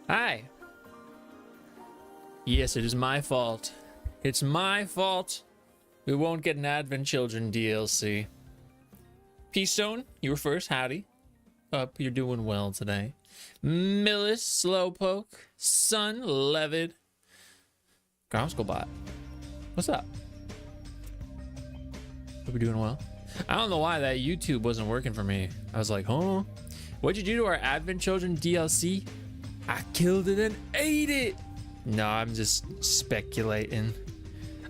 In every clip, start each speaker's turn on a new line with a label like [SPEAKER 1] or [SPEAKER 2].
[SPEAKER 1] Hi. Yes, it is my fault. It's my fault. We won't get an Advent Children DLC. P-Stone, you were first. Howdy. Up, you're doing well today. Millis, Slowpoke, Sun, Levid, Gromskullbot. What's up? Hope you're doing well. I don't know why that YouTube wasn't working for me. I was like, huh? What'd you do to our Advent Children DLC? I killed it and ate it. No, I'm just speculating.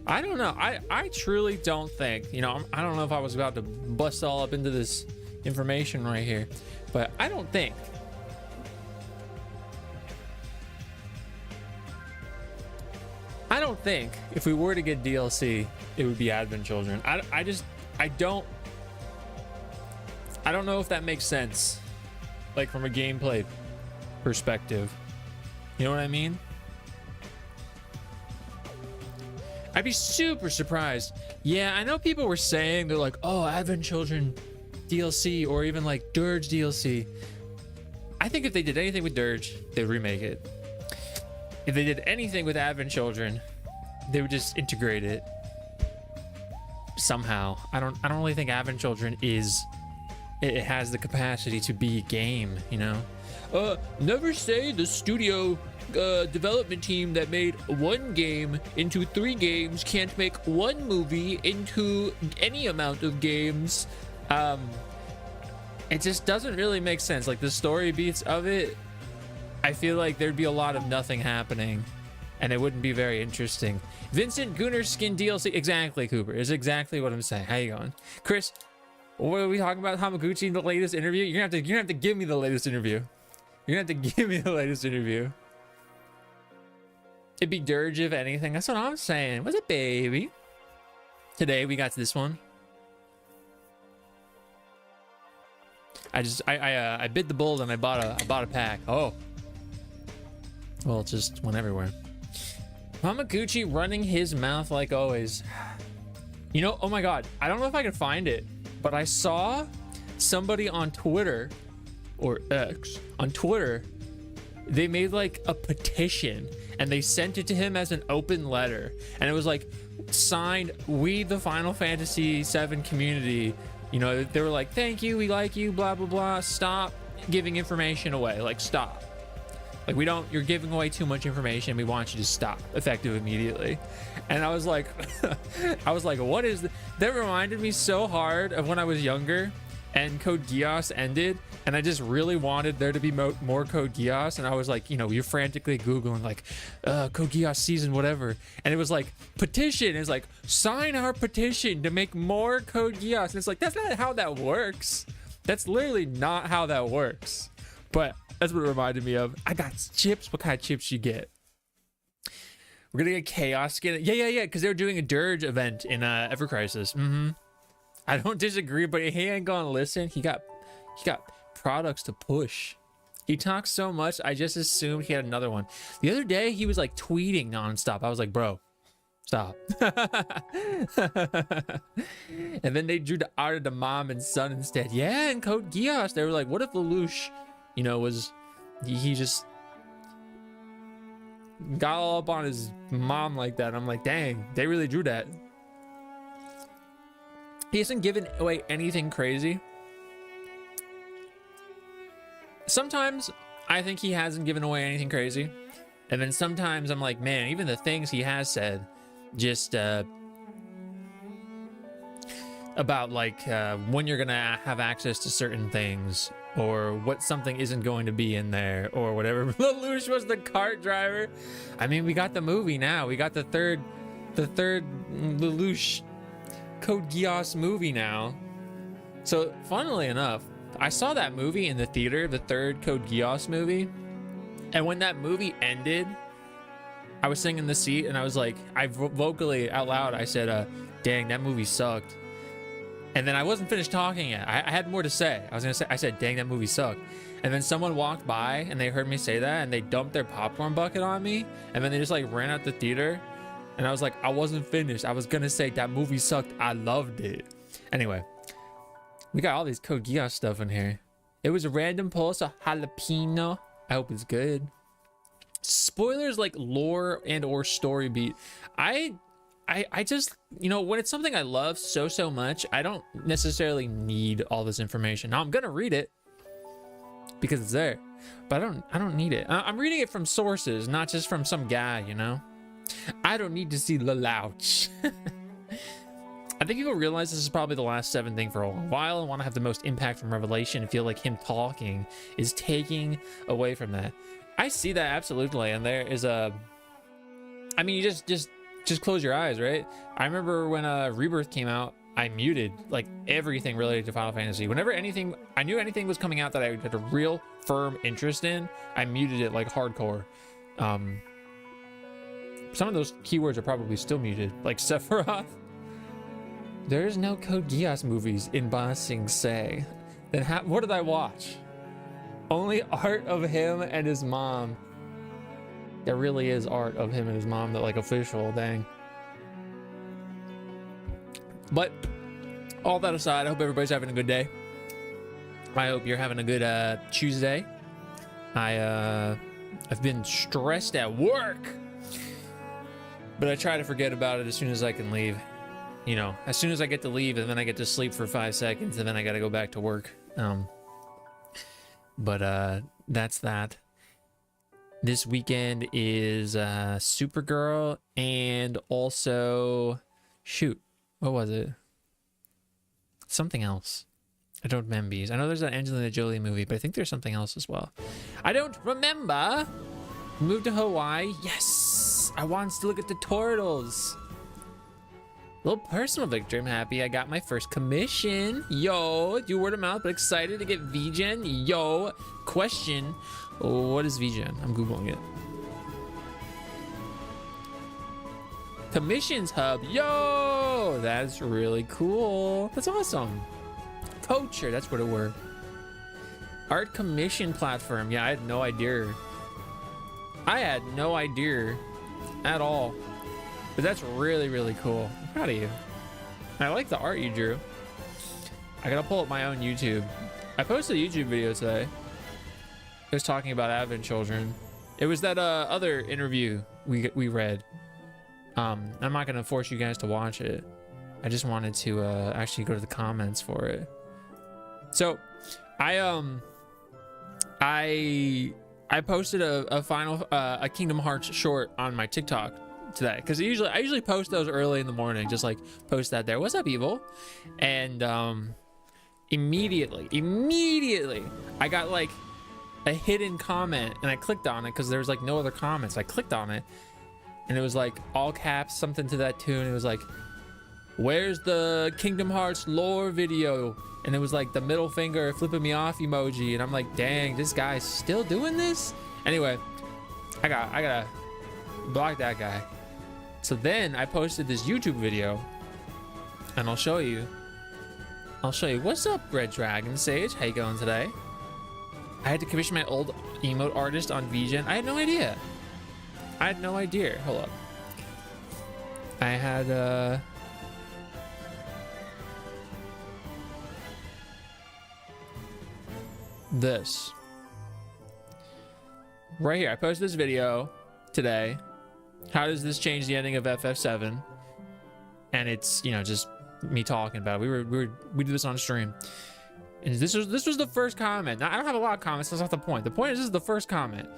[SPEAKER 1] I don't know. I truly don't think, you know, I don't know if I was about to bust all up into this information right here, but I don't think if we were to get DLC, it would be Advent Children. I don't know if that makes sense, like from a gameplay perspective. You know what I mean? I'd be super surprised. Yeah, I know people were saying they're like, oh, Advent Children DLC or even like Dirge DLC. I think if they did anything with Dirge, they'd remake it. If they did anything with Advent Children, they would just integrate it somehow. I don't really think Advent Children it has the capacity to be a game, you know? Never say the studio development team that made one game into 3 games can't make one movie into any amount of games. It just doesn't really make sense. Like the story beats of it, I feel like there'd be a lot of nothing happening and it wouldn't be very interesting. Vincent Gunner's skin DLC. Exactly, Cooper, is exactly what I'm saying. How you going? Chris, what are we talking about? Hamaguchi in the latest interview? You're gonna have to give me the latest interview. You're gonna have to give me the latest interview. It'd be Dirge if anything. That's what I'm saying. What's it, baby? Today we got to this one. I bit the bullet and I bought a pack. Oh. Well, it just went everywhere. Hamaguchi running his mouth like always. You know, oh my god, I don't know if I can find it, but I saw somebody on Twitter or X on Twitter, they made like a petition and they sent it to him as an open letter, and it was like, signed, we the Final Fantasy VII community, you know, they were like, thank you, we like you, blah blah blah, stop giving information away, like stop, like you're giving away too much information, we want you to stop effective immediately. And I was like what is that? Reminded me so hard of when I was younger and Code Geass ended, and I just really wanted there to be more Code Geass, and I was like, you know, you're frantically Googling like Code Geass season whatever, and it was like petition, it's like sign our petition to make more Code Geass, and it's like, that's not how that works. That's literally not how that works. But that's what it reminded me of. I got chips. What kind of chips you get? We're gonna get Chaos skin. Yeah, because they were doing a Dirge event in Ever Crisis. I don't disagree, but he ain't gonna listen. He got products to push. He talks so much, I just assumed he had another one. The other day he was like tweeting nonstop. I was like, bro, stop. And then they drew the art of the mom and son instead. Yeah, and Code Geass, they were like, what if Lelouch, you know, was he just got all up on his mom like that? I'm like, dang, they really drew that. He hasn't given away anything crazy. Sometimes I think he hasn't given away anything crazy, and then sometimes I'm like, man, even the things he has said, just about like when you're gonna have access to certain things, or what something isn't going to be in there, or whatever. Lelouch was the cart driver. I mean, we got the movie now. We got the third Lelouch Code Geass movie now. So funnily enough, I saw that movie in the theater, the third Code Geass movie, and when that movie ended, I was sitting in the seat and I was like, I vocally out loud, I said, dang, that movie sucked. And then I wasn't finished talking yet. I had more to say. I said, dang, that movie sucked. And then someone walked by and they heard me say that, and they dumped their popcorn bucket on me, and then they just like ran out the theater. And I was like, I wasn't finished. I was gonna say that movie sucked. I loved it. Anyway, we got all these Code Geass stuff in here. It was a random pulse of jalapeno. I hope it's good. spoilers like lore and or story beat. I just, you know, when it's something I love so much, I don't necessarily need all this information. Now I'm gonna read it because it's there, but I don't need it. I'm reading it from sources, not just from some guy, you know. I don't need to see the louch. I think people realize this is probably the last 7 thing for a while and want to have the most impact from Revelation and feel like him talking is taking away from that. I see that absolutely, and there is a, I mean, you just close your eyes, right? I remember when Rebirth came out, I muted like everything related to Final Fantasy. Whenever I knew anything was coming out that I had a real firm interest in, I muted it like hardcore. Some of those keywords are probably still muted, like Sephiroth. There's no Code Geass movies in Ba Sing Se. Then what did I watch? Only art of him and his mom. There really is art of him and his mom that like official, dang. But all that aside, I hope everybody's having a good day. I hope you're having a good Tuesday. I've been stressed at work, but I try to forget about it as soon as I can leave. You know, as soon as I get to leave, and then I get to sleep for 5 seconds, and then I got to go back to work. But that's that. This weekend is Supergirl, and also, shoot, what was it? Something else. I don't remember. I know there's an Angelina Jolie movie, but I think there's something else as well. I don't remember. Moved to Hawaii. Yes, I want to look at the turtles. Little personal victory. I'm happy I got my first commission. Yo, do word of mouth, but excited to get VGen. Yo, question. What is VGen? I'm Googling it. Commissions hub. Yo, that's really cool. That's awesome. Poacher, that's what it were. Art commission platform. Yeah, I had no idea. I had no idea at all. But that's really, really cool. I'm proud of you. I like the art you drew. I gotta pull up my own YouTube. I posted a YouTube video today. It was talking about Advent Children. It was that other interview we read. I'm not gonna force you guys to watch it. I just wanted to actually go to the comments for it. So, I posted a Kingdom Hearts short on my TikTok today, because I usually post those early in the morning, just like post that there. What's up, Evil? And immediately I got like a hidden comment, and I clicked on it because there was like no other comments. I clicked on it, and it was like all caps, something to that tune. It was like, where's the Kingdom Hearts lore video? And it was like the middle finger flipping me off emoji, and I'm like, dang, this guy's still doing this? Anyway, I gotta block that guy. So then I posted this YouTube video, and I'll show you. What's up, Red Dragon Sage? How you going today? I had to commission my old emote artist on VGen. I had no idea. Hold up. I had this right here. I posted this video today. How does this change the ending of FF7? And it's, you know, just me talking about it. We did this on stream, and this was the first comment. Now, I don't have a lot of comments. That's not the point. The point is, this is the first comment.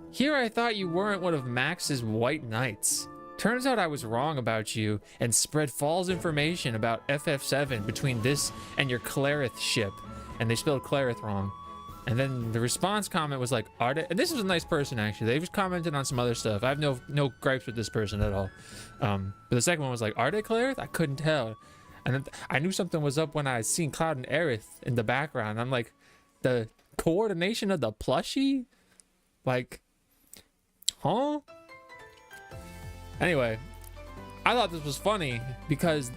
[SPEAKER 1] Here, I thought you weren't one of Max's white knights. Turns out I was wrong about you and spread false information about FF7 between this and your Clarith ship. And they spelled Clarith wrong. And then the response comment was like, are they? And this was a nice person, actually. They just commented on some other stuff. I have no gripes with this person at all. But the second one was like, are they Clarith? I couldn't tell. And then I knew something was up when I seen Cloud and Aerith in the background. I'm like, the coordination of the plushie? Like, huh? Anyway, I thought this was funny because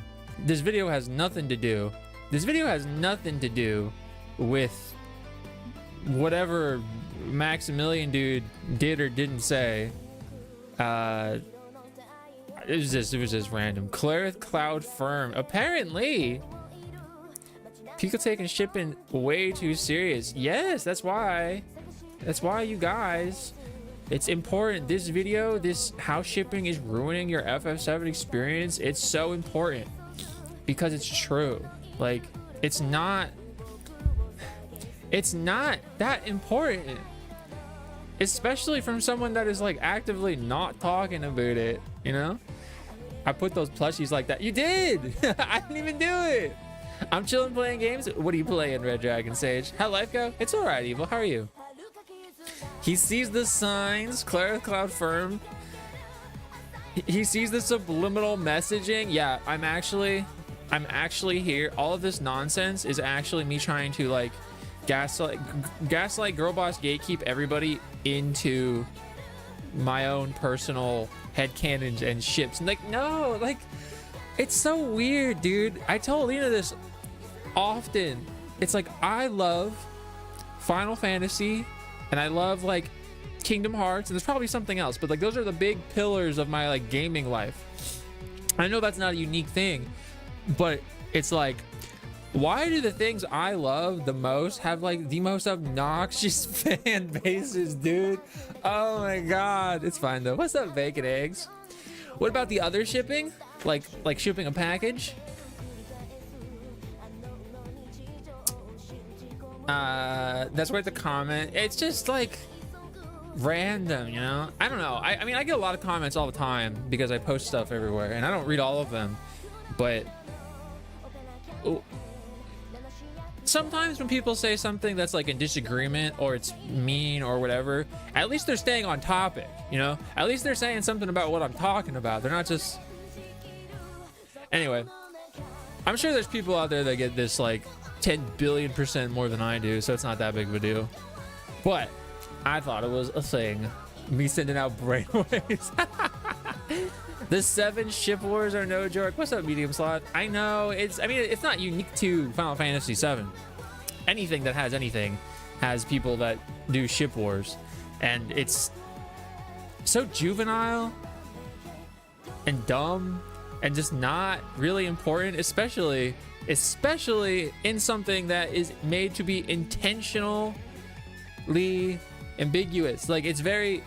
[SPEAKER 1] this video has nothing to do. This video has nothing to do with whatever Maximilian dude did or didn't say. It was just random. Clarith Cloud Firm. Apparently, people taking shipping way too serious. Yes, that's why. That's why, you guys. It's important. This video, this house shipping is ruining your FF7 experience. It's so important because it's true. Like, it's not that important, especially from someone that is like actively not talking about it, you know? I put those plushies like that. You did. I didn't even do it. I'm chilling playing games. What are you playing, Red Dragon Sage? How'd life go? It's all right, Evil. How are you? He sees the signs. Clara Cloud Firm. He sees the subliminal messaging. Yeah, I'm actually here. All of this nonsense is actually me trying to like gaslight girl boss gatekeep everybody into my own personal headcanons and ships. And like, no, like, it's so weird, dude. I told Lena this often. It's like, I love Final Fantasy and I love like Kingdom Hearts, and there's probably something else, but like those are the big pillars of my like gaming life. I know that's not a unique thing, but it's like, why do the things I love the most have like the most obnoxious fan bases, dude? Oh my god. It's fine though. What's up, bacon eggs? What about the other shipping? Like shipping a package? That's where the comment. It's just like random, you know? I don't know. I mean, I get a lot of comments all the time because I post stuff everywhere and I don't read all of them, but sometimes when people say something that's like in disagreement or it's mean or whatever, at least they're staying on topic, you know? At least they're saying something about what I'm talking about. They're not just... Anyway, I'm sure there's people out there that get this like 10 billion% more than I do, so it's not that big of a deal. But I thought it was a thing. Me sending out brainwaves. The 7 ship wars are no joke. What's up, medium slot? I know it's not unique to Final Fantasy 7. Anything that has anything has people that do ship wars, and it's so juvenile and dumb and just not really important, especially in something that is made to be intentionally ambiguous. Like, it's very,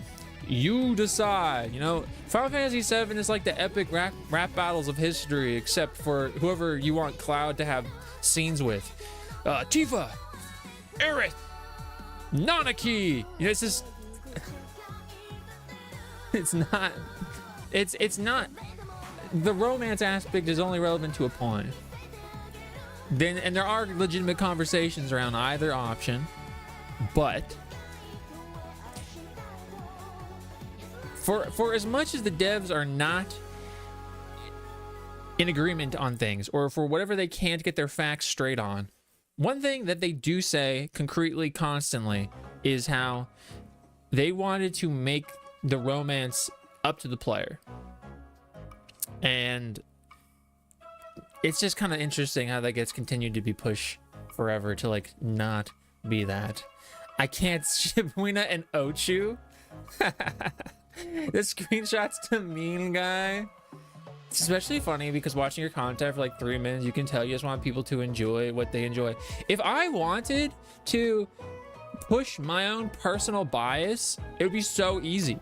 [SPEAKER 1] you decide, you know? Final Fantasy 7 is like the epic rap battles of history, except for whoever you want Cloud to have scenes with. Tifa, Aerith, Nanaki. You know, it's just, it's not, the romance aspect is only relevant to a point. Then, and there are legitimate conversations around either option, but for as much as the devs are not in agreement on things, or for whatever they can't get their facts straight on, one thing that they do say concretely constantly is how they wanted to make the romance up to the player. And it's just kind of interesting how that gets continued to be pushed forever to like not be that. I can't ship Wina and Ochu. The screenshots to mean guy. It's especially funny because watching your content for like 3 minutes, you can tell you just want people to enjoy what they enjoy. If I wanted to push my own personal bias, it would be so easy.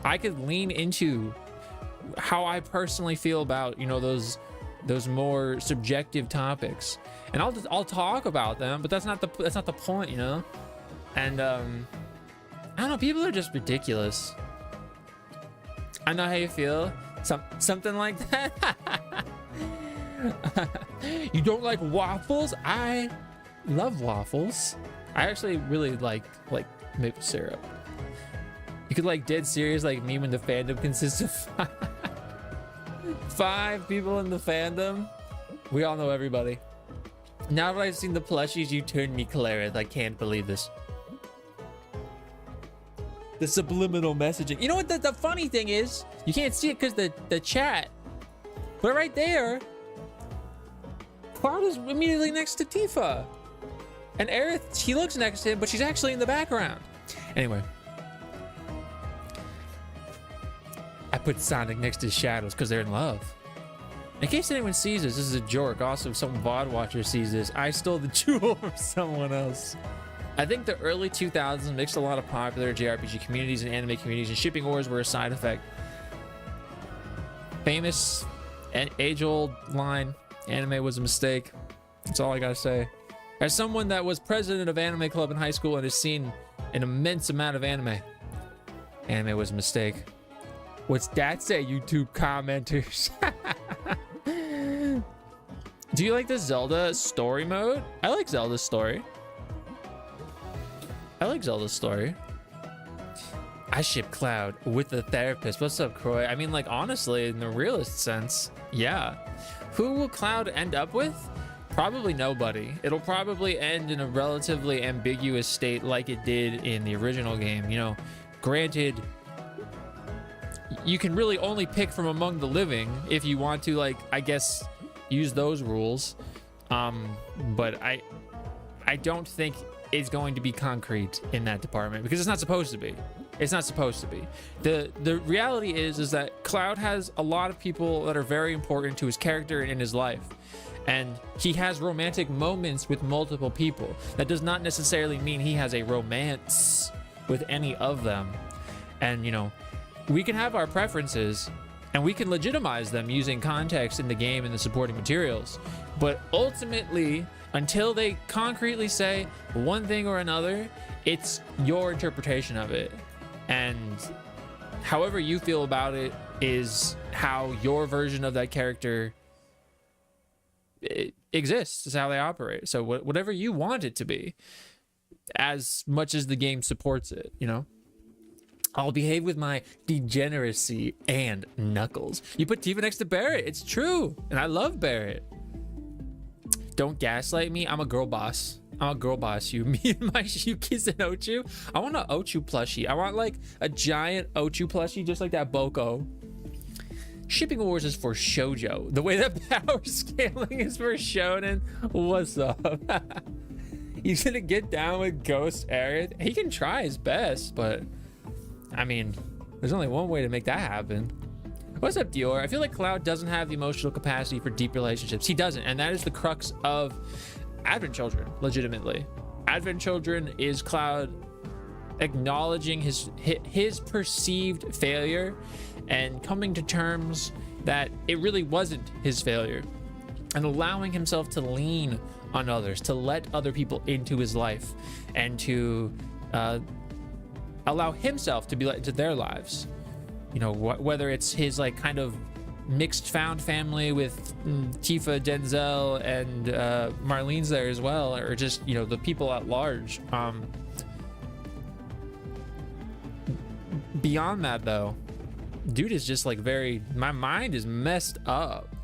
[SPEAKER 1] I could lean into how I personally feel about, you know, those more subjective topics, and I'll talk about them, but that's not the point, you know? And I don't know, people are just ridiculous. I know how you feel. Something like that. You don't like waffles? I love waffles. I actually really like maple syrup. You could like dead serious like me when the fandom consists of 5 people in the fandom. We all know everybody. Now that I've seen the plushies, you turned me Clarith. I can't believe this. The subliminal messaging. You know what the funny thing is? You can't see it because the chat. But right there, Cloud is immediately next to Tifa. And Aerith, she looks next to him, but she's actually in the background. Anyway. I put Sonic next to Shadows because they're in love. In case anyone sees this is a joke. Also, if some VOD watcher sees this, I stole the jewel from someone else. I think the early 2000s mixed a lot of popular JRPG communities and anime communities, and shipping wars were a side effect. Famous and age-old line, anime was a mistake. That's all I gotta say. As someone that was president of anime club in high school and has seen an immense amount of anime was a mistake. What's that say, YouTube commenters? Do you like the Zelda story mode? I like Zelda's story. I like Zelda's story. I ship Cloud with the therapist. What's up, Croy? I mean, like, honestly, in the realist sense, yeah. Who will Cloud end up with? Probably nobody. It'll probably end in a relatively ambiguous state like it did in the original game. You know, granted, you can really only pick from among the living if you want to, like, I guess, use those rules. But I don't think it's going to be concrete in that department because it's not supposed to be. It's not supposed to be. The reality is that Cloud has a lot of people that are very important to his character and in his life. And he has romantic moments with multiple people. That does not necessarily mean he has a romance with any of them. And, you know, we can have our preferences and we can legitimize them using context in the game and the supporting materials. But ultimately, until they concretely say one thing or another, it's your interpretation of it. And however you feel about it is how your version of that character exists, is how they operate. So whatever you want it to be, as much as the game supports it, you know? I'll behave with my degeneracy and Knuckles. You put Tifa next to Barrett. It's true. And I love Barrett. Don't gaslight me. I'm a girl boss. I'm a girl boss. You, me and my Shukis and Ochu. I want an Ochu plushie. I want like a giant Ochu plushie, just like that Boko. Shipping Wars is for shoujo. The way that power scaling is for shonen. What's up? He's gonna get down with Ghost Aerith. He can try his best, but I mean, there's only one way to make that happen. What's up, Dior? I feel like Cloud doesn't have the emotional capacity for deep relationships. He doesn't, and that is the crux of Advent Children, legitimately. Advent Children is Cloud acknowledging his perceived failure and coming to terms that it really wasn't his failure, and allowing himself to lean on others, to let other people into his life, and to allow himself to be let into their lives. You know, whether it's his like kind of mixed found family with Tifa, Denzel, and Marlene's there as well, or just, you know, the people at large. Beyond that though, dude is just like my mind is messed up.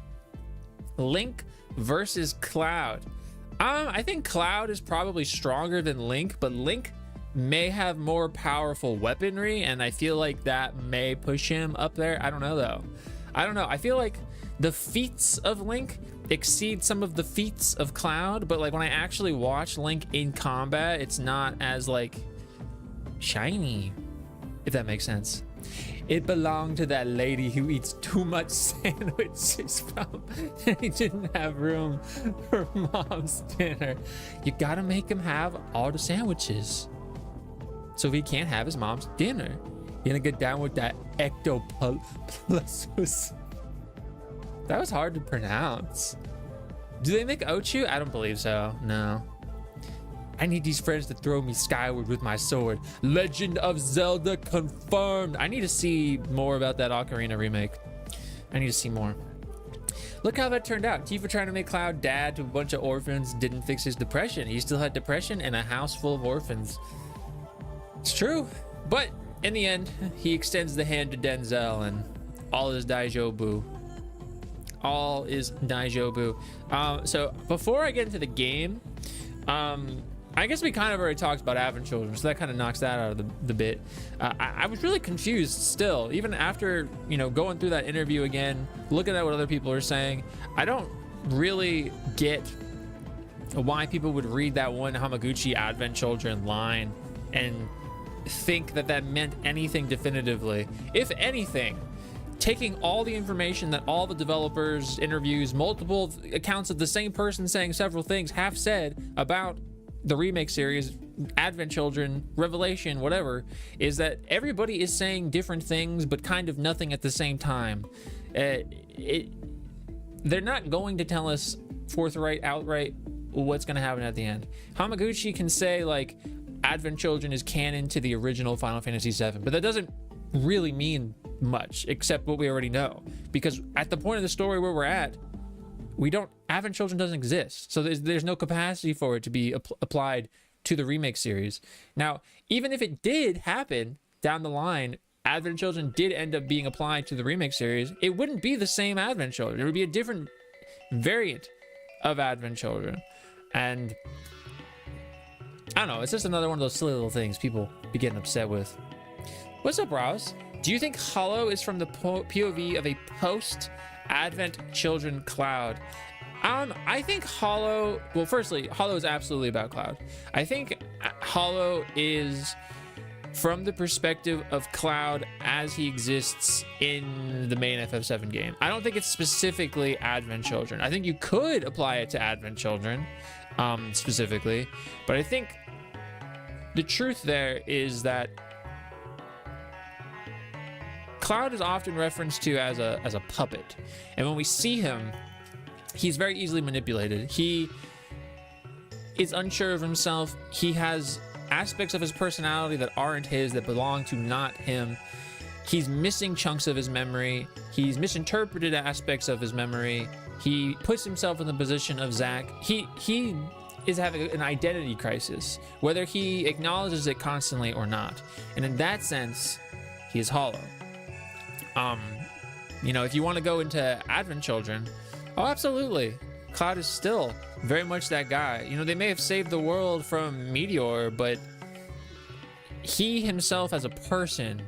[SPEAKER 1] Link versus Cloud. I think Cloud is probably stronger than Link, but Link may have more powerful weaponry, and I feel like that may push him up there. I don't know though. I don't know. I feel like the feats of Link exceed some of the feats of Cloud, but like when I actually watch Link in combat, it's not as like shiny, if that makes sense. It belonged to that lady who eats too much sandwiches from and he didn't have room for mom's dinner. You gotta make him have all the sandwiches so he can't have his mom's dinner. You're gonna get down with that ectoplasmus. That was hard to pronounce. Do they make Ochu? I don't believe so. No. I need these friends to throw me skyward with my sword. Legend of Zelda confirmed. I need to see more about that Ocarina remake. I need to see more. Look how that turned out. Tifa trying to make Cloud dad to a bunch of orphans didn't fix his depression. He still had depression and a house full of orphans. It's true. But in the end, he extends the hand to Denzel and all is Daijobu. All is Daijobu. So before I get into the game, I guess we kind of already talked about Advent Children, so that kind of knocks that out of the bit. I was really confused still, even after, you know, going through that interview again, looking at what other people are saying. I don't really get why people would read that one Hamaguchi Advent Children line and think that that meant anything definitively. If anything, taking all the information that all the developers, interviews, multiple accounts of the same person saying several things have said about the remake series, Advent Children, Revelation, whatever, is that everybody is saying different things, but kind of nothing at the same time. They're not going to tell us forthright, outright, what's going to happen at the end. Hamaguchi can say, like, Advent Children is canon to the original Final Fantasy VII, but that doesn't really mean much, except what we already know. Because at the point of the story where we're at, Advent Children doesn't exist. So there's no capacity for it to be applied to the remake series. Now, even if it did happen down the line, Advent Children did end up being applied to the remake series, it wouldn't be the same Advent Children. It would be a different variant of Advent Children. And I don't know, it's just another one of those silly little things people be getting upset with. What's up, Rouse? Do you think Hollow is from the POV of a post-Advent Children Cloud? I think Hollow, well, firstly, Hollow is absolutely about Cloud. I think Hollow is from the perspective of Cloud as he exists in the main FF7 game. I don't think it's specifically Advent Children. I think you could apply it to Advent Children specifically, but I think the truth there is that Cloud is often referenced to as a puppet, and when we see him, he's very easily manipulated. He is unsure of himself. He has aspects of his personality that aren't his, that belong to not him. He's missing chunks of his memory. He's misinterpreted aspects of his memory. He puts himself in the position of Zack. He is having an identity crisis, whether he acknowledges it constantly or not. And in that sense, he is Hollow. You know, if you want to go into Advent Children, oh, absolutely. Cloud is still very much that guy. You know, they may have saved the world from Meteor, but he himself as a person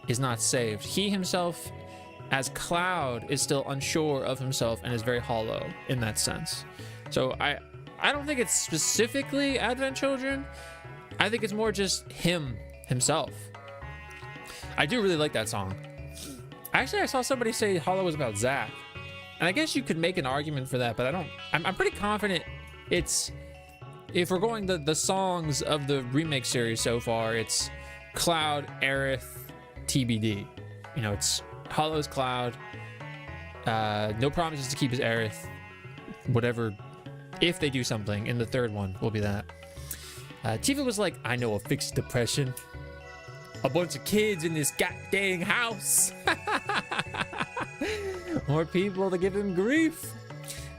[SPEAKER 1] is not saved. He himself as Cloud is still unsure of himself and is very hollow in that sense. So I don't think it's specifically Advent Children. I think it's more just himself. I do really like that song. Actually, I saw somebody say Hollow was about Zack. And I guess you could make an argument for that, but I'm pretty confident it's, if we're going the songs of the remake series so far, it's Cloud, Aerith, TBD. You know, it's Hollow's Cloud, no promises to keep his Aerith, whatever, if they do something in the third one, will be that. Tifa was like, I know a fixed depression. A bunch of kids in this goddamn house. More people to give him grief.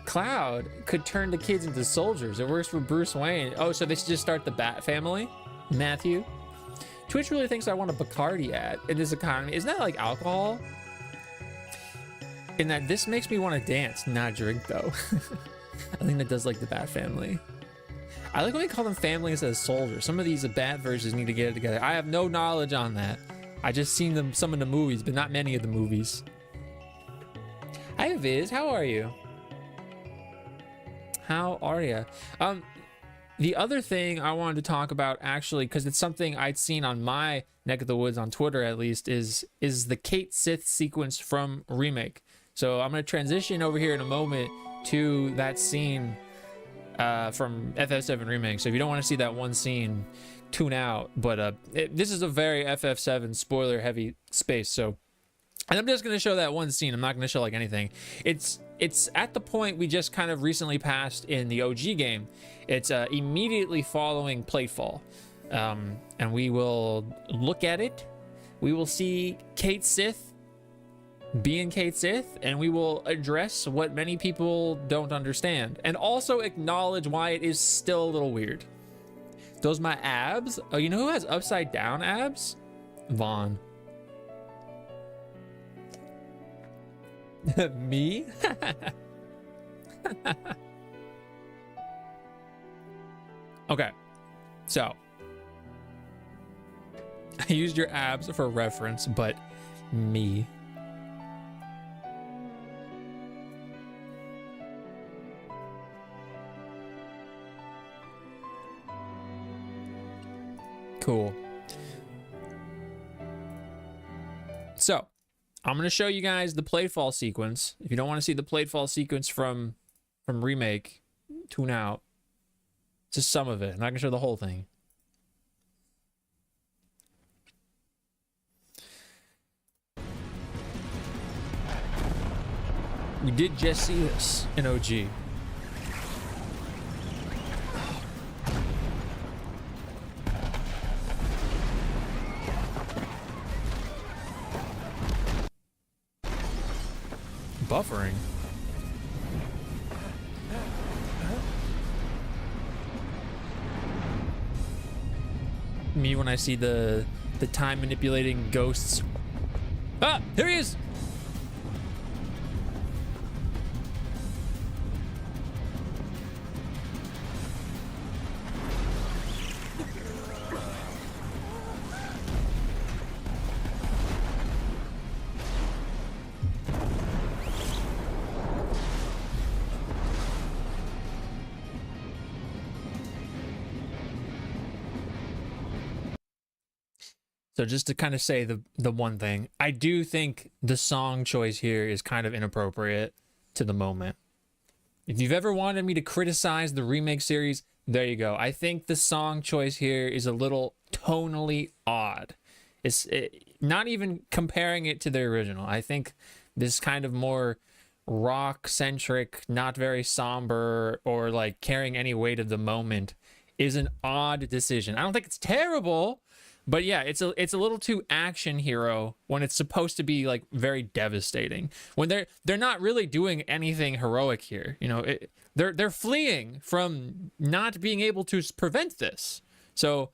[SPEAKER 1] Cloud could turn the kids into soldiers. It works for Bruce Wayne. Oh, so they should just start the Bat family? Matthew? Twitch really thinks I want a Bacardi ad in this economy. Isn't that like alcohol? In that this makes me want to dance, not drink though. I think that does like the Bat family. I like when we call them family instead of soldiers. Some of these Bat versions need to get it together. I have no knowledge on that. I just seen them some of the movies, but not many of the movies. Hi Viz, how are you? How are you? The other thing I wanted to talk about, actually, because it's something I'd seen on my neck of the woods on Twitter at least, is the Kate Sith sequence from Remake. So I'm going to transition over here in a moment to that scene from FF7 Remake. So if you don't want to see that one scene, tune out. But this is a very FF7 spoiler heavy space, so, and I'm just going to show that one scene. I'm not going to show like anything. It's at the point we just kind of recently passed in the OG game. It's immediately following Platefall, and we will look at it. We will see Kate Sith being Kate Sith, and we will address what many people don't understand, and also acknowledge why it is still a little weird. Those my abs? Oh, you know who has upside down abs? Vaughn. Me? Okay, so I used your abs for reference, but me. Cool. So I'm going to show you guys the Platefall sequence. If you don't want to see the Platefall sequence from Remake, tune out. Just some of it. I'm not gonna show the whole thing. We did just see this in OG. Buffering. Me when I see the time manipulating ghosts. Ah, here he is. So just to kind of say the one thing, I do think the song choice here is kind of inappropriate to the moment. If you've ever wanted me to criticize the remake series, there you go. I think the song choice here is a little tonally odd. It's not even comparing it to the original. I think this kind of more rock-centric, not very somber or like carrying any weight of the moment is an odd decision. I don't think it's terrible. But yeah, it's a little too action hero when it's supposed to be like very devastating. When they're not really doing anything heroic here. You know, they're fleeing from not being able to prevent this. So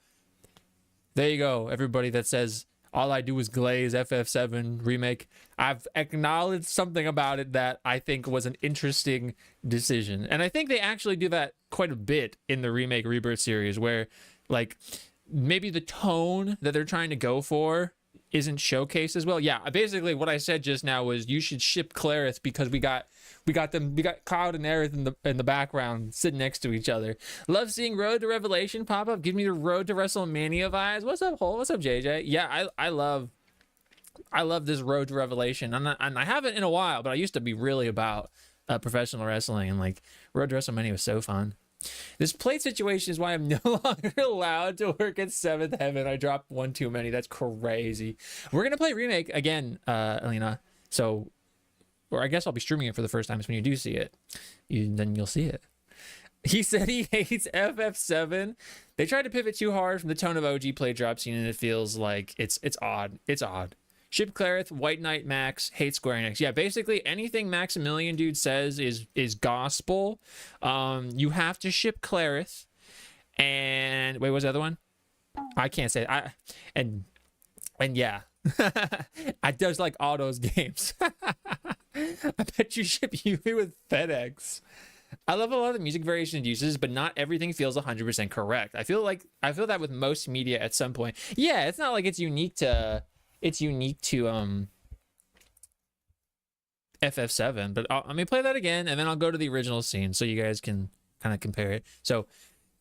[SPEAKER 1] there you go, everybody that says all I do is glaze FF7 remake. I've acknowledged something about it that I think was an interesting decision. And I think they actually do that quite a bit in the remake Rebirth series where like maybe the tone that they're trying to go for isn't showcased as well. Yeah, basically what I said just now was you should ship Clarith because we got Cloud and Aerith in the background sitting next to each other. Love seeing Road to Revelation pop up. Give me the Road to WrestleMania vibes. What's up, Hole? What's up, JJ? Yeah, I love this Road to Revelation, and I haven't in a while, but I used to be really about professional wrestling, and like Road to WrestleMania was so fun. This plate situation is why I'm no longer allowed to work at 7th Heaven. I dropped one too many. That's crazy. We're going to play Remake again, Alina. So, or I guess I'll be streaming it for the first time. So when you do see it, then you'll see it. He said he hates FF7. They tried to pivot too hard from the tone of OG play drop scene, and it feels like it's odd. It's odd. Ship Clarith, White Knight Max, hate Square Enix. Yeah, basically anything Maximilian dude says is gospel. You have to ship Clarith. And wait, what was the other one? I can't say it. And yeah. I just like all those games. I bet you ship Yumi with FedEx. I love a lot of the music variation it uses, but not everything feels 100% correct. I feel that with most media at some point. Yeah, it's not like it's unique to FF7, but let me play that again and then I'll go to the original scene so you guys can kind of compare it. So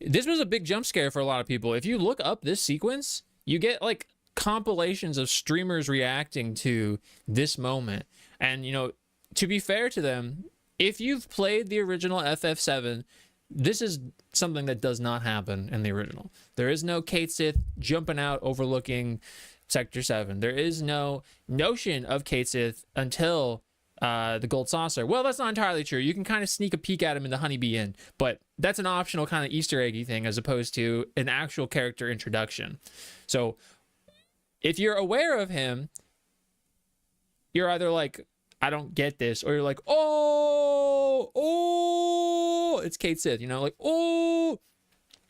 [SPEAKER 1] this was a big jump scare for a lot of people. If you look up this sequence, you get like compilations of streamers reacting to this moment. And you know, to be fair to them, if you've played the original FF7, this is something that does not happen in the original. There is no Kate Sith jumping out overlooking Sector 7. There is no notion of Kate Sith until the Gold Saucer. Well, that's not entirely true. You can kind of sneak a peek at him in the Honeybee Inn, but that's an optional kind of Easter eggy thing as opposed to an actual character introduction. So if you're aware of him, you're either like, I don't get this, or you're like, oh, it's Kate Sith, you know, like, oh.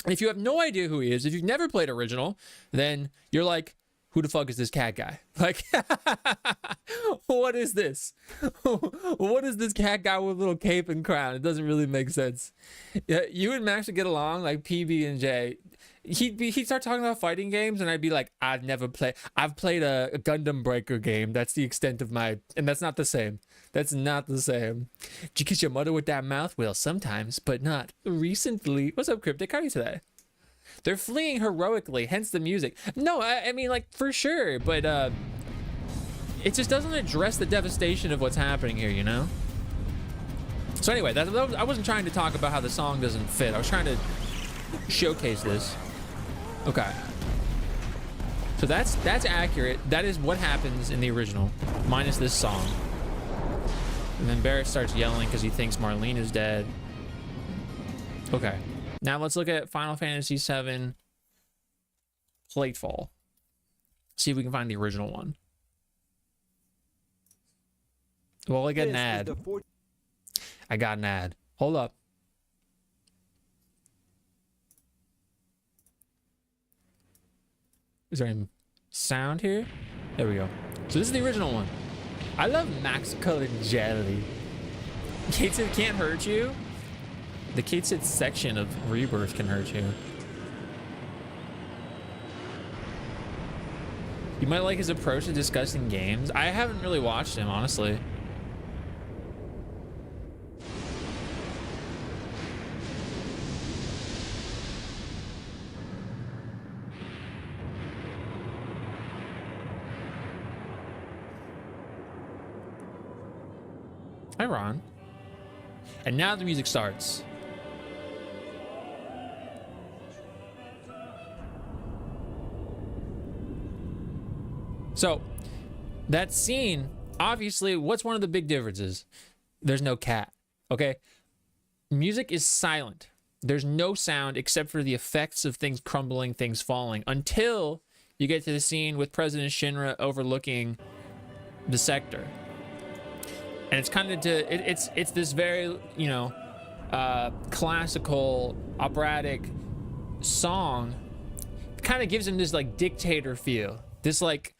[SPEAKER 1] And if you have no idea who he is, if you've never played original, then you're like, who the fuck is this cat guy? Like, what is this? What is this cat guy with a little cape and crown? It doesn't really make sense. Yeah, you and Max would get along like PB and J. He'd start talking about fighting games, and I'd be like, I've played a Gundam Breaker game. That's the extent of my, and that's not the same. That's not the same. Did you kiss your mother with that mouth? Well, sometimes, but not recently. What's up, Cryptic? How are you today? They're fleeing heroically, hence the music. No, I mean, like, for sure, but it just doesn't address the devastation of what's happening here, you know? So anyway, I wasn't trying to talk about how the song doesn't fit. I was trying to showcase this. Okay. So that's accurate. That is what happens in the original, minus this song. And then Barrett starts yelling because he thinks Marlene is dead. Okay. Now let's look at Final Fantasy VII Platefall. See if we can find the original one. Well, I got an ad. I got an ad. Hold up. Is there any sound here? There we go. So this is the original one. I love Max Colored Jelly. Kate Sith can't hurt you. The Kate Sith section of Rebirth can hurt you. You might like his approach to discussing games. I haven't really watched him, honestly. Hi, Ron. And now the music starts. So, that scene, obviously, what's one of the big differences? There's no cat, okay? Music is silent. There's no sound except for the effects of things crumbling, things falling, until you get to the scene with President Shinra overlooking the sector. And it's kind of it's this very, you know, classical operatic song. It kind of gives him this like dictator feel. This like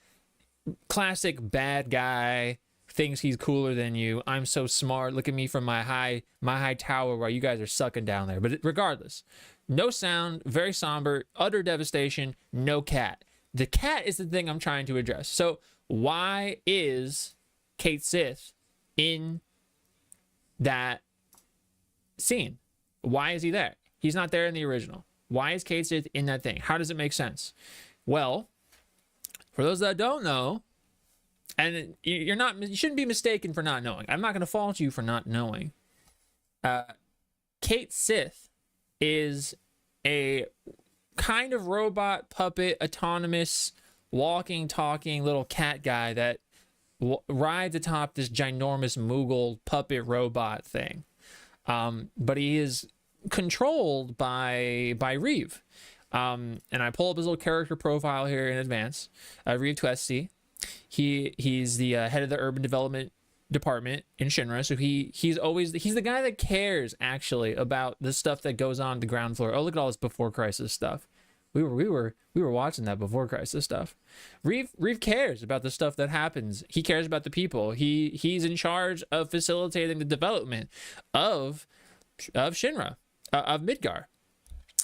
[SPEAKER 1] classic bad guy thinks he's cooler than you. I'm so smart. Look at me from my high tower while you guys are sucking down there. But regardless, no sound, very somber, utter devastation, no cat. The cat is the thing I'm trying to address. So why is Kate Sith in that scene? Why is he there? He's not there in the original. Why is Kate Sith in that thing? How does it make sense? Well, for those that don't know, and you shouldn't be mistaken for not knowing. I'm not going to fault you for not knowing. Kate Sith is a kind of robot, puppet, autonomous, walking, talking little cat guy that rides atop this ginormous Moogle puppet robot thing. But he is controlled by Reeve. And I pull up his little character profile here in advance. Reeve Twesty. He's the head of the urban development department in Shinra. So he's the guy that cares actually about the stuff that goes on the ground floor. Oh, look at all this before crisis stuff. We were watching that before crisis stuff. Reeve cares about the stuff that happens. He cares about the people. He's in charge of facilitating the development of Shinra, of Midgar.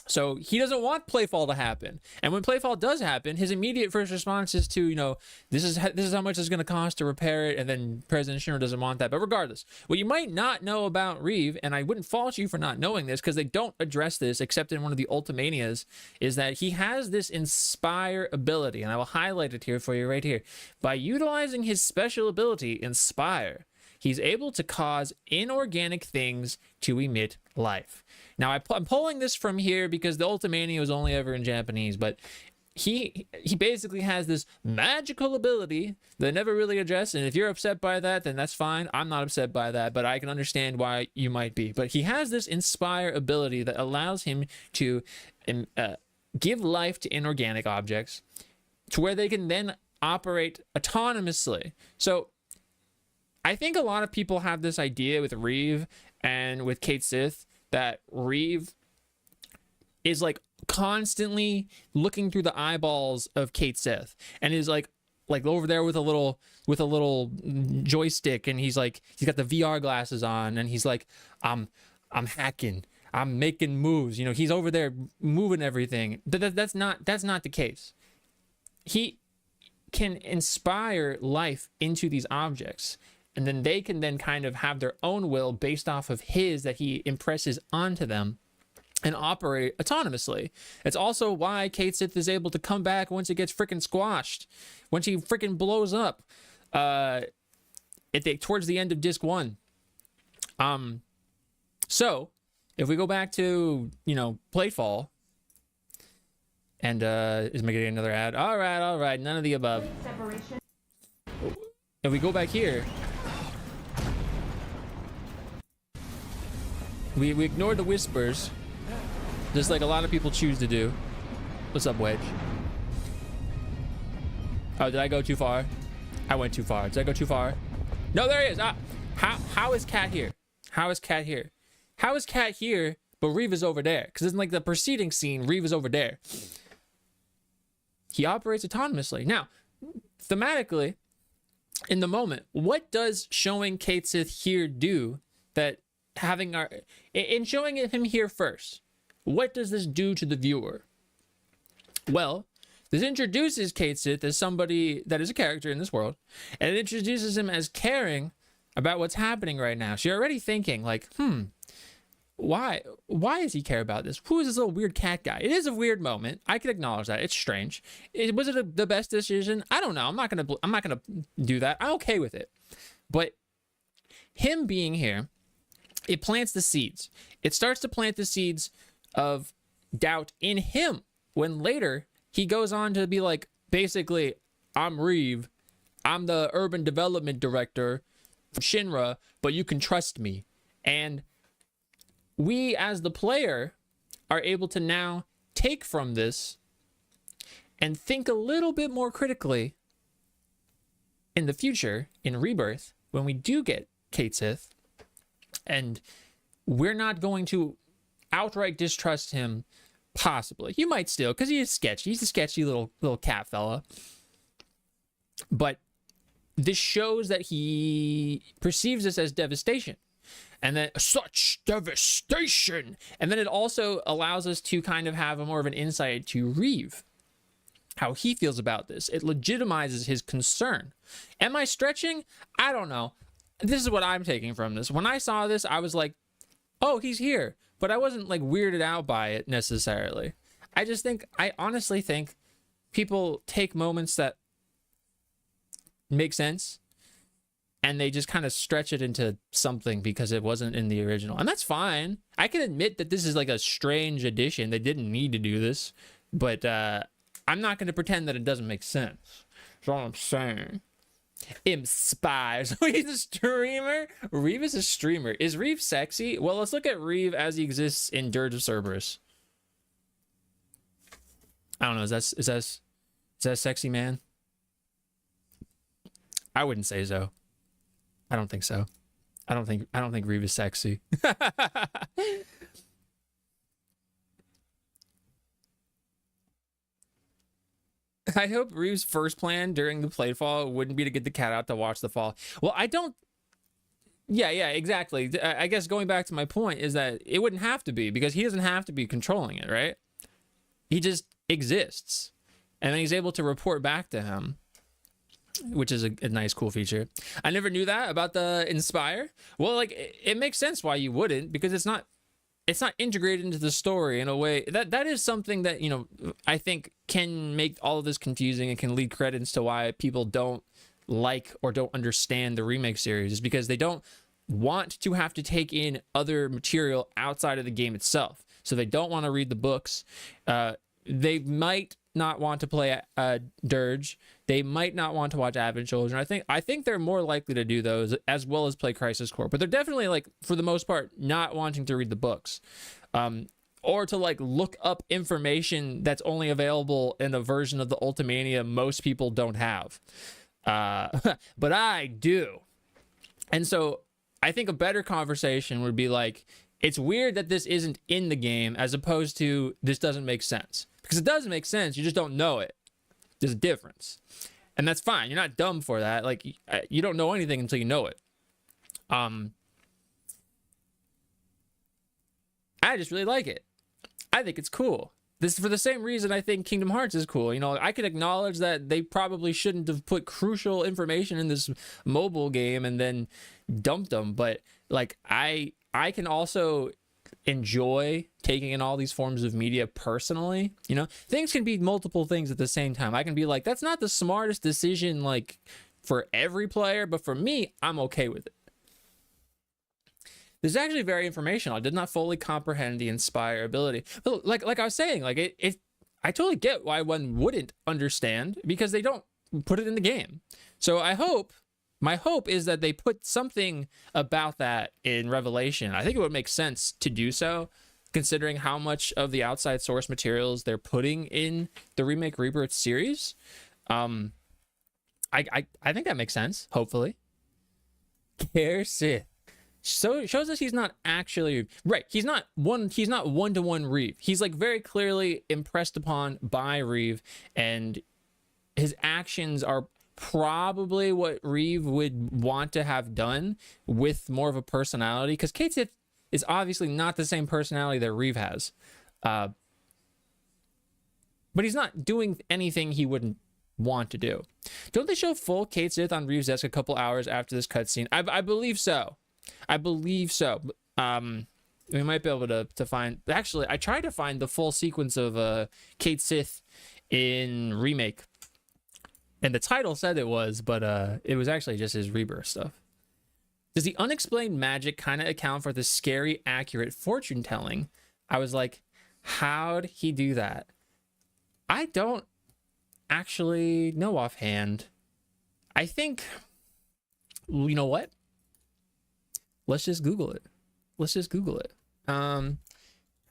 [SPEAKER 1] So he doesn't want Playfall to happen. And when Playfall does happen, his immediate first response is to, you know, this is how much it's going to cost to repair it. And then President Shinra doesn't want that. But regardless, what you might not know about Reeve, and I wouldn't fault you for not knowing this because they don't address this except in one of the Ultimanias, is that he has this Inspire ability. And I will highlight it here for you right here. By utilizing his special ability, Inspire, he's able to cause inorganic things to emit life. Now, I'm pulling this from here because the Ultimania was only ever in Japanese, but he basically has this magical ability that I never really addressed, and if you're upset by that, then that's fine. I'm not upset by that, but I can understand why you might be. But he has this Inspire ability that allows him to give life to inorganic objects to where they can then operate autonomously. So I think a lot of people have this idea with Reeve and with Kate Sith that Reeve is like constantly looking through the eyeballs of Kate Sith and is like over there with a little joystick, and he's got the VR glasses on, and he's like, I'm hacking, I'm making moves, you know, he's over there moving everything. That's not the case. He can inspire life into these objects, and then they can then kind of have their own will based off of his that he impresses onto them and operate autonomously. It's also why Kate Sith is able to come back once it gets freaking squashed, when she freaking blows up towards the end of disc 1. So if we go back to, you know, Platefall, And is making another ad. All right, none of the above. If we go back here, we ignored the whispers, just like a lot of people choose to do. What's up, Wedge? Oh, did I go too far? I went too far. Did I go too far? No, there he is. How is Cat here? How is Cat here? How is Cat here, but Reeve is over there? Because in like the preceding scene, Reeve is over there. He operates autonomously. Now, thematically, in the moment, what does showing Cait Sith here do that having our... In showing him here first, what does this do to the viewer? Well, this introduces Cait Sith as somebody that is a character in this world, and it introduces him as caring about what's happening right now. So you're already thinking like, why does he care about this? Who is this little weird cat guy? It is a weird moment. I can acknowledge that. It's strange. Was it the best decision? I don't know. I'm not gonna do that. I'm okay with it. But him being here, it plants the seeds. It starts to plant the seeds of doubt in him when later he goes on to be like, basically, I'm Reeve. I'm the urban development director for Shinra, but you can trust me. And we as the player are able to now take from this and think a little bit more critically in the future, in Rebirth, when we do get Cait Sith, and we're not going to outright distrust him. Possibly. You might still, because he is sketchy. He's a sketchy little cat fella. But this shows that he perceives this as devastation. And then such devastation. And then it also allows us to kind of have a more of an insight to Reeve, how he feels about this. It legitimizes his concern. Am I stretching? I don't know. This is what I'm taking from this. When I saw this, I was like, oh, he's here. But I wasn't like weirded out by it necessarily. I honestly think people take moments that make sense and they just kind of stretch it into something because it wasn't in the original. And that's fine. I can admit that this is like a strange addition. They didn't need to do this, but I'm not going to pretend that it doesn't make sense. That's all I'm saying. Inspires. He's a streamer. Reeve is a streamer. Is Reeve sexy? Well, let's look at Reeve as he exists in Dirge of Cerberus. I don't know. Is that sexy, man? I wouldn't say so. I don't think so. I don't think Reeve is sexy. I hope Reeve's first plan during the playfall wouldn't be to get the cat out to watch the fall. Well, I don't... Yeah, exactly. I guess going back to my point is that it wouldn't have to be, because he doesn't have to be controlling it, right? He just exists. And then he's able to report back to him, which is a nice, cool feature. I never knew that about the Inspire. Well, like, it makes sense why you wouldn't, because it's not integrated into the story in a way that is something that, you know, I think can make all of this confusing and can lead credence to why people don't like or don't understand the remake series, is because they don't want to have to take in other material outside of the game itself. So they don't want to read the books. They might not want to play Dirge. They might not want to watch Advent Children. I think they're more likely to do those as well as play Crisis Core, but they're definitely, like, for the most part, not wanting to read the books, or to like look up information that's only available in a version of the Ultimania most people don't have. But I do. And so I think a better conversation would be like, it's weird that this isn't in the game, as opposed to this doesn't make sense. Because it does make sense, you just don't know it. There's a difference. And that's fine. You're not dumb for that. Like, you don't know anything until you know it. I just really like it. I think it's cool. This is for the same reason I think Kingdom Hearts is cool. You know, I can acknowledge that they probably shouldn't have put crucial information in this mobile game and then dumped them. But, like, I can also enjoy taking in all these forms of media personally. You know, things can be multiple things at the same time. I can be like, that's not the smartest decision, like, for every player, but for me, I'm okay with it. This is actually very informational. I did not fully comprehend the Inspire ability, but like I was saying, like I totally get why one wouldn't understand, because they don't put it in the game. So my hope is that they put something about that in Revelation. I think it would make sense to do so, considering how much of the outside source materials they're putting in the Remake Rebirth series. I think that makes sense, hopefully. Care Sith. So it shows us he's not actually right. He's not one-to-one Reeve. He's like very clearly impressed upon by Reeve, and his actions are probably what Reeve would want to have done with more of a personality, because Cait Sith is obviously not the same personality that Reeve has. But he's not doing anything he wouldn't want to do. Don't they show full Cait Sith on Reeve's desk a couple hours after this cutscene? I believe so. I believe so. We might be able to find... Actually, I tried to find the full sequence of Cait Sith in Remake. And the title said it was, but it was actually just his Rebirth stuff. Does the unexplained magic kind of account for the scary, accurate fortune telling? I was like, how'd he do that? I don't actually know offhand. I think... You know what? Let's just Google it.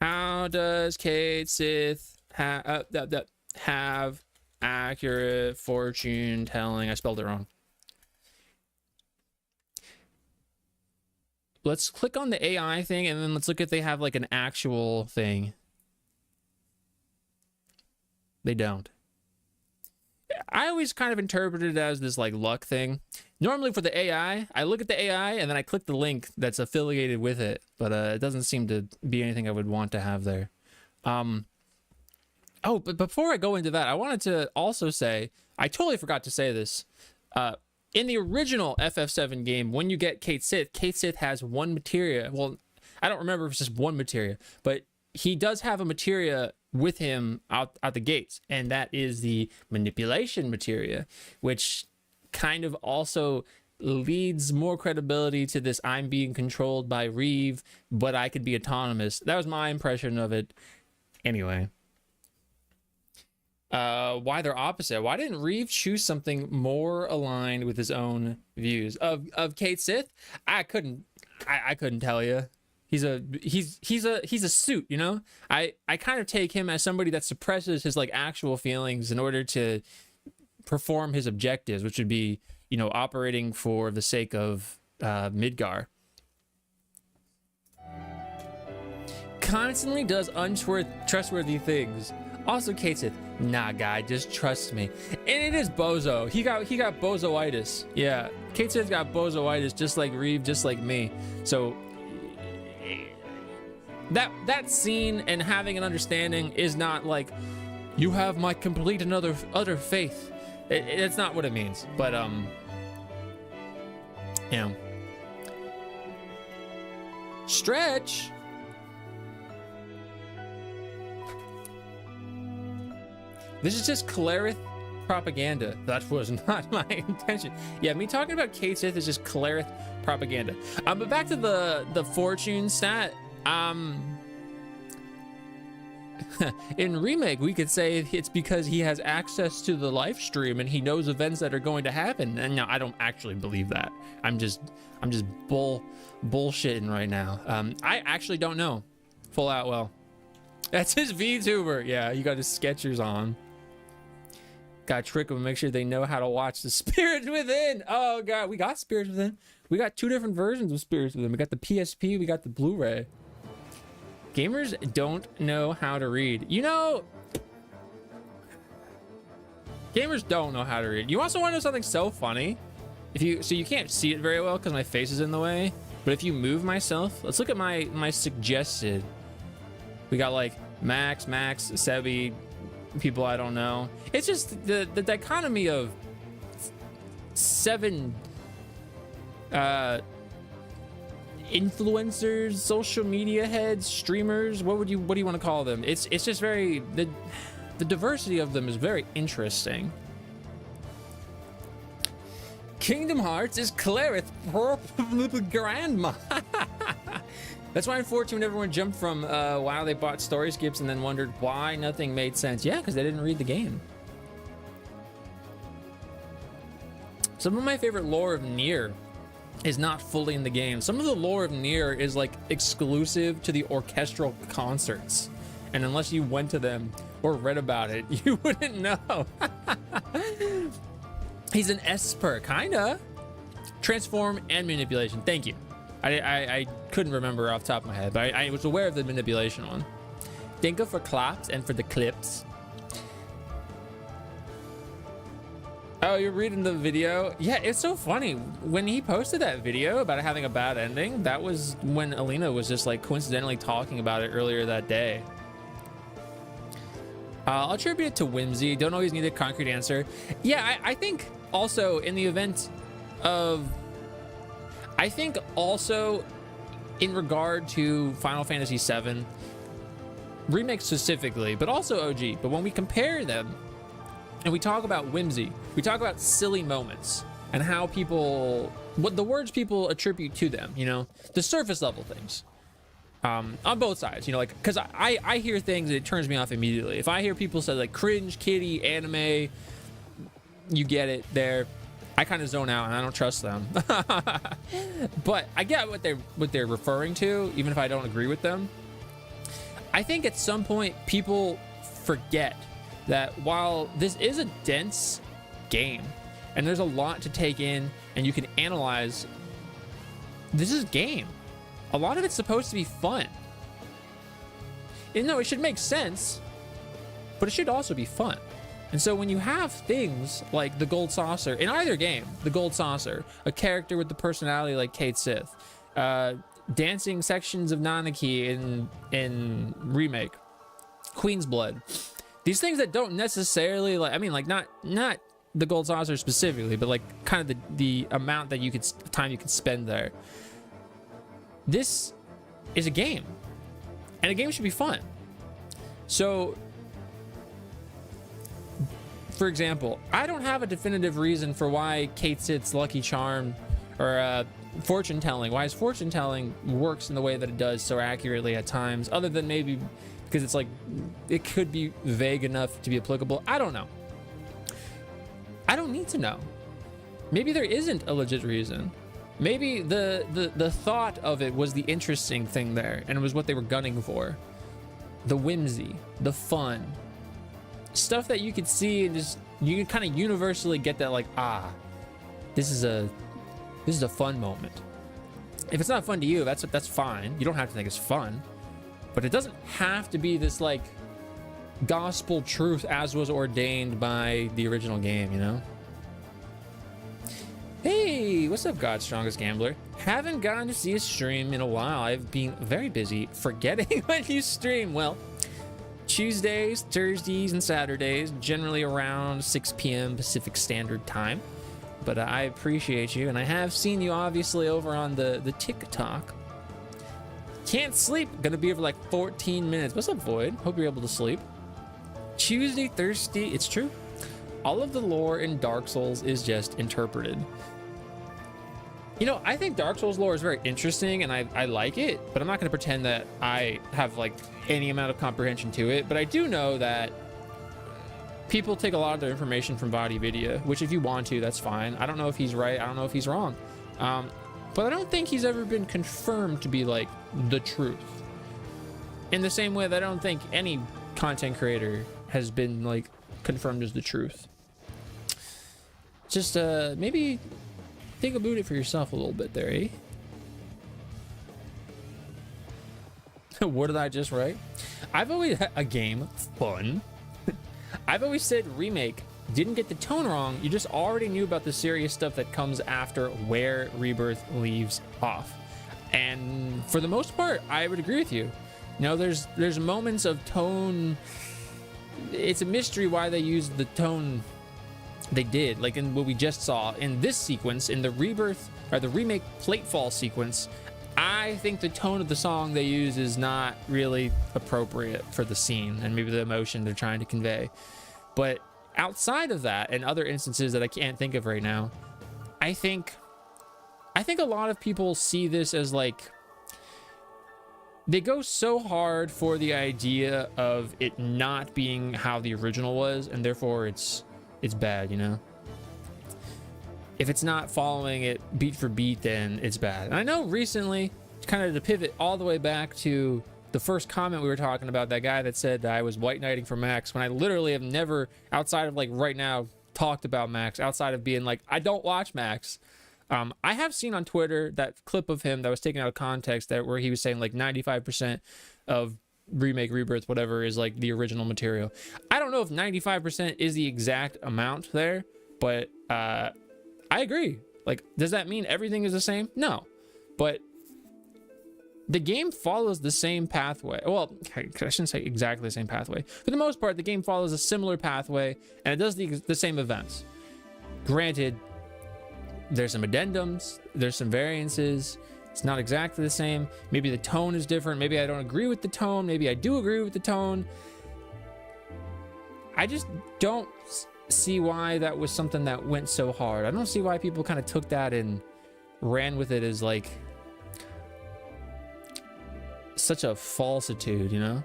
[SPEAKER 1] How does Cait Sith have accurate fortune telling? I spelled it wrong. Let's click on the AI thing, and then let's look if they have like an actual thing. They don't. I always kind of interpreted it as this like luck thing. Normally for the AI, I look at the AI and then I click the link that's affiliated with it, but it doesn't seem to be anything I would want to have there. Oh, but before I go into that, I wanted to also say, I totally forgot to say this. In the original FF7 game, when you get Cait Sith has one materia. Well, I don't remember if it's just one materia, but he does have a materia with him out the gates, and that is the manipulation materia, which kind of also leads more credibility to this I'm being controlled by Reeve, but I could be autonomous. That was my impression of it. Anyway. Why they're opposite? Why didn't Reeve choose something more aligned with his own views of Cait Sith? I couldn't tell you. He's a suit, you know? I kind of take him as somebody that suppresses his like actual feelings in order to perform his objectives, which would be, you know, operating for the sake of Midgar. Constantly does untrustworthy things. Also, Cait Sith, nah, guy, just trust me. And it is bozo. He got bozoitis. Yeah, Cait Sith got bozoitis, just like Reeve, just like me. So that scene and having an understanding is not like you have my complete and utter faith. It's not what it means. But you know, stretch. This is just Cleric propaganda. That was not my intention. Yeah, me talking about Cait Sith is just Cleric propaganda. But back to the fortune stat. In Remake, we could say it's because he has access to the live stream and he knows events that are going to happen. And no, I don't actually believe that. I'm just bullshitting right now. I actually don't know. Full out well. That's his VTuber. Yeah, you got his Skechers on. Gotta trick them, make sure they know how to watch the Spirits Within. Oh god, we got Spirits Within. We got two different versions of Spirits Within. We got the PSP, we got the Blu-ray. Gamers don't know how to read. You know, gamers don't know how to read. You also want to know something so funny? So you can't see it very well because my face is in the way. But if you move myself, let's look at my suggested. We got like Max, Sebi, people I don't know. It's just the dichotomy of 7 influencers, social media heads, streamers. What do you want to call them? It's just very the diversity of them is very interesting. Kingdom Hearts is Cleric grandma. That's why in 14 when everyone jumped from WoW they bought story skips and then wondered why nothing made sense. Yeah, because they didn't read the game. Some of my favorite lore of Nier is not fully in the game. Some of the lore of Nier is like exclusive to the orchestral concerts. And unless you went to them or read about it, you wouldn't know. He's an Esper, kinda. Transform and manipulation. Thank you. I couldn't remember off the top of my head, but I was aware of the manipulation one. Dinka for claps and for the clips. Oh, you're reading the video? Yeah, it's so funny. When he posted that video about it having a bad ending, that was when Alina was just like coincidentally talking about it earlier that day. I'll attribute it to whimsy. Don't always need a concrete answer. Yeah, I think also in the event of... I think also in regard to Final Fantasy VII, remake specifically, but also OG, but when we compare them and we talk about whimsy, we talk about silly moments and how people, what the words people attribute to them, you know, the surface level things. On both sides, you know, like, because I hear things and it turns me off immediately. If I hear people say like cringe, kitty, anime, you get it there. I kind of zone out and I don't trust them. But I get what they're referring to, even if I don't agree with them. I think at some point people forget that while this is a dense game and there's a lot to take in and you can analyze, this is a game. A lot of it's supposed to be fun. And no, it should make sense, but it should also be fun. And so when you have things like the Gold Saucer, in either game, the Gold Saucer, a character with the personality like Kate Sith, dancing sections of Nanaki in Remake, Queen's Blood, these things that don't necessarily, like, I mean, like not the Gold Saucer specifically, but like kind of the amount that you could, time you could spend there. This is a game, and a game should be fun. So, for example, I don't have a definitive reason for why Kate Sith's Lucky Charm or fortune telling, why his fortune telling works in the way that it does so accurately at times, other than maybe because it's like, it could be vague enough to be applicable. I don't know. I don't need to know. Maybe there isn't a legit reason. Maybe the thought of it was the interesting thing there, and it was what they were gunning for. The whimsy, the fun. Stuff that you could see and just, you can kind of universally get that, like, this is a fun moment. If it's not fun to you, that's fine. You don't have to think it's fun, but it doesn't have to be this like gospel truth as was ordained by the original game, you know? Hey, what's up, God's Strongest Gambler? Haven't gotten to see a stream in a while. I've been very busy forgetting when you stream. Well, Tuesdays, Thursdays, and Saturdays, generally around 6 p.m. Pacific Standard Time. But I appreciate you, and I have seen you obviously over on the TikTok. Can't sleep. Gonna be over like 14 minutes. What's up, Void? Hope you're able to sleep. Tuesday, Thursday. It's true. All of the lore in Dark Souls is just interpreted. You know, I think Dark Souls lore is very interesting, and I like it, but I'm not going to pretend that I have like any amount of comprehension to it. But I do know that people take a lot of their information from Body Video, which if you want to, that's fine. I don't know if he's right. I don't know if he's wrong. But I don't think he's ever been confirmed to be like the truth. In the same way that I don't think any content creator has been like confirmed as the truth. Just maybe think about it for yourself a little bit there, eh? What did I just write? I've always had a game fun. I've always said Remake didn't get the tone wrong. You just already knew about the serious stuff that comes after where Rebirth leaves off. And for the most part, I would agree with you. You know, there's moments of tone. It's a mystery why they used the tone they did, like in what we just saw in this sequence, in the Rebirth or the Remake Platefall sequence. I think the tone of the song they use is not really appropriate for the scene and maybe the emotion they're trying to convey. But outside of that and other instances that I can't think of right now, I think a lot of people see this as like they go so hard for the idea of it not being how the original was, and therefore it's bad, you know? If it's not following it beat for beat, then it's bad. And I know recently, kind of to pivot all the way back to the first comment we were talking about, that guy that said that I was white knighting for Max, when I literally have never, outside of like right now, talked about Max, outside of being like, I don't watch Max. I have seen on Twitter that clip of him that was taken out of context, that where he was saying like 95% of remake, rebirth, whatever is like the original material. I don't know if 95% is the exact amount there, but I agree. Like, does that mean everything is the same? No, but the game follows the same pathway. Well, I shouldn't say exactly the same pathway. For the most part, the game follows a similar pathway, and it does the same events. Granted, there's some addendums, there's some variances. It's not exactly the same. Maybe the tone is different. Maybe I don't agree with the tone. Maybe I do agree with the tone. I just don't see why that was something that went so hard. I don't see why people kind of took that and ran with it as like such a falsitude, you know?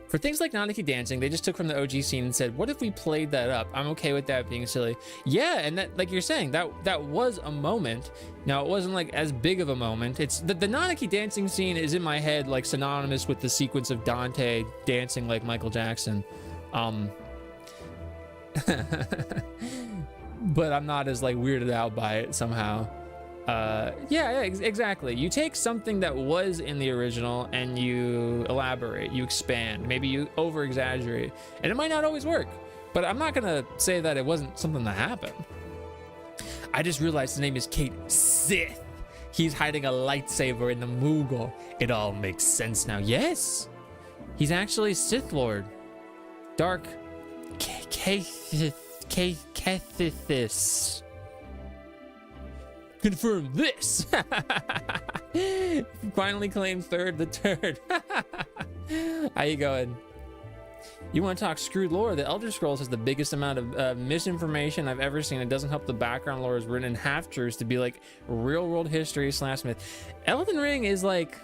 [SPEAKER 1] For things like Nanaki dancing, they just took from the OG scene and said, what if we played that up? I'm okay with that being silly. Yeah, and that, like you're saying, that was a moment. Now, it wasn't like as big of a moment. It's the Nanaki dancing scene is in my head like synonymous with the sequence of Dante dancing like Michael Jackson. But I'm not as like weirded out by it somehow. Yeah, exactly. You take something that was in the original and you elaborate, you expand, maybe you over exaggerate, and it might not always work, but I'm not gonna say that it wasn't something that happened. I just realized his name is Kate Sith. He's hiding a lightsaber in the Moogle. It all makes sense now. Yes, he's actually Sith Lord. Dark Kathithis. Confirm this. Finally claimed third the turd. How you going? You want to talk screwed lore? The Elder Scrolls has the biggest amount of misinformation I've ever seen. It doesn't help the background lore is written in half-truths to be like real world history / myth. Elden Ring is like,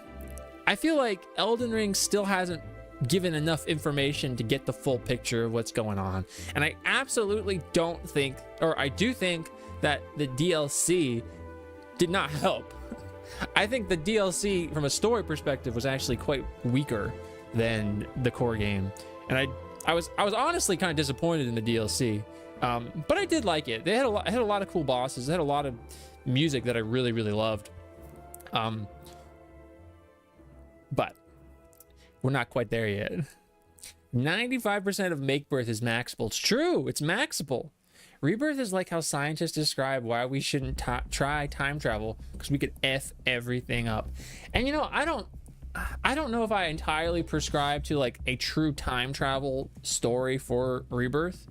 [SPEAKER 1] I feel like Elden Ring still hasn't given enough information to get the full picture of what's going on. And I absolutely don't think, or I do think that the DLC did not help. I think the DLC from a story perspective was actually quite weaker than the core game, and I was honestly kind of disappointed in the DLC, but I did like it. They had a lot of cool bosses. They had a lot of music that I really loved, but we're not quite there yet. 95% of make birth is maxable. It's true, it's maxable. Rebirth is like how scientists describe why we shouldn't try time travel, because we could F everything up. And you know, I don't know if I entirely prescribe to like a true time travel story for Rebirth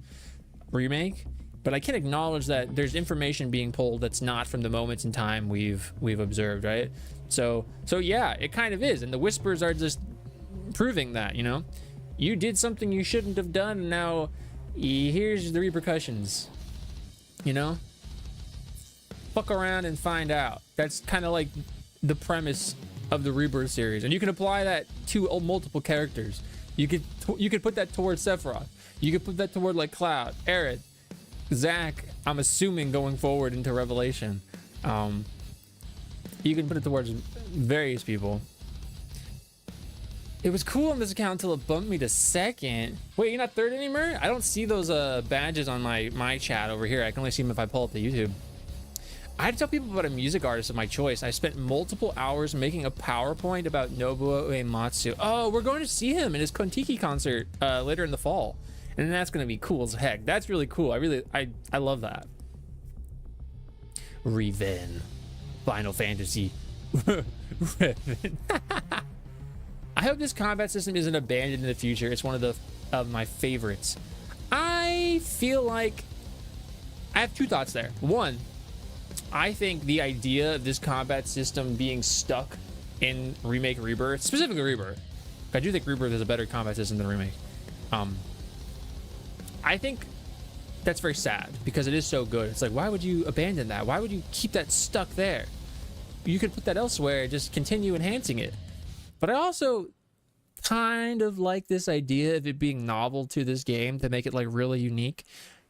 [SPEAKER 1] remake, but I can acknowledge that there's information being pulled that's not from the moments in time we've observed, right? So yeah, it kind of is, and the whispers are just proving that, you know, you did something you shouldn't have done, and now here's the repercussions. You know, fuck around and find out. That's kind of like the premise of the Rebirth series, and you can apply that to multiple characters. You could put that towards Sephiroth. You could put that toward like Cloud, Aerith, Zack. I'm assuming going forward into Revelation. You can put it towards various people. It was cool on this account until it bumped me to second. Wait, you're not third anymore? I don't see those badges on my chat over here. I can only see them if I pull up the YouTube. I had to tell people about a music artist of my choice. I spent multiple hours making a PowerPoint about Nobuo Uematsu. Oh, we're going to see him in his Kontiki concert later in the fall. And that's going to be cool as heck. That's really cool. I love that. Reven. Final Fantasy. Reven. I hope this combat system isn't abandoned in the future. It's one of my favorites. I feel like I have two thoughts there. One, I think the idea of this combat system being stuck in Remake Rebirth, specifically Rebirth, I do think Rebirth is a better combat system than Remake. I think that's very sad because it is so good. It's like, why would you abandon that? Why would you keep that stuck there? you could put that elsewhere and just continue enhancing it. But I also kind of like this idea of it being novel to this game to make it like really unique.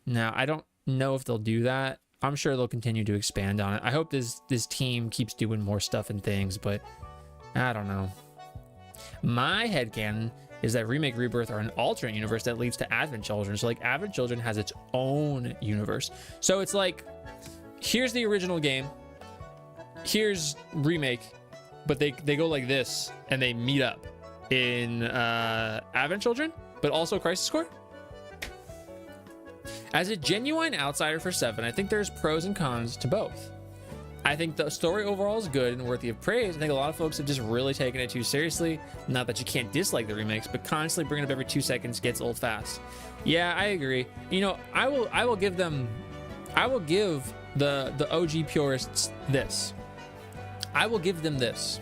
[SPEAKER 1] Now, I don't know if they'll do that. I'm sure they'll continue to expand on it. I hope this team keeps doing more stuff and things, but I don't know. My headcanon is that Remake Rebirth are an alternate universe that leads to Advent Children. So like Advent Children has its own universe. So it's like, here's the original game, here's Remake, but they go like this and they meet up in Advent Children, but also Crisis Core. As a genuine outsider for 7, I think there's pros and cons to both. I think the story overall is good and worthy of praise. I think a lot of folks have just really taken it too seriously. Not that you can't dislike the remakes, but constantly bringing it up every 2 seconds gets old fast. Yeah, I agree. You know, I will give the OG purists this. I will give them this.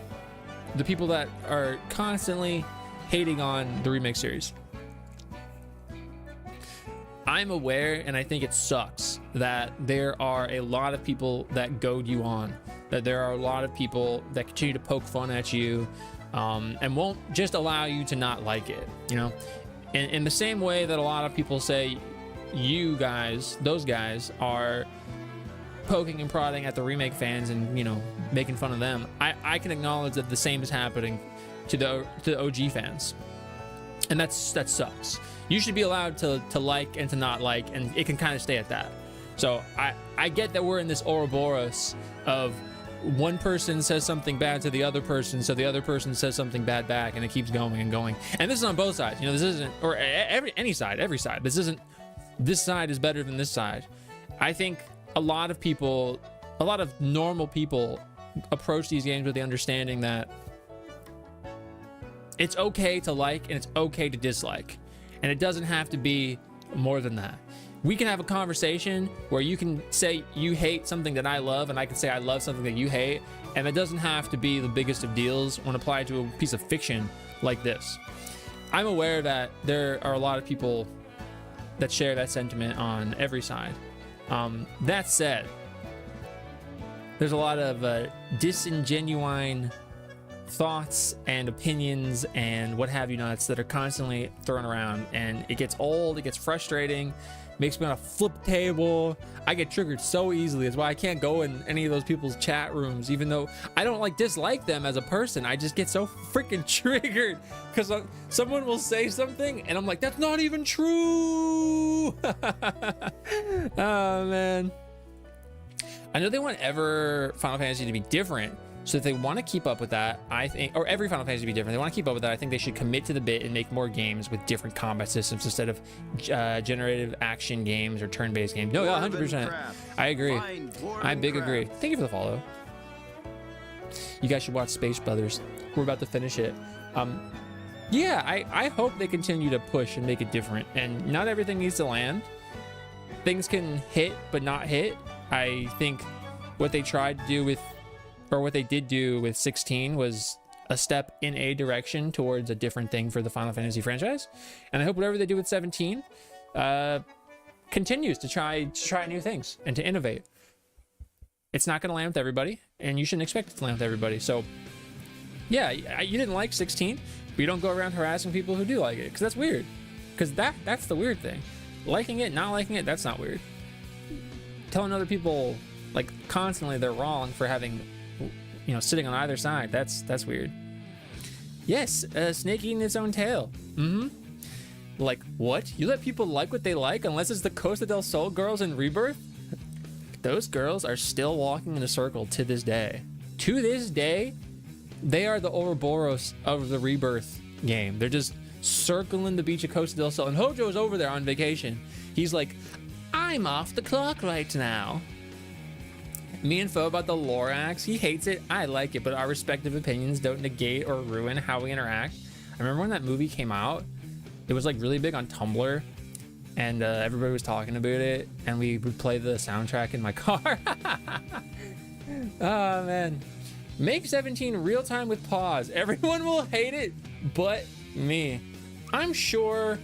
[SPEAKER 1] The people that are constantly hating on the remake series. I'm aware, and I think it sucks, that there are a lot of people that goad you on, that there are a lot of people that continue to poke fun at you, and won't just allow you to not like it, you know? In the same way that a lot of people say you guys, those guys, are poking and prodding at the remake fans and, you know, making fun of them, I can acknowledge that the same is happening to the OG fans, and that sucks. You should be allowed to like and to not like, and it can kind of stay at that. So I get that we're in this Ouroboros of one person says something bad to the other person, so the other person says something bad back, and it keeps going and going. And this is on both sides. You know, this isn't, or every side. This isn't, this side is better than this side. I think a lot of people, a lot of normal people approach these games with the understanding that it's okay to like and it's okay to dislike. And it doesn't have to be more than that. We can have a conversation where you can say you hate something that I love, and I can say I love something that you hate, and it doesn't have to be the biggest of deals when applied to a piece of fiction like this. I'm aware that there are a lot of people that share that sentiment on every side. That said, there's a lot of disingenuine thoughts and opinions and what have you nots that are constantly thrown around, and it gets old, it gets frustrating, makes me want to flip the table. I get triggered so easily. That's why I can't go in any of those people's chat rooms, even though I don't like dislike them as a person. I just get so freaking triggered because someone will say something and I'm like, that's not even true. Oh man, I know they want Final Fantasy to be different. So if they want to keep up with that, I think, or every Final Fantasy to be different, they want to keep up with that, I think they should commit to the bit and make more games with different combat systems instead of generative action games or turn-based games. No, yeah, 100%. I agree. I big agree. Thank you for the follow. You guys should watch Space Brothers. We're about to finish it. Yeah, I hope they continue to push and make it different. And not everything needs to land. Things can hit, but not hit. I think what they tried to do with, or what they did do with 16 was a step in a direction towards a different thing for the Final Fantasy franchise. And I hope whatever they do with 17 continues to try new things and to innovate. It's not going to land with everybody, and you shouldn't expect it to land with everybody. So yeah, you didn't like 16, but you don't go around harassing people who do like it, because that's weird. Because that's the weird thing. Liking it, not liking it, that's not weird. Telling other people like constantly they're wrong for having, you know, sitting on either side, that's weird. Yes, snake eating its own tail. Like, what? You let people like what they like unless it's the Costa del Sol girls in Rebirth? Those girls are still walking in a circle to this day. To this day, they are the Ouroboros of the Rebirth game. They're just circling the beach of Costa del Sol, and Hojo's over there on vacation. He's like, I'm off the clock right now. Me and Fo about the Lorax. He hates it. I like it, but our respective opinions don't negate or ruin how we interact. I remember when that movie came out, it was like really big on Tumblr, and everybody was talking about it, and we would play the soundtrack in my car. Oh man. Make 17 real time with pause. Everyone will hate it but me. I'm sure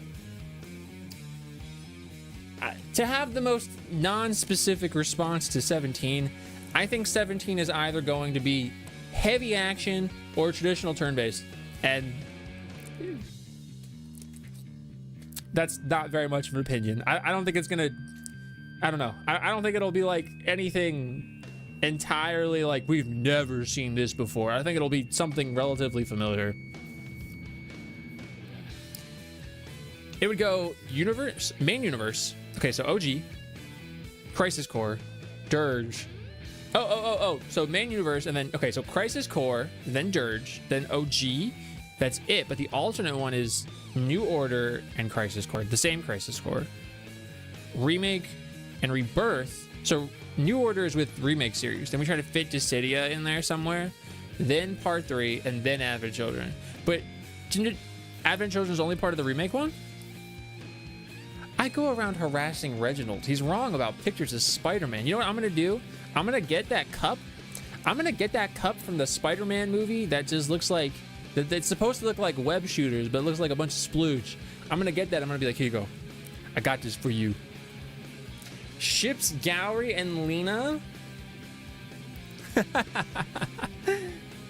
[SPEAKER 1] to have the most non-specific response to 17, I think 17 is either going to be heavy action or traditional turn-based, and that's not very much of an opinion. I don't think it's gonna, I don't know. I don't think it'll be like anything entirely like we've never seen this before. I think it'll be something relatively familiar. It would go universe, main universe. Okay, so OG, Crisis Core, Dirge. So main universe, and then, okay, so Crisis Core, then Dirge, then OG. That's it. But the alternate one is New Order and Crisis Core, the same Crisis Core. Remake and Rebirth. So New Order is with Remake series. Then we try to fit Dissidia in there somewhere. Then Part 3, and then Advent Children. But didn't Advent Children is only part of the Remake one? I go around harassing Reginald. He's wrong about pictures of Spider-Man. You know what I'm going to do? I'm going to get that cup. I'm going to get that cup from the Spider-Man movie that just looks like, that's supposed to look like web shooters, but it looks like a bunch of splooge. I'm going to get that. I'm going to be like, here you go. I got this for you. Ships Gowry and Lena.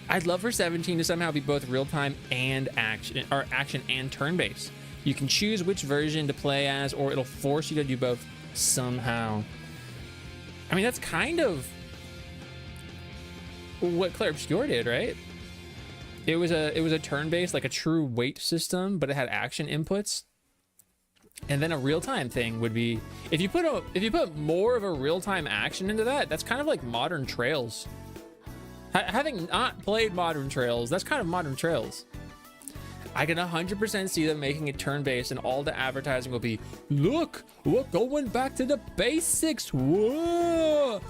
[SPEAKER 1] I'd love for 17 to somehow be both real-time and action, or action and turn-based. You can choose which version to play as, or it'll force you to do both somehow. I mean, that's kind of what Claire Obscure did, right? It was a turn-based, like a true wait system, but it had action inputs. And then a real-time thing would be, if you put more of a real-time action into that, that's kind of like Modern Trails. Having not played Modern Trails, that's kind of Modern Trails. I can 100% see them making it turn-based, and all the advertising will be, look, we're going back to the basics. Whoa.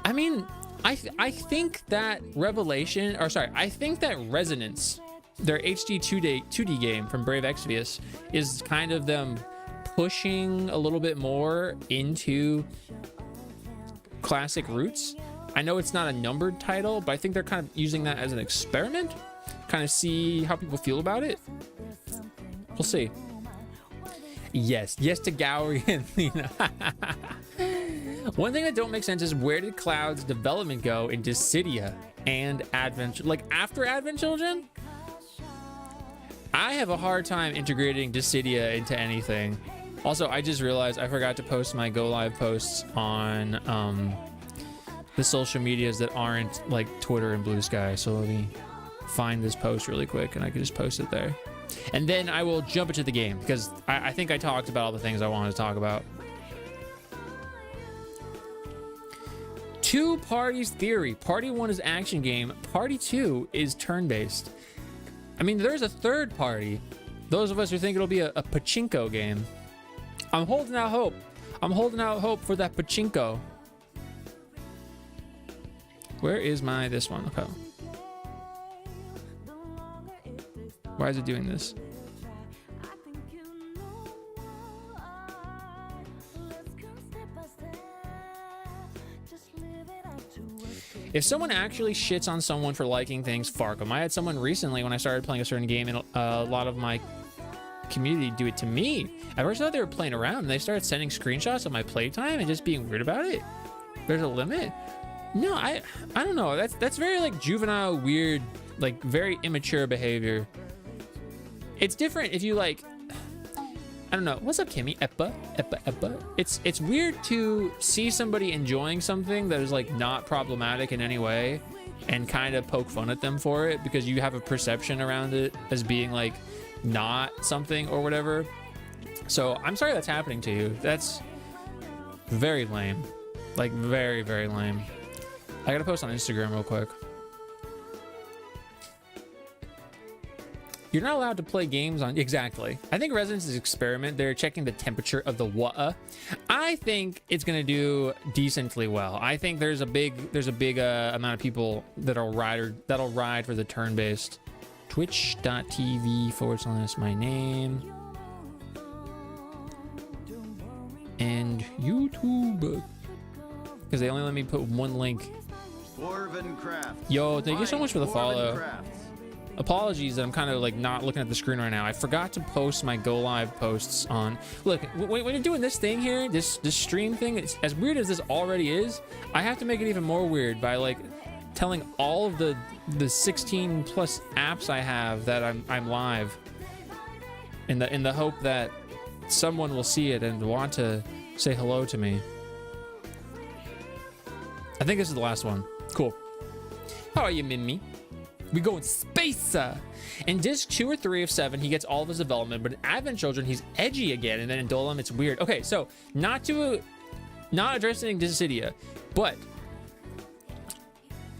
[SPEAKER 1] I mean, I think that I think that Resonance, their HD 2D game from Brave Exvius, is kind of them pushing a little bit more into classic roots. I know it's not a numbered title, but I think they're kind of using that as an experiment. Kind of see how people feel about it. We'll see. Yes to Gowry and Lena. One thing that don't make sense is, where did Cloud's development go in Dissidia and Advent, like after Advent Children? I have a hard time integrating Dissidia into anything. Also, I just realized I forgot to post my go live posts on the social medias that aren't like Twitter and Blue Sky. So let me find this post really quick and I can just post it there. And then I will jump into the game, because I think I talked about all the things I wanted to talk about. Two parties theory. Party 1 is action game. Party 2 is turn-based. I mean, there's a third party. Those of us who think it'll be a pachinko game. I'm holding out hope. I'm holding out hope for that pachinko. Where is my this one? Okay. Why is it doing this? If someone actually shits on someone for liking things, fuck them. I had someone recently when I started playing a certain game, and a lot of my community do it to me. At first I thought they were playing around, and they started sending screenshots of my playtime and just being weird about it. There's a limit. No, I don't know. That's very like juvenile, weird, like very immature behavior. It's different if you like, I don't know. What's up, Kimmy? Eppa. It's weird to see somebody enjoying something that is like not problematic in any way and kind of poke fun at them for it because you have a perception around it as being like not something or whatever. So I'm sorry that's happening to you. That's very lame. Like very, very lame. I gotta post on Instagram real quick. You're not allowed to play games on... Exactly. I think Resonance is an experiment. They're checking the temperature of the water. I think it's going to do decently well. I think there's a big amount of people that'll ride for the turn-based. Twitch.tv/my name. And YouTube. Because they only let me put one link. Yo, thank you so much for the follow. apologies that I'm kind of like not looking at the screen right now. I forgot to post my go live posts on. Look, when you're doing this thing here, this stream thing, it's as weird as this already is. I have to make it even more weird by like telling all of the 16 plus apps I have that I'm live, in the hope that someone will see it and want to say hello to me. I think this is the last one. Cool. How are you, Mimi? We go in space. In disc 2 or 3 of 7, he gets all of his development, but in Advent Children, he's edgy again, and then in Dolem, it's weird. Okay, so not addressing Dissidia, but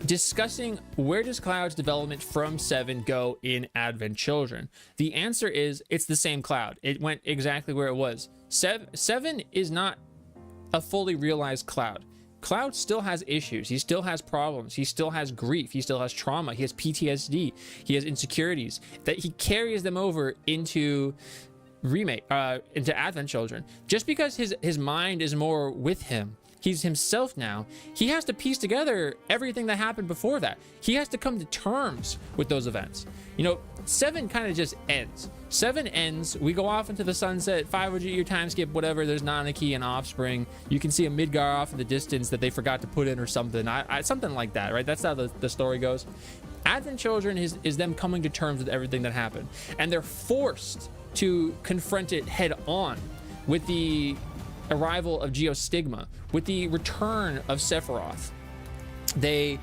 [SPEAKER 1] discussing where does Cloud's development from 7 go in Advent Children. The answer is it's the same Cloud. It went exactly where it was. 7 is not a fully realized Cloud. Cloud still has issues. He still has problems. He still has grief. He still has trauma. He has PTSD. He has insecurities that he carries them over into into Advent Children. Just because his mind is more with him, he's himself now, he has to piece together everything that happened before that. He has to come to terms with those events. You know, 7 kind of just ends. 7 ends, we go off into the sunset, 500-year time skip, whatever, there's Nanaki and Offspring. You can see a Midgar off in the distance that they forgot to put in or something. Something like that, right? That's how the story goes. Advent Children is them coming to terms with everything that happened. And they're forced to confront it head on with the arrival of Geostigma, with the return of Sephiroth. They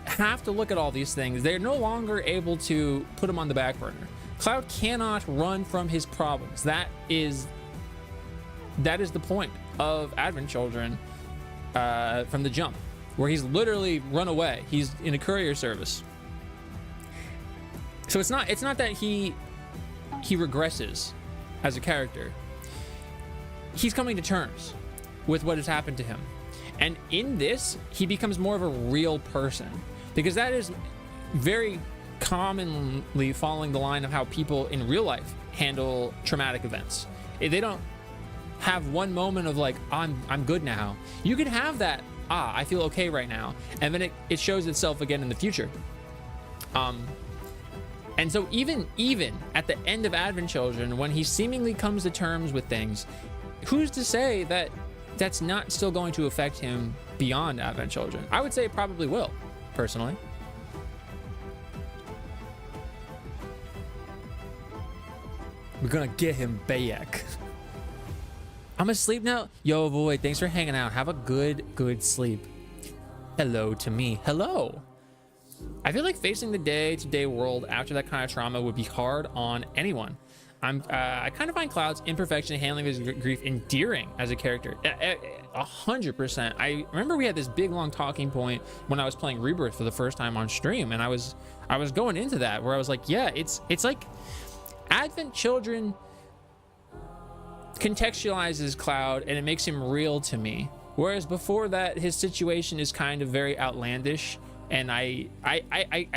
[SPEAKER 1] have to look at all these things. They're no longer able to put them on the back burner. Cloud cannot run from his problems. That is the point of Advent Children from the jump, where he's literally run away. He's in a courier service. So it's not that he regresses as a character. He's coming to terms with what has happened to him. And in this, he becomes more of a real person, because that is very commonly following the line of how people in real life handle traumatic events. They don't have one moment of like, I'm good now. You can have that, I feel okay right now, and then it shows itself again in the future. And so even at the end of Advent Children, when he seemingly comes to terms with things, who's to say that that's not still going to affect him beyond Advent Children? I would say it probably will, personally. We're gonna get him back. I'm asleep now. Yo, Void, thanks for hanging out. Have a good sleep. Hello to me. Hello. I feel like facing the day-to-day world after that kind of trauma would be hard on anyone. I kind of find Cloud's imperfection in handling his grief endearing as a character. 100%. I remember we had this big long talking point when I was playing Rebirth for the first time on stream, and I was going into that where I was like, yeah, it's like Advent Children contextualizes Cloud and it makes him real to me, whereas before that his situation is kind of very outlandish, and I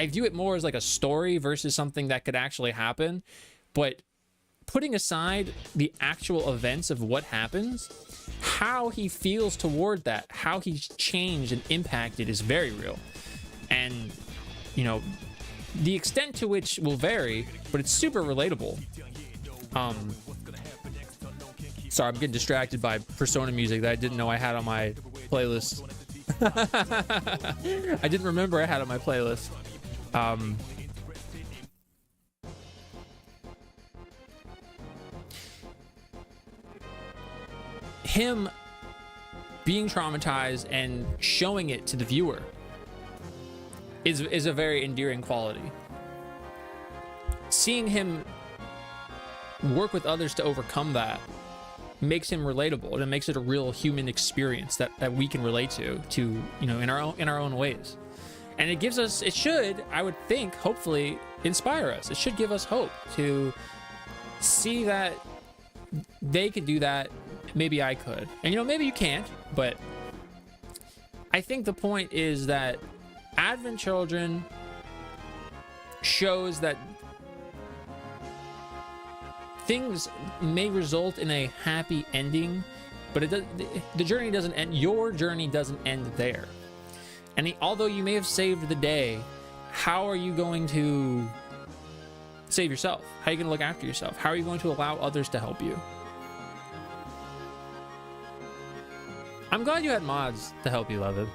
[SPEAKER 1] view it more as like a story versus something that could actually happen. But putting aside the actual events of what happens, how he feels toward that, how he's changed and impacted is very real. And you know, the extent to which will vary, but it's super relatable. Sorry, I'm getting distracted by Persona music that I didn't know I had on my playlist. I didn't remember I had on my playlist. Him being traumatized and showing it to the viewer is a very endearing quality. Seeing him work with others to overcome that makes him relatable, and it makes it a real human experience that we can relate to, you know, in our own ways. And it gives us, it should, I would think, hopefully inspire us. It should give us hope to see that they could do that. Maybe I could, and you know, maybe you can't, but I think the point is that Advent Children shows that things may result in a happy ending, but the journey doesn't end. Your journey doesn't end there. And although you may have saved the day, how are you going to save yourself? How are you going to look after yourself? How are you going to allow others to help you? I'm glad you had mods to help you, Levitt.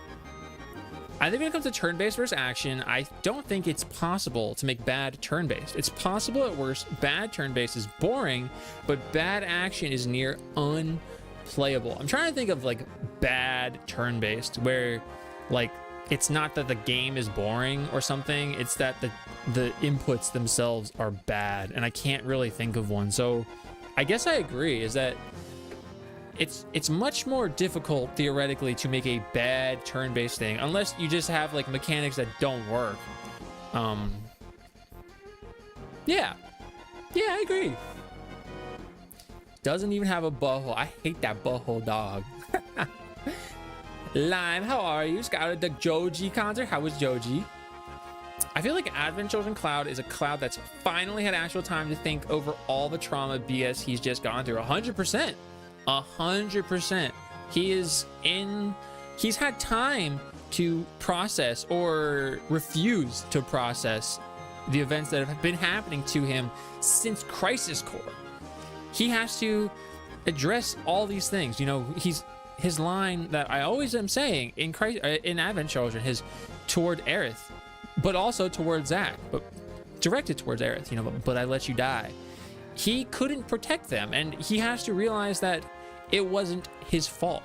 [SPEAKER 1] I think when it comes to turn-based versus action, I don't think it's possible to make bad turn-based. It's possible at worst. Bad turn-based is boring, but bad action is near unplayable. I'm trying to think of like bad turn-based where like it's not that the game is boring or something, it's that the inputs themselves are bad, and I can't really think of one. So I guess I agree, is that it's much more difficult theoretically to make a bad turn-based thing unless you just have like mechanics that don't work. Yeah, I agree. Doesn't even have a butthole. I hate that butthole dog. Lime, how are you? Scouted the Joji concert. How was Joji? I feel like Advent Children Cloud is a Cloud that's finally had actual time to think over all the trauma BS he's just gone through. 100%. 100%. He's had time to process or refuse to process the events that have been happening to him since Crisis Core. He has to address all these things. You know, his line that I always am saying in Advent Children is toward Aerith, but also toward Zack, but directed towards Aerith, you know, but I let you die. He couldn't protect them, and he has to realize that it wasn't his fault,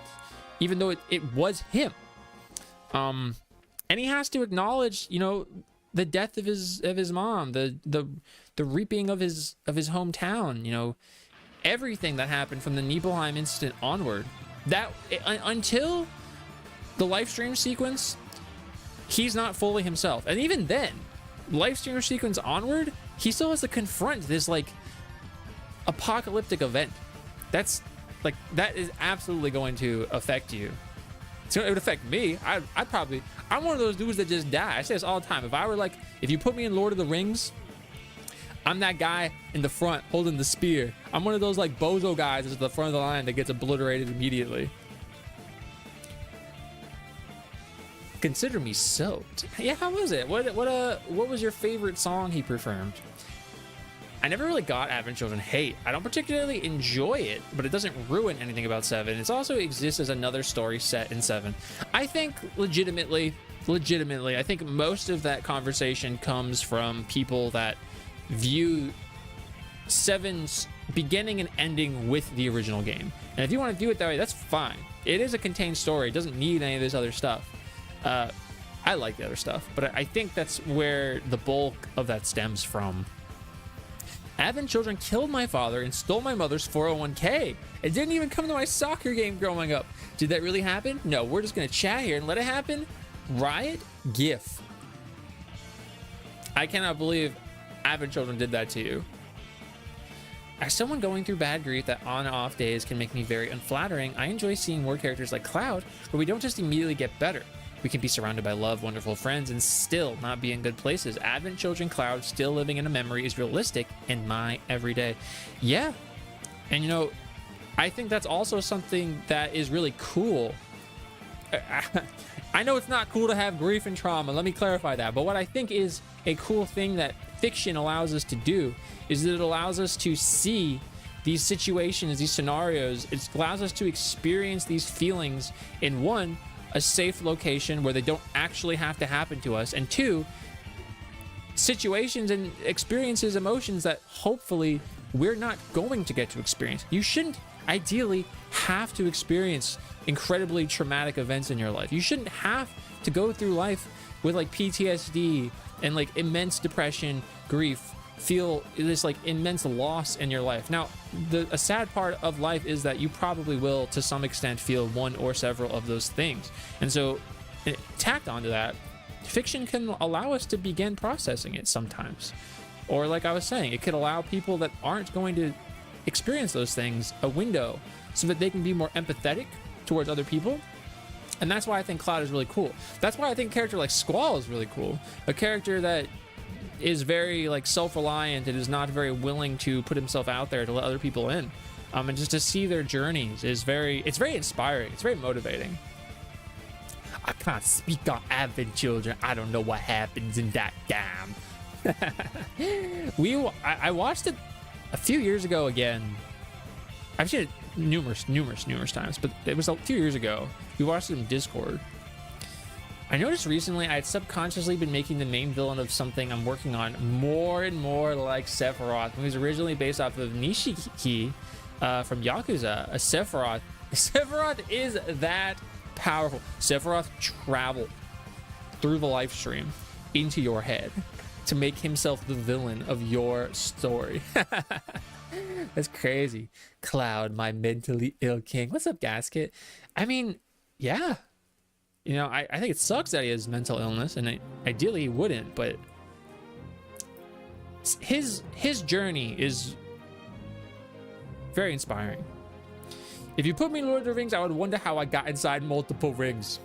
[SPEAKER 1] even though it was him. And he has to acknowledge, you know, the death of his mom, the reaping of his hometown, you know, everything that happened from the Nibelheim incident onward. Until the live stream sequence, he's not fully himself. And even then, live stream sequence onward, he still has to confront this like apocalyptic event. That is absolutely going to affect you. It would affect me. I'm one of those dudes that just die. I say this all the time. If you put me in Lord of the Rings, I'm that guy in the front holding the spear. I'm one of those like bozo guys that's at the front of the line that gets obliterated immediately. Consider me soaked. Yeah, how was it? What was your favorite song he performed? I never really got Advent Children hate. I don't particularly enjoy it, but it doesn't ruin anything about 7. It also exists as another story set in 7. I think legitimately, I think most of that conversation comes from people that view 7's beginning and ending with the original game. And if you want to do it that way, that's fine. It is a contained story. It doesn't need any of this other stuff. I like the other stuff, but I think that's where the bulk of that stems from. Advent Children killed my father and stole my mother's 401k. It didn't even come to my soccer game growing up. Did that really happen? No, we're just gonna chat here and let it happen. Riot GIF. I cannot believe Advent Children did that to you. As someone going through bad grief that on and off days can make me very unflattering, I enjoy seeing more characters like Cloud, where we don't just immediately get better. We can be surrounded by love, wonderful friends, and still not be in good places. Advent Children Cloud still living in a memory is realistic in my everyday. Yeah. And you know, I think that's also something that is really cool. I know it's not cool to have grief and trauma. Let me clarify that. But what I think is a cool thing that fiction allows us to do is that it allows us to see these situations, these scenarios. It allows us to experience these feelings in one, a safe location where they don't actually have to happen to us, and two, situations and experiences, emotions that hopefully we're not going to get to experience. You shouldn't ideally have to experience incredibly traumatic events in your life. You shouldn't have to go through life with like PTSD and like immense depression, grief, feel this like immense loss in your life. Now, a sad part of life is that you probably will to some extent feel one or several of those things. And so tacked onto that, fiction can allow us to begin processing it sometimes. Or like I was saying, it could allow people that aren't going to experience those things a window so that they can be more empathetic towards other people. And that's why I think Cloud is really cool. That's why I think a character like Squall is really cool. A character that is very like self-reliant and is not very willing to put himself out there to let other people in. And just to see their journeys is very inspiring. It's very motivating. I can't speak on Advent Children. I don't know what happens in that damn I watched it a few years ago again. I've seen it numerous times, but it was a few years ago. We watched it in Discord. I noticed recently I had subconsciously been making the main villain of something I'm working on more and more like Sephiroth, who was originally based off of Nishiki from Yakuza. A Sephiroth. Sephiroth is that powerful. Sephiroth traveled through the live stream into your head to make himself the villain of your story. That's crazy. Cloud, my mentally ill king. What's up, Gasket? I mean, yeah. You know, I think it sucks that he has mental illness, and ideally he wouldn't, but his journey is very inspiring. If you put me in Lord of the Rings, I would wonder how I got inside multiple rings.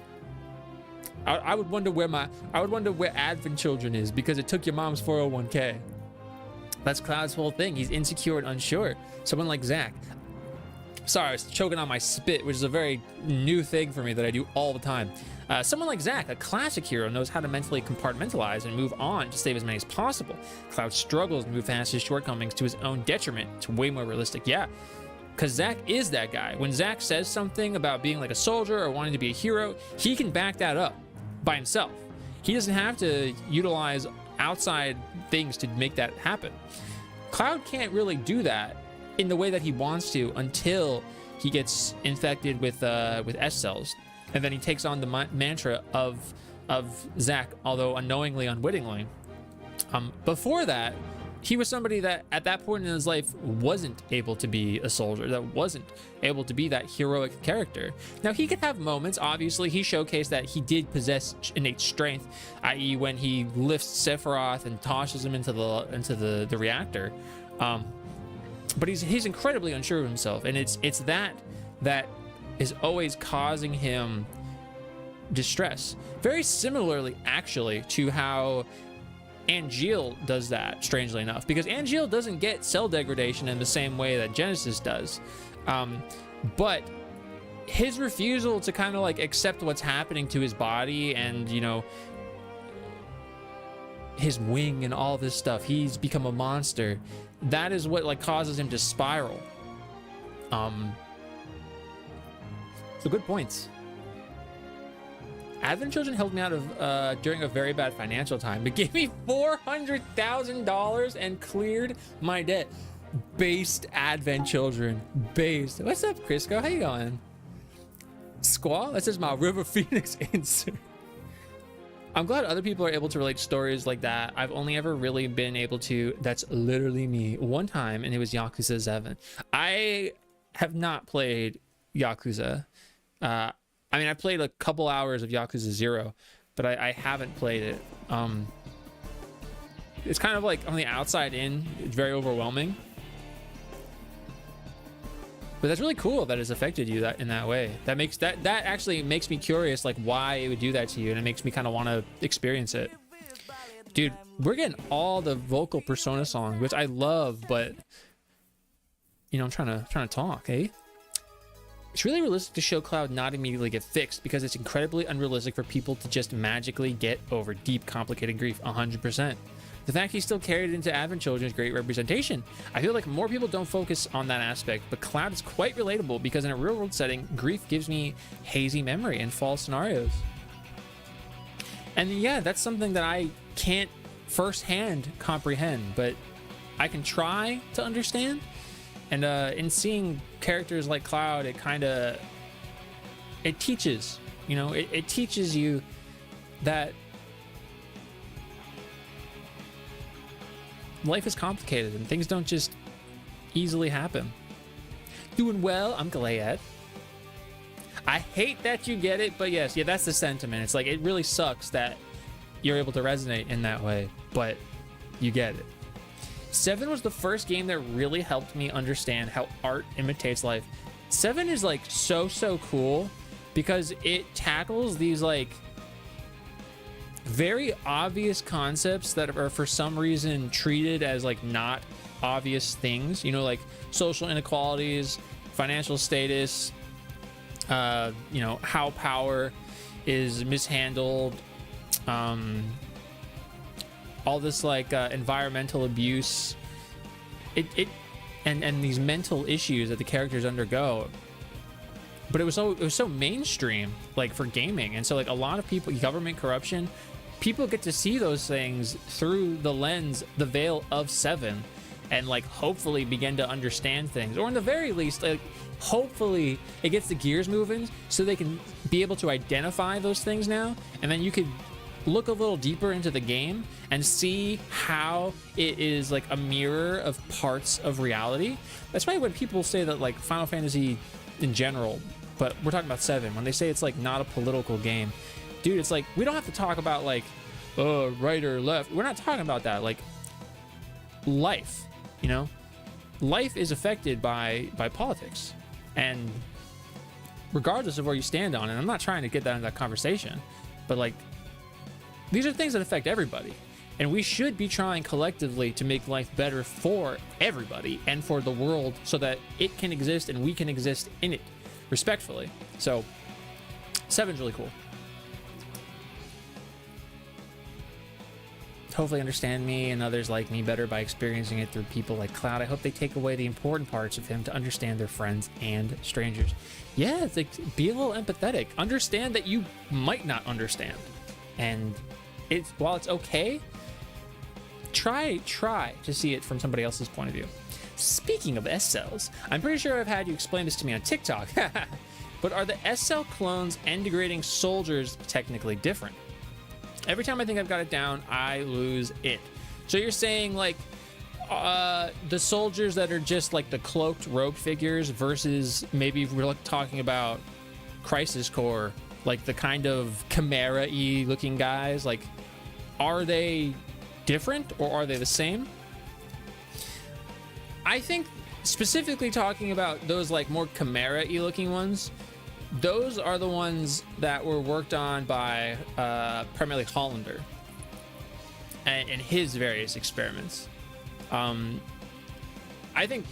[SPEAKER 1] I would wonder where Advent Children is, because it took your mom's 401k. That's Cloud's whole thing. He's insecure and unsure. Someone like Zack. Sorry, I was choking on my spit, which is a very new thing for me that I do all the time. Someone like Zack, a classic hero, knows how to mentally compartmentalize and move on to save as many as possible. Cloud struggles to move past his shortcomings to his own detriment. It's way more realistic, yeah. Because Zack is that guy. When Zack says something about being like a soldier or wanting to be a hero, he can back that up by himself. He doesn't have to utilize outside things to make that happen. Cloud can't really do that in the way that he wants to until he gets infected with S cells, and then he takes on the mantra of Zack, although unknowingly, unwittingly. Before that, he was somebody that at that point in his life wasn't able to be a soldier, that wasn't able to be that heroic character. Now, he could have moments. Obviously, he showcased that he did possess innate strength, i.e. when he lifts Sephiroth and tosses him into the reactor. But he's incredibly unsure of himself, and it's that is always causing him distress. Very similarly, actually, to how Angeal does that, strangely enough, because Angeal doesn't get cell degradation in the same way that Genesis does. But his refusal to kind of like accept what's happening to his body and, you know, his wing and all this stuff, he's become a monster. That is what like causes him to spiral. So good points. Advent Children helped me out of during a very bad financial time. It gave me $400,000 and cleared my debt. Based Advent Children. Based. What's up, Crisco? How you going? Squall? That says my River Phoenix answer. I'm glad other people are able to relate stories like that. I've only ever really been able to. That's literally me. One time, and it was Yakuza 7. I have not played Yakuza. I mean, I played a couple hours of Yakuza 0, but I haven't played it. It's kind of like on the outside in. It's very overwhelming. But that's really cool that it's affected you in that way. That actually makes me curious, like why it would do that to you, and it makes me kind of want to experience it. Dude, we're getting all the vocal Persona songs, which I love, but you know, I'm trying to talk, eh? It's really realistic to show Cloud not immediately get fixed, because it's incredibly unrealistic for people to just magically get over deep, complicated grief. 100%. The fact he's still carried into Advent Children is great representation. I feel like more people don't focus on that aspect, but Cloud is quite relatable because in a real world setting, grief gives me hazy memory and false scenarios. And yeah, that's something that I can't firsthand comprehend, but I can try to understand. And in seeing characters like Cloud, it teaches, you know, it teaches you that life is complicated and things don't just easily happen. Doing well, I'm glad. I hate that you get it, but yes, yeah, that's the sentiment. It's like, it really sucks that you're able to resonate in that way, but you get it. 7 was the first game that really helped me understand how art imitates life. 7 is like so cool because it tackles these like very obvious concepts that are for some reason treated as like not obvious things, you know, like social inequalities, financial status, you know, how power is mishandled, all this like environmental abuse, and these mental issues that the characters undergo. But it was so mainstream, like for gaming, and so like a lot of people, government corruption, people get to see those things through the lens, the veil of 7, and like hopefully begin to understand things, or in the very least, like hopefully it gets the gears moving so they can be able to identify those things now, and then you could look a little deeper into the game and see how it is like a mirror of parts of reality. That's why when people say that like Final Fantasy in general, but we're talking about 7, when they say it's like not a political game, dude, it's like we don't have to talk about like right or left. We're not talking about that. Like life, you know, life is affected by politics, and regardless of where you stand on it, I'm not trying to get that in that conversation, but like these are things that affect everybody, and we should be trying collectively to make life better for everybody and for the world so that it can exist and we can exist in it respectfully. So 7's really cool. Hopefully understand me and others like me better by experiencing it through people like Cloud. I hope they take away the important parts of him to understand their friends and strangers. Yeah, it's like, be a little empathetic. Understand that you might not understand. And while it's okay, try to see it from somebody else's point of view. Speaking of S-cells, I'm pretty sure I've had you explain this to me on TikTok, but are the S-cell clones and degrading soldiers technically different? Every time I think I've got it down, I lose it. So you're saying like the soldiers that are just like the cloaked rogue figures versus maybe if we're like talking about Crisis Core, like the kind of Chimera-y looking guys, like are they different or are they the same? I think specifically talking about those like more Chimera-y looking ones, those are the ones that were worked on by primarily Hollander and his various experiments. I think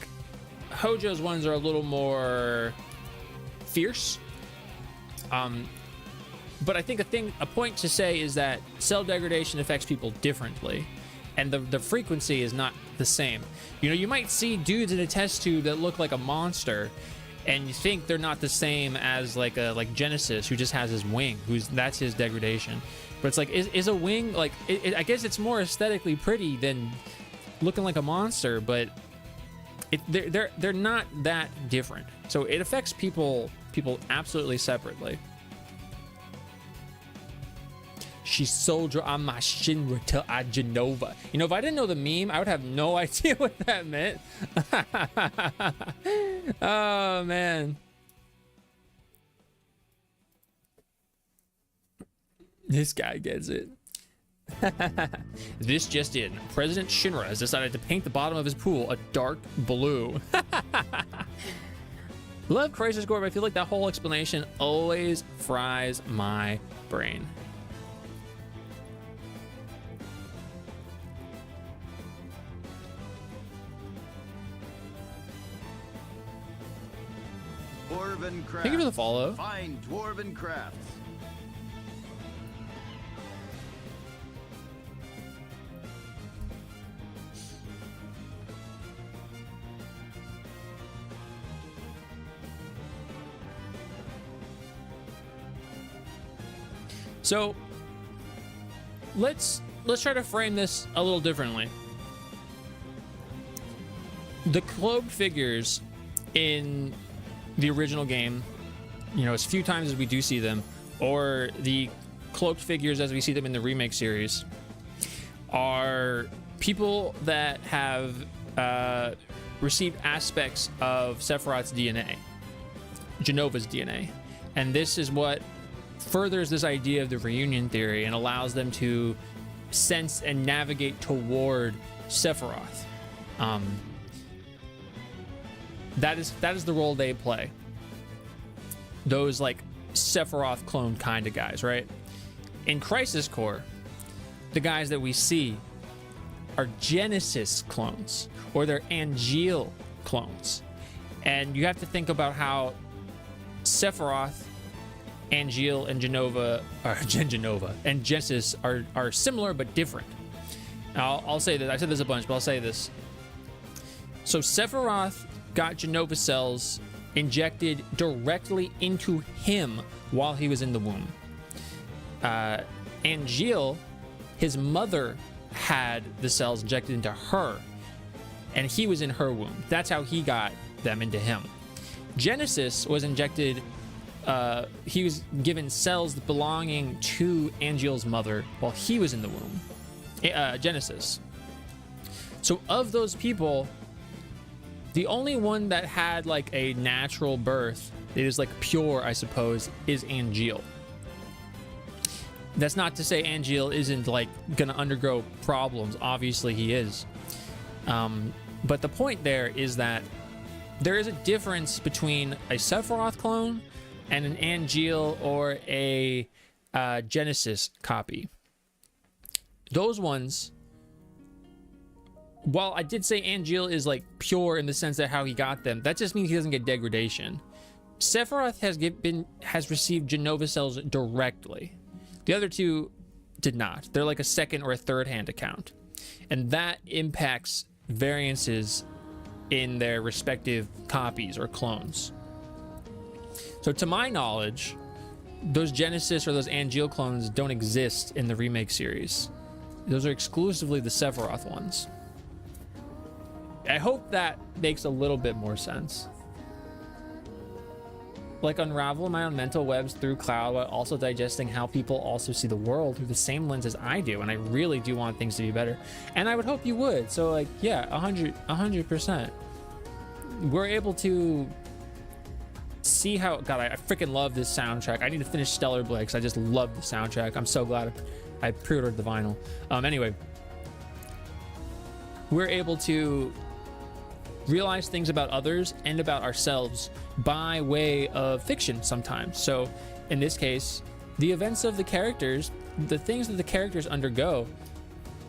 [SPEAKER 1] Hojo's ones are a little more fierce. But I think a point to say is that cell degradation affects people differently, and the frequency is not the same. You know, you might see dudes in a test tube that look like a monster, and you think they're not the same as like Genesis, who just has his wing, that's his degradation. But it's like, is a wing like? I guess it's more aesthetically pretty than looking like a monster, but they're not that different. So it affects people absolutely separately. She's soldier on my Shinra to a Genova. You know, if I didn't know the meme, I would have no idea what that meant. Oh, man. This guy gets it. This just in. President Shinra has decided to paint the bottom of his pool a dark blue. Love Crisis Core, but I feel like that whole explanation always fries my brain.
[SPEAKER 2] Dwarven crafts.
[SPEAKER 1] Thank you for the follow.
[SPEAKER 2] Fine dwarven crafts.
[SPEAKER 1] So let's try to frame this a little differently. The cloaked figures in the original game, you know, as few times as we do see them, or the cloaked figures as we see them in the remake series, are people that have received aspects of Sephiroth's DNA, Genova's DNA, and this is what furthers this idea of the reunion theory and allows them to sense and navigate toward Sephiroth. That is the role they play. Those like Sephiroth clone kind of guys, right? In Crisis Core, the guys that we see are Genesis clones, or they're Angeal clones. And you have to think about how Sephiroth, Angeal, and Genova and Genesis are similar but different. I'll say this. I said this a bunch, but I'll say this. So Sephiroth got Genova cells injected directly into him while he was in the womb. Angeal, his mother, had the cells injected into her, and he was in her womb. That's how he got them into him. Genesis was injected. He was given cells belonging to Angeal's mother while he was in the womb. Genesis. So of those people, the only one that had like a natural birth, it is like pure, I suppose, is Angeal. That's not to say Angeal isn't like gonna undergo problems. Obviously he is. But the point there is that there is a difference between a Sephiroth clone and an Angeal or a Genesis copy. Those ones, while I did say Angeal is like pure in the sense that how he got them, that just means he doesn't get degradation. Sephiroth has received Genova cells directly. The other two did not. They're like a second or a third hand account, and that impacts variances in their respective copies or clones. So to my knowledge, those Genesis or those Angeal clones don't exist in the remake series. Those are exclusively the Sephiroth ones. I hope that makes a little bit more sense. Like unravel my own mental webs through cloud while also digesting how people also see the world through the same lens as I do, and I really do want things to be better, and I would hope you would. So like, yeah, 100%. We're able to see how, God, I freaking love this soundtrack. I need to finish Stellar Blade because I just love the soundtrack. I'm so glad I pre-ordered the vinyl. Anyway, we're able to realize things about others and about ourselves by way of fiction sometimes. So in this case, the events of the characters, the things that the characters undergo,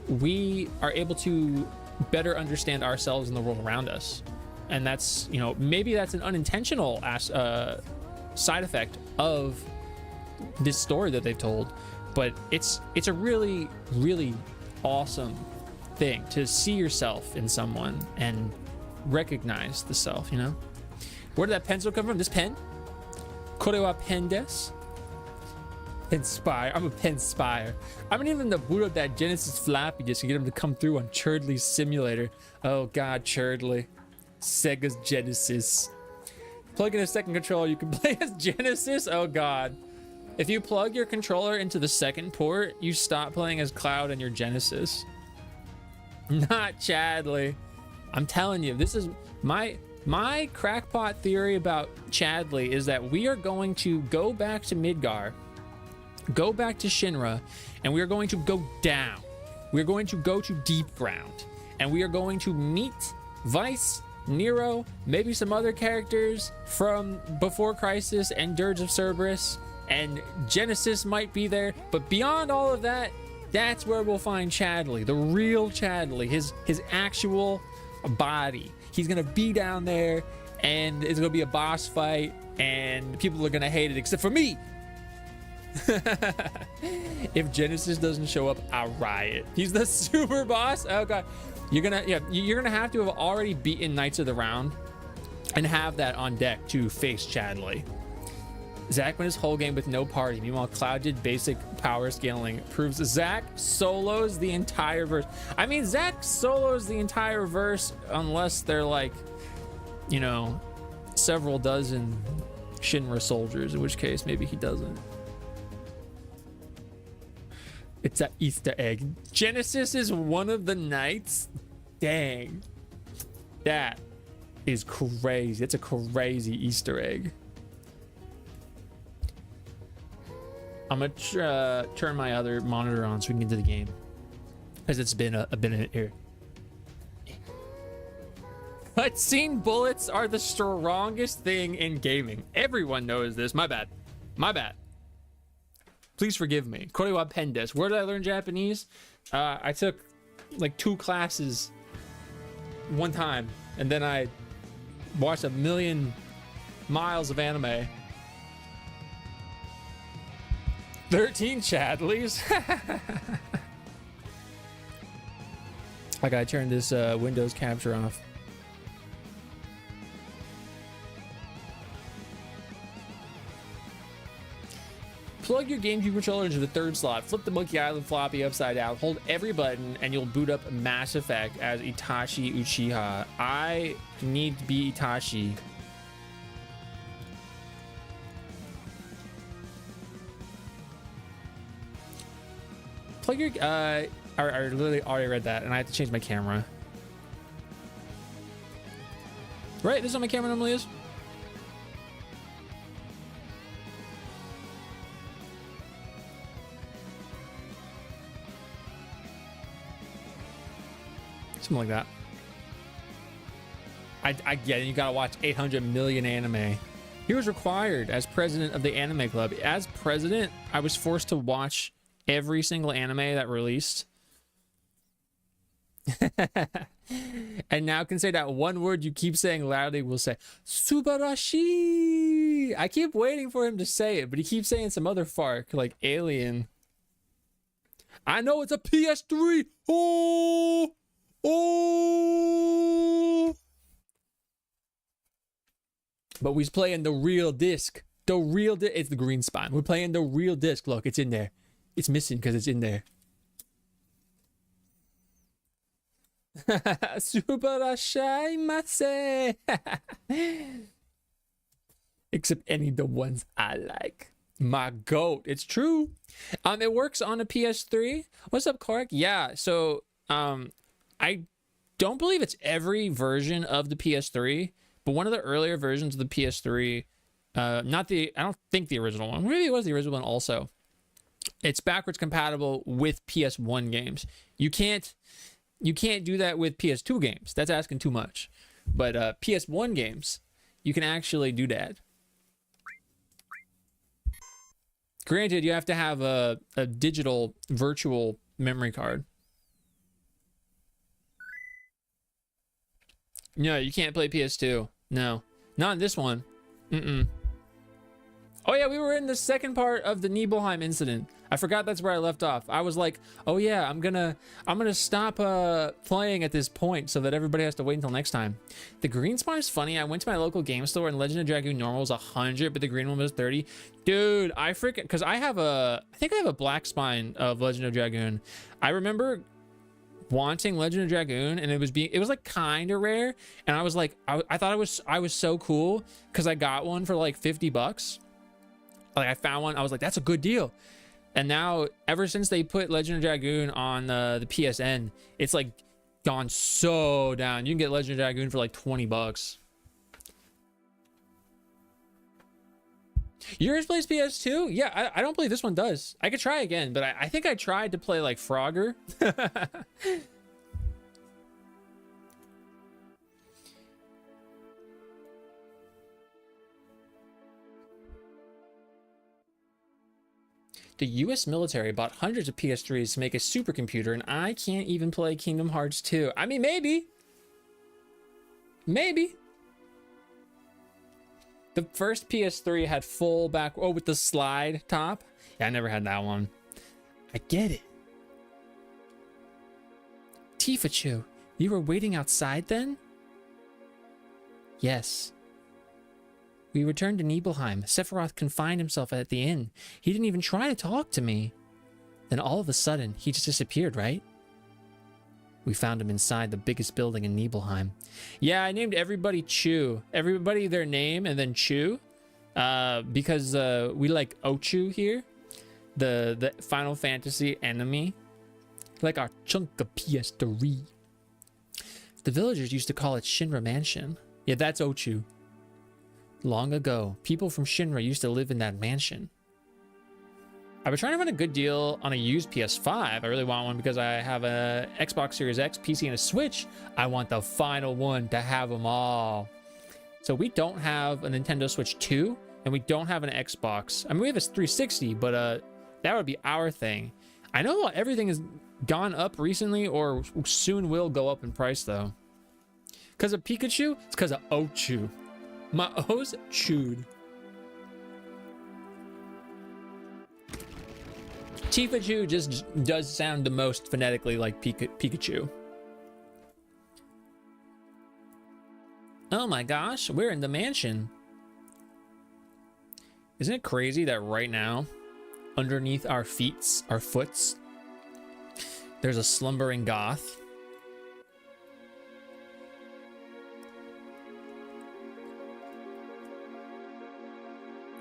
[SPEAKER 1] we are able to better understand ourselves and the world around us. And that's, you know, maybe that's an unintentional side effect of this story that they've told, but it's a really, really awesome thing to see yourself in someone and recognize the self, you know? Where did that pencil come from? This pen? Korewa pen desu? Inspire. I'm a pen spire. I'm gonna even boot up that Genesis floppy just to get him to come through on Churdley's simulator. Oh God, Churdley. Sega's Genesis. Plug in a second controller, you can play as Genesis. Oh God. If you plug your controller into the second port, you stop playing as Cloud and your Genesis. Not Chadley. I'm telling you, this is my crackpot theory about Chadley is that we are going to go back to Midgar, go back to Shinra, and we are going to go down. We're going to go to deep ground, and we are going to meet Vice, Nero, maybe some other characters from Before Crisis and Dirge of Cerberus, and Genesis might be there. But beyond all of that, that's where we'll find Chadley, the real Chadley, his actual body. He's gonna be down there, and it's gonna be a boss fight, and people are gonna hate it except for me. If Genesis doesn't show up, I'll riot. He's the super boss. Oh God, you're gonna have to have already beaten Knights of the Round and have that on deck to face Chadley. Zack went his whole game with no party. Meanwhile, Cloud did basic power scaling. Proves Zack solos the entire verse. I mean, Zack solos the entire verse unless they're like, you know, several dozen Shinra soldiers, in which case maybe he doesn't. It's an Easter egg. Genesis is one of the knights? Dang. That is crazy. It's a crazy Easter egg. I'm gonna turn my other monitor on so we can get to the game, because it's been a minute here. Cutscene bullets are the strongest thing in gaming. Everyone knows this. My bad. My bad. Please forgive me. Korewa pen desu. Where did I learn Japanese? I took like 2 classes one time, and then I watched 1,000,000 miles of anime. 13 Chadleys. I gotta turn this Windows capture off. Plug your GameCube controller into the third slot, flip the Monkey Island floppy upside down, hold every button, and you'll boot up Mass Effect as Itachi Uchiha. I need to be Itachi. Plug your I literally already read that, and I have to change my camera. Right, this is what my camera normally is. Something like that. I get it. You gotta watch 800 million anime. He was required as president of the anime club. As president, I was forced to watch every single anime that released. And now can say that one word you keep saying loudly. Will say Subarashi. I keep waiting for him to say it, but he keeps saying some other fark like alien. I know it's a PS3. Oh. Oh, but we's playing the real disc. The real disc. It's the green spine. We're playing the real disc. Look, it's in there. It's missing because it's in there. Superashaimase. Except any of the ones I like. My goat. It's true. It works on a PS3. What's up, Clark? Yeah. So I don't believe it's every version of the PS3, but one of the earlier versions of the PS3, I don't think the original one, maybe it was the original one also. It's backwards compatible with PS1 games. You can't do that with PS2 games. That's asking too much. But PS1 games, you can actually do that. Granted, you have to have a digital virtual memory card. No, you can't play PS2. No, not in this one. Oh yeah, we were in the second part of the Nibelheim incident. I forgot that's where I left off. I was like, oh yeah, I'm gonna stop playing at this point so that everybody has to wait until next time. The green spawn is funny. I went to my local game store and Legend of Dragoon normal was 100, but the green one was 30. Dude, I freaking, because I think I have a black spine of Legend of Dragoon. I remember wanting Legend of Dragoon and it was like kind of rare, and I was like, I thought I was so cool because I got one for like $50. Like I found one, I was like, that's a good deal. And now ever since they put Legend of Dragoon on the PSN, it's like gone so down. You can get Legend of Dragoon for like $20. Yours plays PS2? Yeah, I don't believe this one does. I could try again, but I think I tried to play like Frogger. The US military bought hundreds of PS3s to make a supercomputer, and I can't even play Kingdom Hearts 2. I mean, maybe. Maybe. The first PS3 had full back, oh, with the slide top. Yeah, I never had that one. I get it. Tifachu, you were waiting outside then? Yes. We returned to Nibelheim. Sephiroth confined himself at the inn. He didn't even try to talk to me. Then all of a sudden, he just disappeared, right? We found him inside the biggest building in Nibelheim. Yeah, I named everybody Chu. Everybody their name and then Chu. Because we like Ochu here. The Final Fantasy enemy. Like our chunk of PS3. The villagers used to call it Shinra Mansion. Yeah, that's Ochu. Long ago, people from Shinra used to live in that mansion. I've been trying to find a good deal on a used PS5. I really want one because I have a Xbox Series X, PC, and a Switch. I want the final one to have them all. So we don't have a Nintendo Switch 2, and we don't have an Xbox. I mean, we have a 360, but that would be our thing. I know everything has gone up recently, or soon will go up in price, though. Because of Pikachu? It's because of Ochu. My O's chewed. Tifachu just does sound the most phonetically like Pikachu. Oh my gosh, we're in the mansion. Isn't it crazy that right now, underneath our foots, there's a slumbering goth?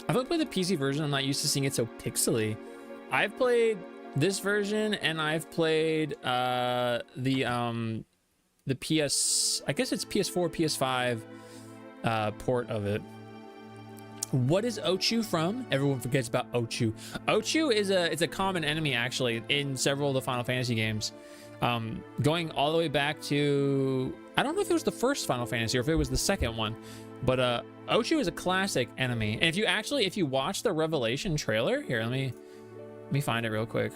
[SPEAKER 1] I've only played the PC version. I'm not used to seeing it so pixely. I've played this version and I've played the PS, I guess it's PS4, PS5 port of it. What is Ochu from? Everyone forgets about Ochu. Ochu is a common enemy actually in several of the Final Fantasy games. Going all the way back to, I don't know if it was the first Final Fantasy or if it was the second one, but Ochu is a classic enemy. And if you watch the Revelation trailer, here, let me find it real quick.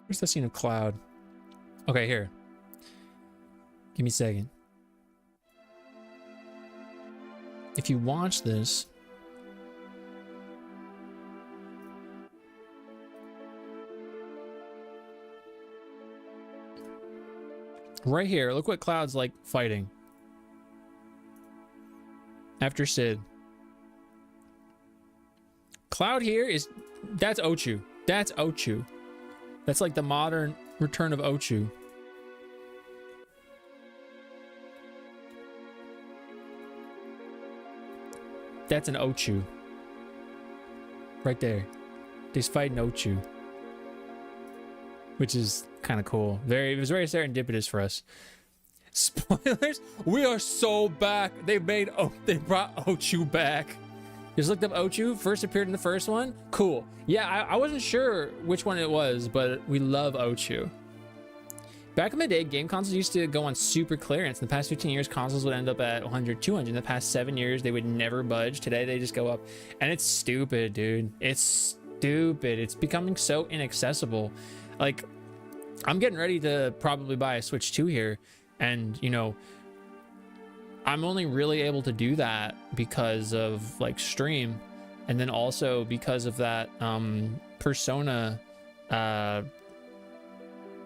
[SPEAKER 1] Where's the scene of Cloud? Okay, here. Give me a second. If you watch this, right here, look what Cloud's like fighting after Sid. Cloud here that's Ochu. That's Ochu. That's like the modern return of Ochu. That's an Ochu. Right there. He's fighting Ochu. Which is kind of cool. It was very serendipitous for us. Spoilers? We are so back. They brought Ochu back. Just looked up Ochu, first appeared in the first one. Cool. Yeah, I wasn't sure which one it was, but we love Ochu. Back in the day, game consoles used to go on super clearance. In the past 15 years, consoles would end up at 100, 200. In the past 7 years, they would never budge. Today, they just go up. And it's stupid, dude. It's stupid. It's becoming so inaccessible. Like, I'm getting ready to probably buy a Switch 2 here. And, you know, I'm only really able to do that because of like stream, and then also because of that Persona the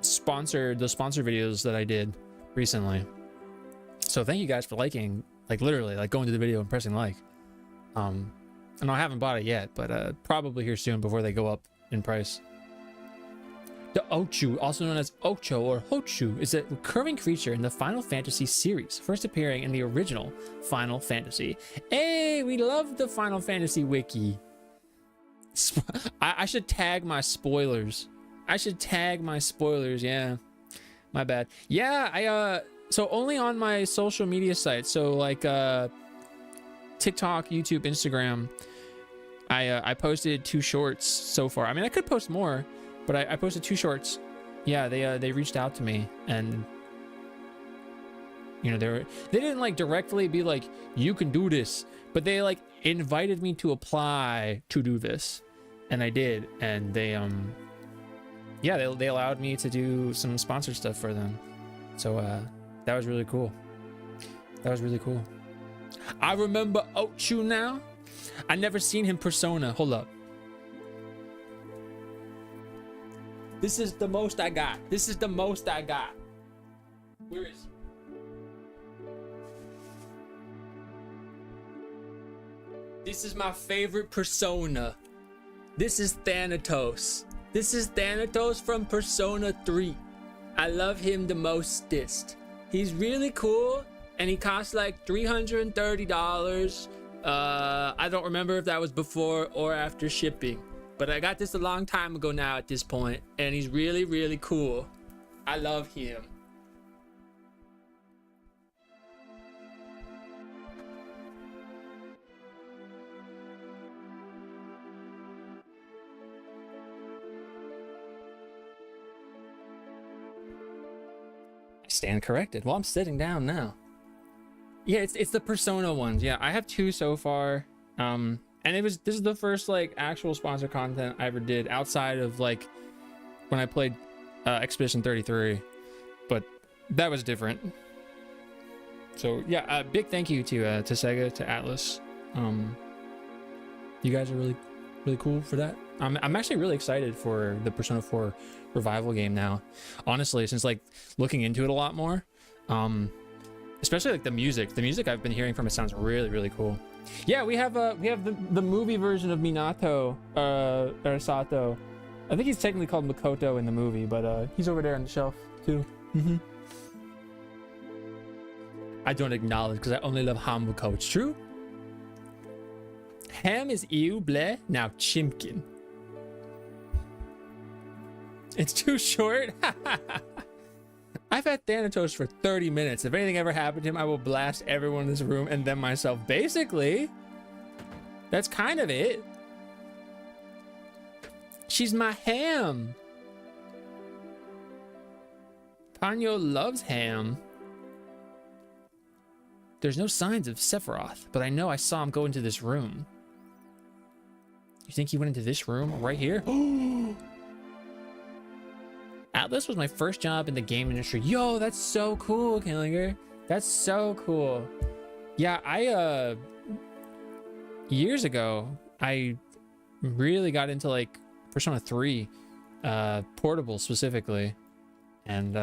[SPEAKER 1] sponsor videos that I did recently. So thank you guys for liking, like literally like going to the video and pressing like. And I haven't bought it yet, but probably here soon before they go up in price. The Ochu, also known as Ocho or Hochu, is a recurring creature in the Final Fantasy series, first appearing in the original Final Fantasy. Hey, we love the Final Fantasy wiki. I should tag my spoilers. Yeah, my bad. Yeah, so only on my social media sites, so like TikTok, YouTube, Instagram, I posted 2 shorts so far. I mean, I could post more, but I posted 2 shorts. Yeah, they reached out to me, and you know, they didn't like directly be like, you can do this, but they like invited me to apply to do this, and I did. And they they allowed me to do some sponsored stuff for them. So that was really cool. I remember Ochu now. I never seen him Persona. Hold up. This is the most I got. Where is he? This is my favorite Persona. This is Thanatos. This is Thanatos from Persona 3. I love him the mostest. He's really cool, and he costs like $330. I don't remember if that was before or after shipping. But I got this a long time ago now at this point, and he's really, really cool. I love him. I stand corrected. Well, I'm sitting down now. Yeah, it's the Persona ones. Yeah, I have 2 so far. And this is the first like actual sponsor content I ever did outside of like when I played Expedition 33, but that was different. So yeah, big thank you to Sega, to Atlas. You guys are really cool for that. I'm actually really excited for the Persona 4 revival game now, honestly, since like looking into it a lot more. Especially like the music I've been hearing from it sounds really cool. Yeah, we have the movie version of Minato Sato. I think he's technically called Makoto in the movie, but he's over there on the shelf too. I don't acknowledge because I only love Hamuko. It's true. Ham is ew, bleh. Now Chimkin. It's too short. I've had Thanatos for 30 minutes. If anything ever happened to him, I will blast everyone in this room and then myself. Basically, that's kind of it. She's my ham. Ponyo loves ham. There's no signs of Sephiroth, but I know I saw him go into this room. You think he went into this room right here? Atlas was my first job in the game industry. Yo, that's so cool, Killinger. That's so cool. Yeah, years ago, I really got into like Persona 3, Portable specifically, and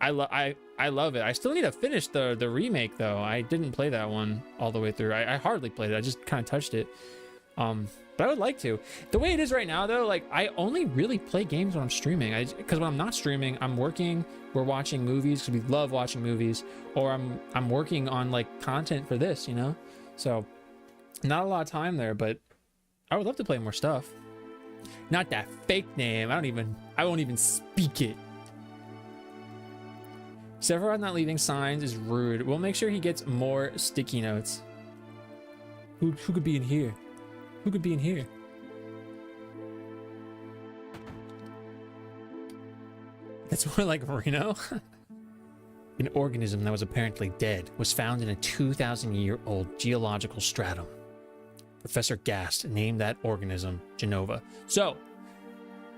[SPEAKER 1] I love it. I still need to finish the remake though. I didn't play that one all the way through. I hardly played it. I just kind of touched it. But I would like to. The way it is right now though, like I only really play games when I'm streaming. Because when I'm not streaming, I'm working, we're watching movies because we love watching movies, or I'm working on like content for this, you know? So not a lot of time there, but I would love to play more stuff. Not that fake name. I won't even speak it. Sephiroth not leaving signs is rude. We'll make sure he gets more sticky notes. Who could be in here? Who could be in here? That's more like Reno. An organism that was apparently dead was found in a 2,000-year-old geological stratum. Professor Gast named that organism Genova. So,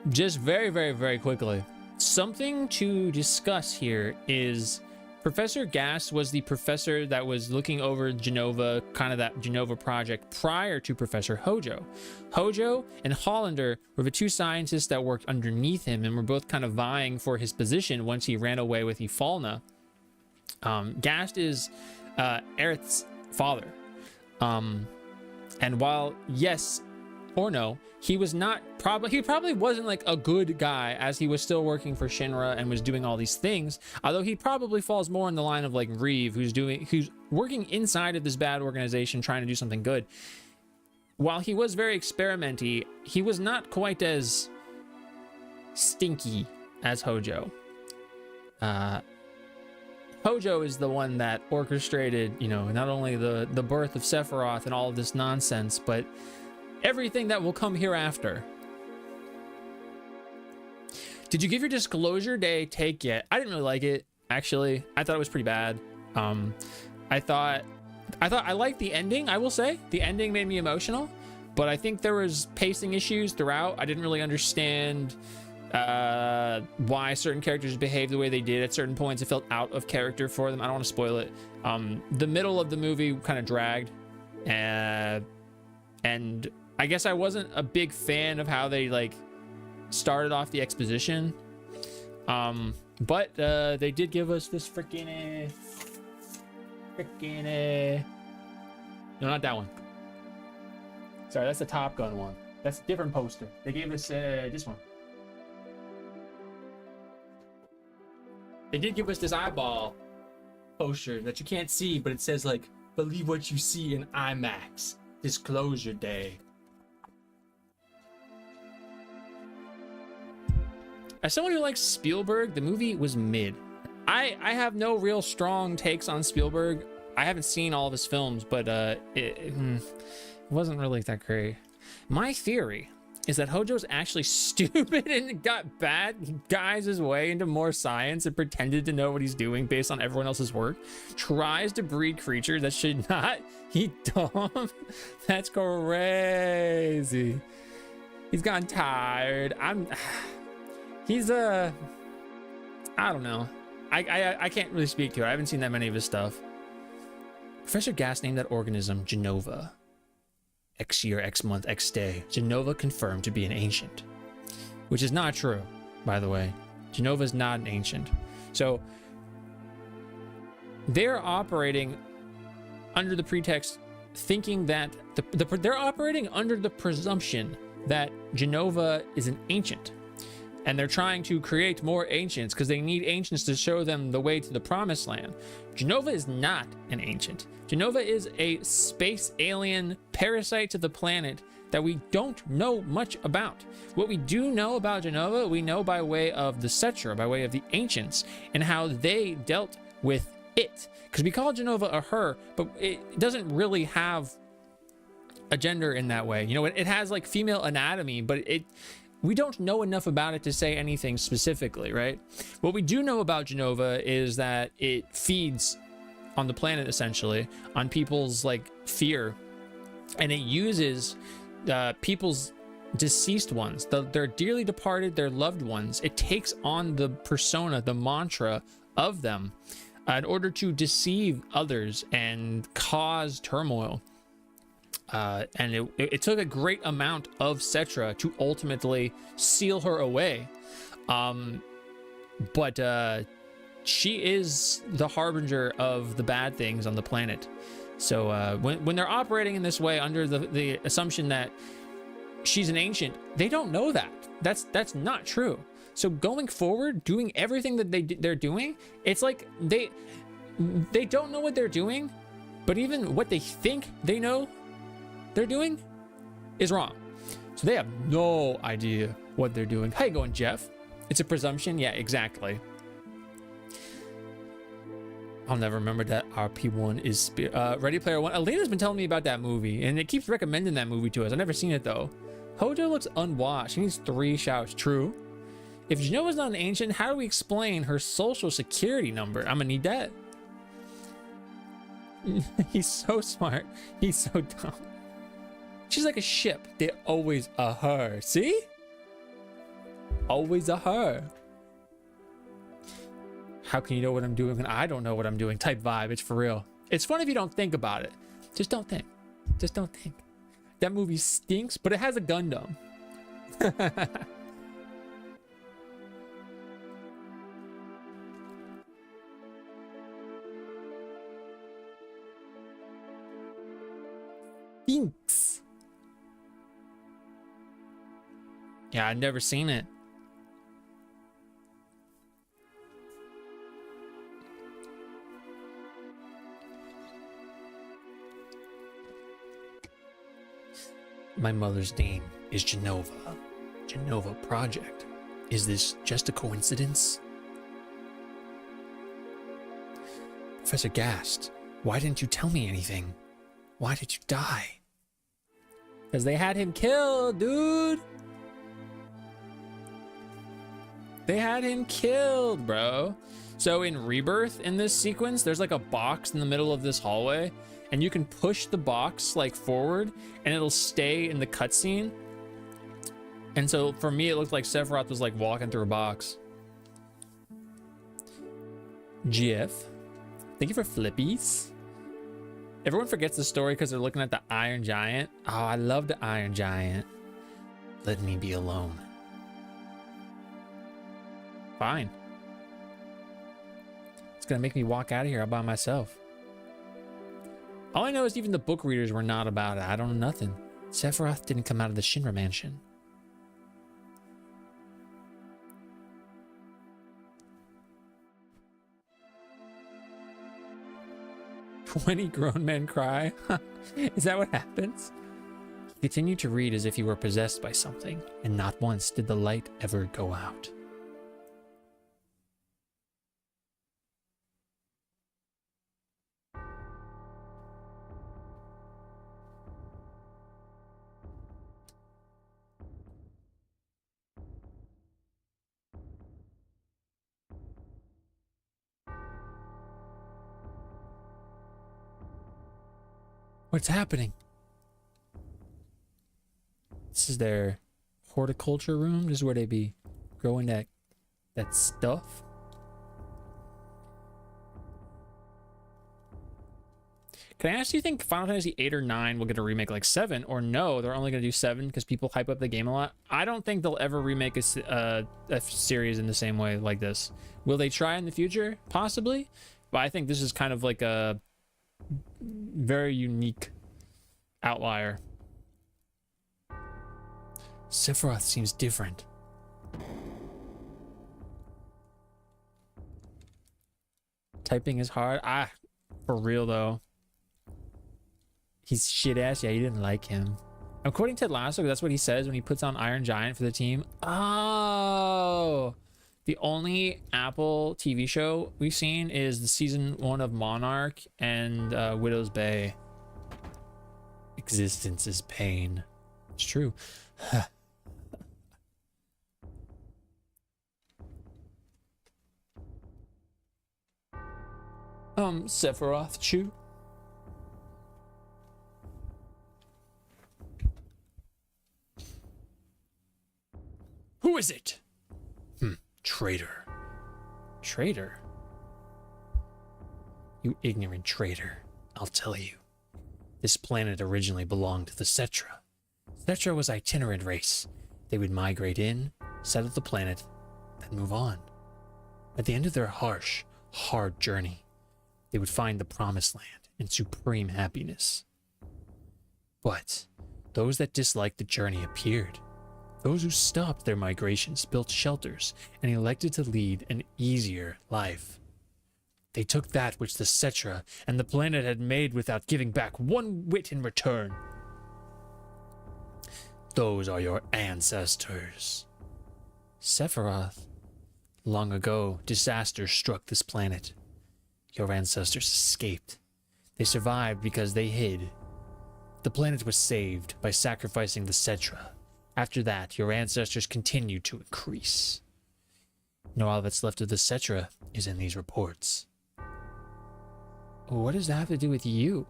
[SPEAKER 1] just very quickly, something to discuss here is Professor Gast was the professor that was looking over Genova, kind of that Genova project prior to Professor Hojo. Hojo and Hollander were the two scientists that worked underneath him and were both kind of vying for his position once he ran away with Ifalna. Gast is Aerith's father. And while yes or no, he probably wasn't like a good guy, as he was still working for Shinra and was doing all these things, although he probably falls more in the line of like Reeve, who's working inside of this bad organization trying to do something good. While he was very experimenty, he was not quite as stinky as Hojo. Hojo is the one that orchestrated, you know, not only the birth of Sephiroth and all of this nonsense, but everything that will come hereafter. Did you give your disclosure day take yet? I didn't really like it, actually. I thought it was pretty bad. I thought I liked the ending, I will say. The ending made me emotional, but I think there was pacing issues throughout. I didn't really understand why certain characters behaved the way they did at certain points. It felt out of character for them. I don't want to spoil it. The middle of the movie kind of dragged, and I guess I wasn't a big fan of how they like started off the exposition. But they did give us this freaking no, not that one. Sorry, that's the Top Gun one. That's a different poster. They gave us this one. They did give us this eyeball poster that you can't see, but it says like, believe what you see in IMAX. Disclosure day. As someone who likes Spielberg, the movie was mid. I have no real strong takes on Spielberg. I haven't seen all of his films, but it wasn't really that great. My theory is that Hojo's actually stupid and got bad guys his way into more science and pretended to know what he's doing based on everyone else's work. Tries to breed creatures that should not. He dumb. That's crazy. He's gotten tired. He's I don't know. I can't really speak to it. I haven't seen that many of his stuff. Professor Gas named that organism Genova. X year, X month, X day. Genova confirmed to be an ancient. Which is not true, by the way. Genova is not an ancient. So they're operating under the pretext, thinking that they're operating under the presumption that Genova is an ancient. And they're trying to create more ancients because they need ancients to show them the way to the promised land. Genova is not an ancient. Genova is a space alien parasite to the planet that we don't know much about. What we do know about Genova, we know by way of the Cetra, by way of the ancients, and how they dealt with it. Because we call Genova a her, but it doesn't really have a gender in that way. You know, it has like female anatomy, but we don't know enough about it to say anything specifically, right? What we do know about Genova is that it feeds on the planet, essentially, on people's like fear, and it uses people's deceased ones, their dearly departed, their loved ones. It takes on the persona, the mantra of them in order to deceive others and cause turmoil. And it took a great amount of Cetra to ultimately seal her away. But she is the harbinger of the bad things on the planet. So when they're operating in this way under the assumption that she's an ancient, they don't know that. That's not true. So going forward, doing everything that they're doing, it's like they don't know what they're doing, but even what they think they know they're doing is wrong. So they have no idea what they're doing. How you going, Jeff? It's a presumption? Yeah, exactly. I'll never remember that RP1 is Ready Player One. Elena's been telling me about that movie, and it keeps recommending that movie to us. I've never seen it, though. Hojo looks unwashed. He needs 3 showers. True. If Genova's not an ancient, how do we explain her social security number? I'm gonna need that. He's so smart. He's so dumb. She's like a ship. They're always a her. See? Always a her. How can you know what I'm doing when I don't know what I'm doing? Type vibe. It's for real. It's fun if you don't think about it. Just don't think. Just don't think. That movie stinks, but it has a Gundam. Stinks. Yeah, I've never seen it. My mother's name is Genova. Genova Project. Is this just a coincidence? Professor Gast, why didn't you tell me anything? Why did you die? Because they had him killed, dude. They had him killed, bro. So in Rebirth, in this sequence, there's like a box in the middle of this hallway, and you can push the box like forward and it'll stay in the cutscene. And so for me, it looked like Sephiroth was like walking through a box. Jeff, thank you for flippies. Everyone forgets the story because they're looking at the Iron Giant. Oh, I love the Iron Giant. Let me be alone. Fine. It's gonna make me walk out of here all by myself. All I know is even the book readers were not about it. I don't know nothing. Sephiroth didn't come out of the Shinra mansion. "20 grown men cry." Is that what happens? He continued to read as if he were possessed by something, and not once did the light ever go out. What's happening? This is their horticulture room. This is where they be growing that that stuff. Can I ask, do you think Final Fantasy 8 or 9 will get a remake like 7? Or no, they're only going to do 7 because people hype up the game a lot? I don't think they'll ever remake a series in the same way like this. Will they try in the future? Possibly. But I think this is kind of like a very unique outlier. Sephiroth seems different. Typing is hard. Ah, for real though. He's shit ass. Yeah, you didn't like him. I'm quoting Ted Lasso because that's what he says when he puts on Iron Giant for the team. Oh, the only Apple TV show we've seen is the season 1 of Monarch and Widow's Bay. Existence is pain. It's true. Sephiroth Chew. Who is it? Traitor. Traitor? You ignorant traitor. I'll tell you. This planet originally belonged to the Cetra. Cetra was an itinerant race. They would migrate in, settle the planet, then move on. At the end of their harsh, hard journey, they would find the promised land and supreme happiness. But those that disliked the journey appeared. Those who stopped their migrations built shelters and elected to lead an easier life. They took that which the Cetra and the planet had made without giving back one whit in return. Those are your ancestors. Sephiroth. Long ago, disaster struck this planet. Your ancestors escaped. They survived because they hid. The planet was saved by sacrificing the Cetra. After that, your ancestors continued to increase. Now all that's left of the Cetra is in these reports. What does that have to do with you?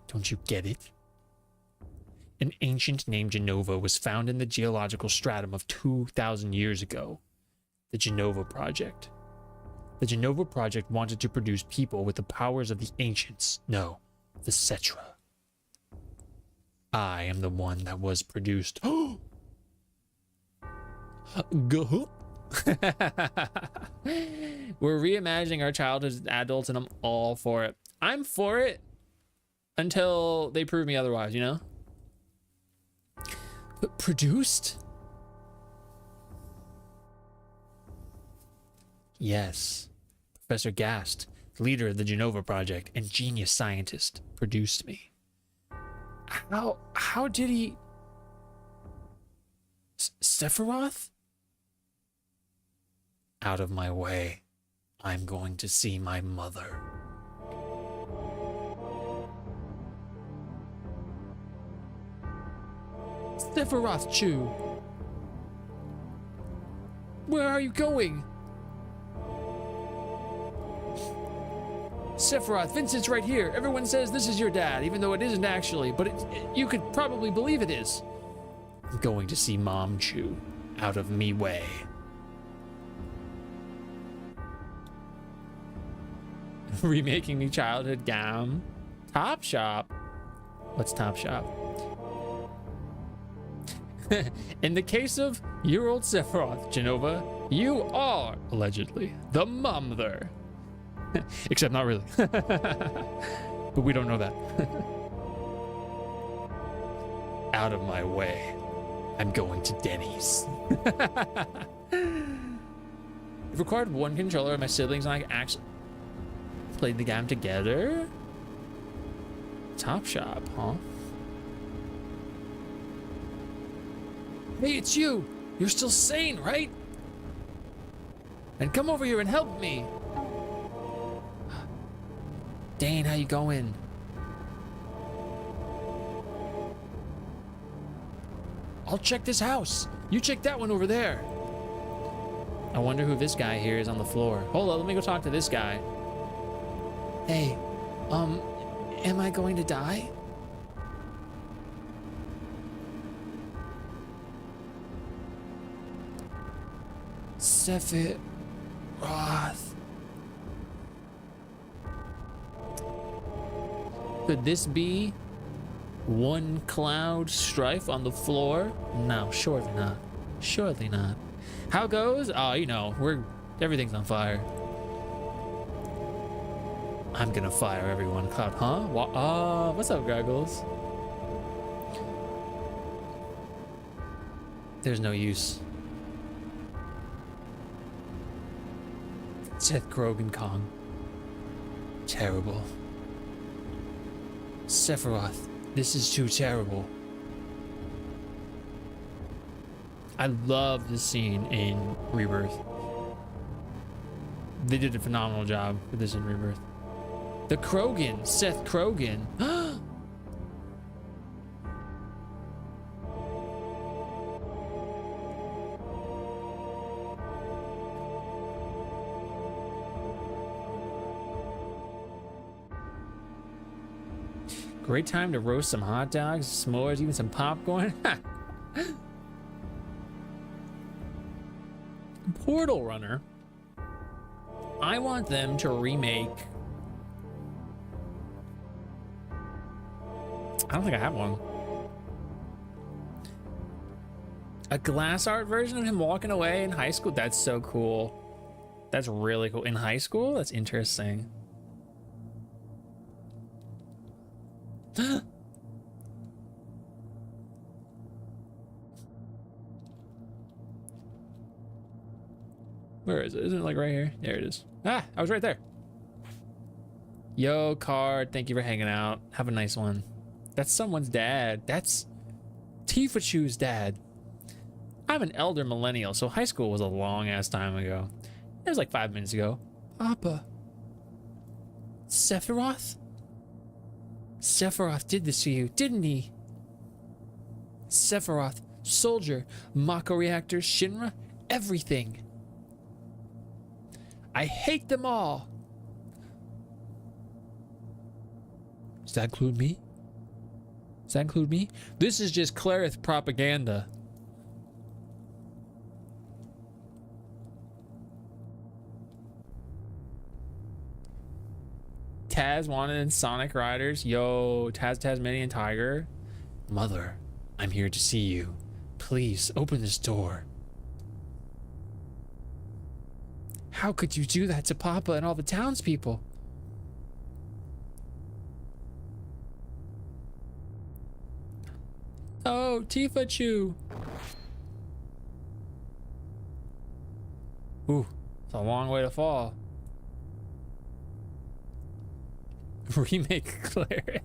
[SPEAKER 1] Don't you get it? An ancient named Genova was found in the geological stratum of 2,000 years ago. The Genova Project. The Genova Project wanted to produce people with the powers of the ancients. No, the Cetra. I am the one that was produced. Go. We're reimagining our childhood as adults, and I'm all for it. I'm for it until they prove me otherwise, you know? But produced? Yes. Professor Gast, leader of the Genova Project and genius scientist, produced me. How did he... Sephiroth? Out of my way. I'm going to see my mother. Sephiroth Chew. Where are you going? Sephiroth, Vincent's right here. Everyone says this is your dad, even though it isn't actually, but you could probably believe it is. I'm going to see Mom Chew. Out of me way. Remaking me childhood gown. Top Shop. What's Top Shop? In the case of your old Sephiroth, Genova, you are, allegedly, the mother. Except not really. But we don't know that. Out of my way. I'm going to Denny's. It required one controller, my siblings and I actually played the game together. Top Shop, huh? Hey, it's you! You're still sane, right? And come over here and help me! Dane, how you going? I'll check this house. You check that one over there. I wonder who this guy here is on the floor. Hold on, let me go talk to this guy. Hey, am I going to die? Sephiroth. Could this be one cloud strife on the floor? No, surely not. Surely not. How goes? Oh, you know, everything's on fire. I'm gonna fire everyone. Cloud, huh? What's up, Goggles? There's no use. Seth Grogan Kong. Terrible. Sephiroth, this is too terrible. I love the scene in Rebirth. They did a phenomenal job with this in Rebirth. The Krogan, Seth Krogan. Great time to roast some hot dogs, s'mores, even some popcorn. Portal Runner. I want them to remake. I don't think I have one. A glass art version of him walking away in high school? That's so cool. That's really cool. In high school? That's interesting. Where is it? Isn't it like right here? There it is. Ah, I was right there. Yo, Card, thank you for hanging out. Have a nice one. That's someone's dad. That's Tifachu's dad. I'm an elder millennial, so high school was a long ass time ago. It was like 5 minutes ago. Appa. Sephiroth? Sephiroth did this to you, didn't he? Sephiroth, soldier, Mako reactor, Shinra, everything. I hate them all. Does that include me? Does that include me? This is just Clarith propaganda. Taz wanted in Sonic Riders. Yo, Tasmanian Tiger. Mother, I'm here to see you. Please open this door. How could you do that to Papa and all the townspeople? Oh, Tifachu. Ooh, it's a long way to fall. Remake Claire.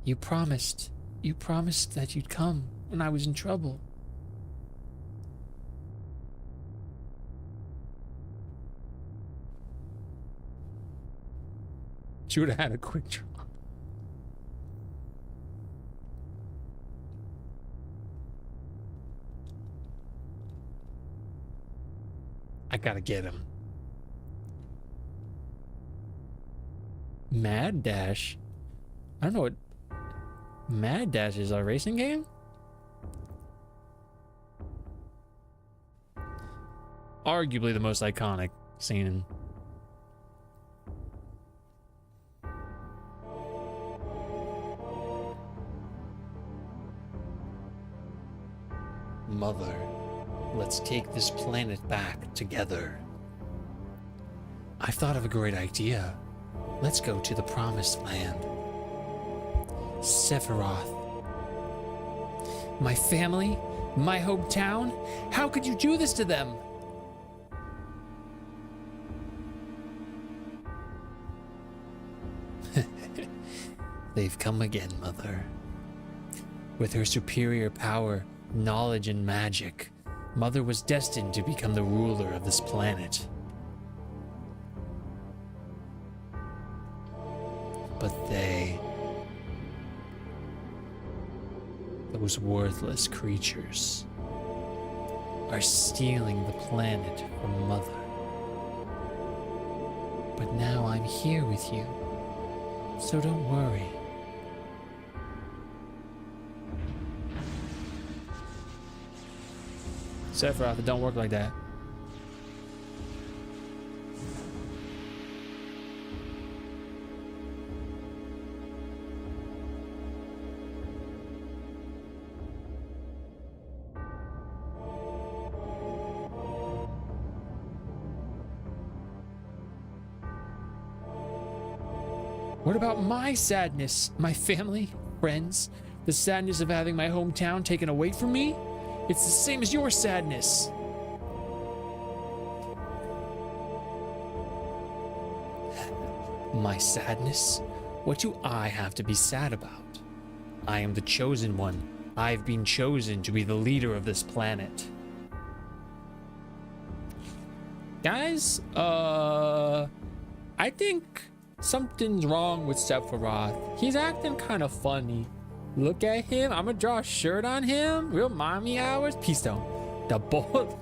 [SPEAKER 1] You promised that you'd come when I was in trouble. She would have had a quick draw. I gotta get him. Mad Dash? I don't know what Mad Dash is. A racing game? Arguably the most iconic scene in Mother, let's take this planet back together. I've thought of a great idea. Let's go to the Promised Land. Sephiroth. My family? My hometown? How could you do this to them? They've come again, Mother. With her superior power, knowledge, and magic, Mother was destined to become the ruler of this planet. But those worthless creatures, are stealing the planet from Mother. But now I'm here with you, so don't worry. Sephiroth, it don't work like that. What about my sadness? My family, friends, the sadness of having my hometown taken away from me? It's the same as your sadness. My sadness? What do I have to be sad about? I am the chosen one. I've been chosen to be the leader of this planet. Guys, I think something's wrong with Sephiroth. He's acting kind of funny. Look at him. I'm gonna draw a shirt on him. Real mommy hours. Peace stone. The bolt.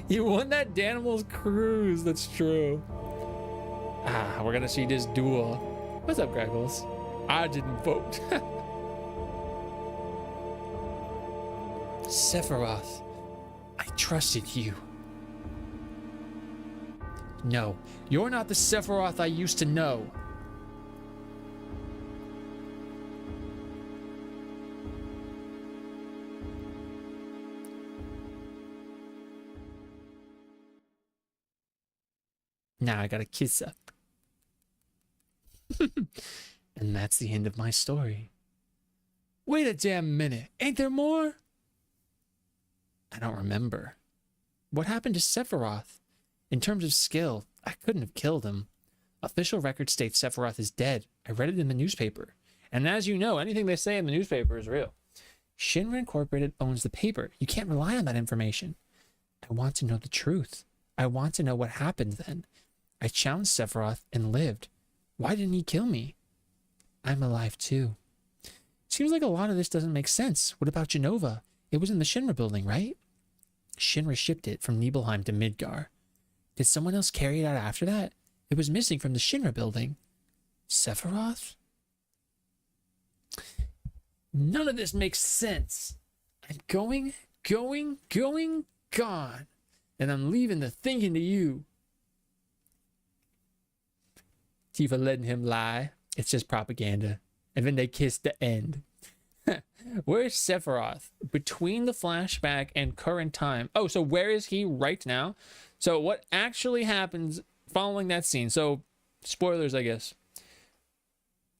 [SPEAKER 1] You won that Danimal's cruise. That's true. Ah, we're gonna see this duel. What's up, Greggles? I didn't vote. Sephiroth, I trusted you. No, you're not the Sephiroth I used to know. Now I gotta kiss her. And that's the end of my story. Wait a damn minute. Ain't there more? I don't remember. What happened to Sephiroth? In terms of skill, I couldn't have killed him. Official record states Sephiroth is dead. I read it in the newspaper. And as you know, anything they say in the newspaper is real. Shinra Incorporated owns the paper. You can't rely on that information. I want to know the truth. I want to know what happened then. I challenged Sephiroth and lived. Why didn't he kill me? I'm alive too. Seems like a lot of this doesn't make sense. What about Jenova? It was in the Shinra building, right? Shinra shipped it from Nibelheim to Midgar. Did someone else carry it out after that? It was missing from the Shinra building. Sephiroth? None of this makes sense. I'm going, gone. And I'm leaving the thinking to you. Tifa letting him lie. It's just propaganda. And then they kiss the end. Where's Sephiroth? Between the flashback and current time. Oh, so where is he right now? So what actually happens following that scene? So spoilers, I guess.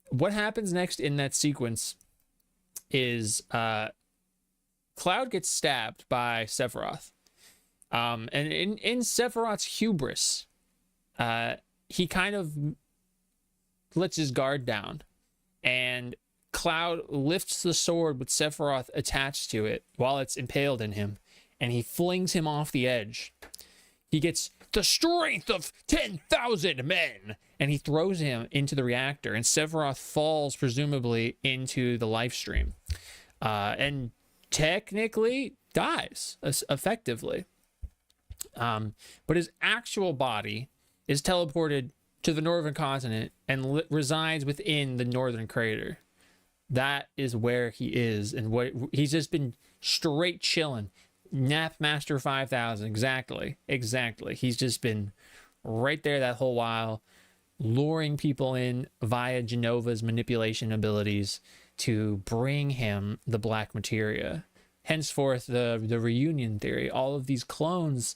[SPEAKER 1] What happens next in that sequence is Cloud gets stabbed by Sephiroth. And in Sephiroth's hubris, he kind of lets his guard down, and Cloud lifts the sword with Sephiroth attached to it while it's impaled in him, and he flings him off the edge. He gets the strength of 10,000 men, and he throws him into the reactor, and Sephiroth falls presumably into the life stream, and technically dies effectively. But his actual body is teleported to the northern continent and resides within the northern crater. That is where he is, and what he's just been straight chilling. Nap Master 5000, exactly. He's just been right there that whole while, luring people in via Jenova's manipulation abilities to bring him the black materia. Henceforth, the reunion theory, all of these clones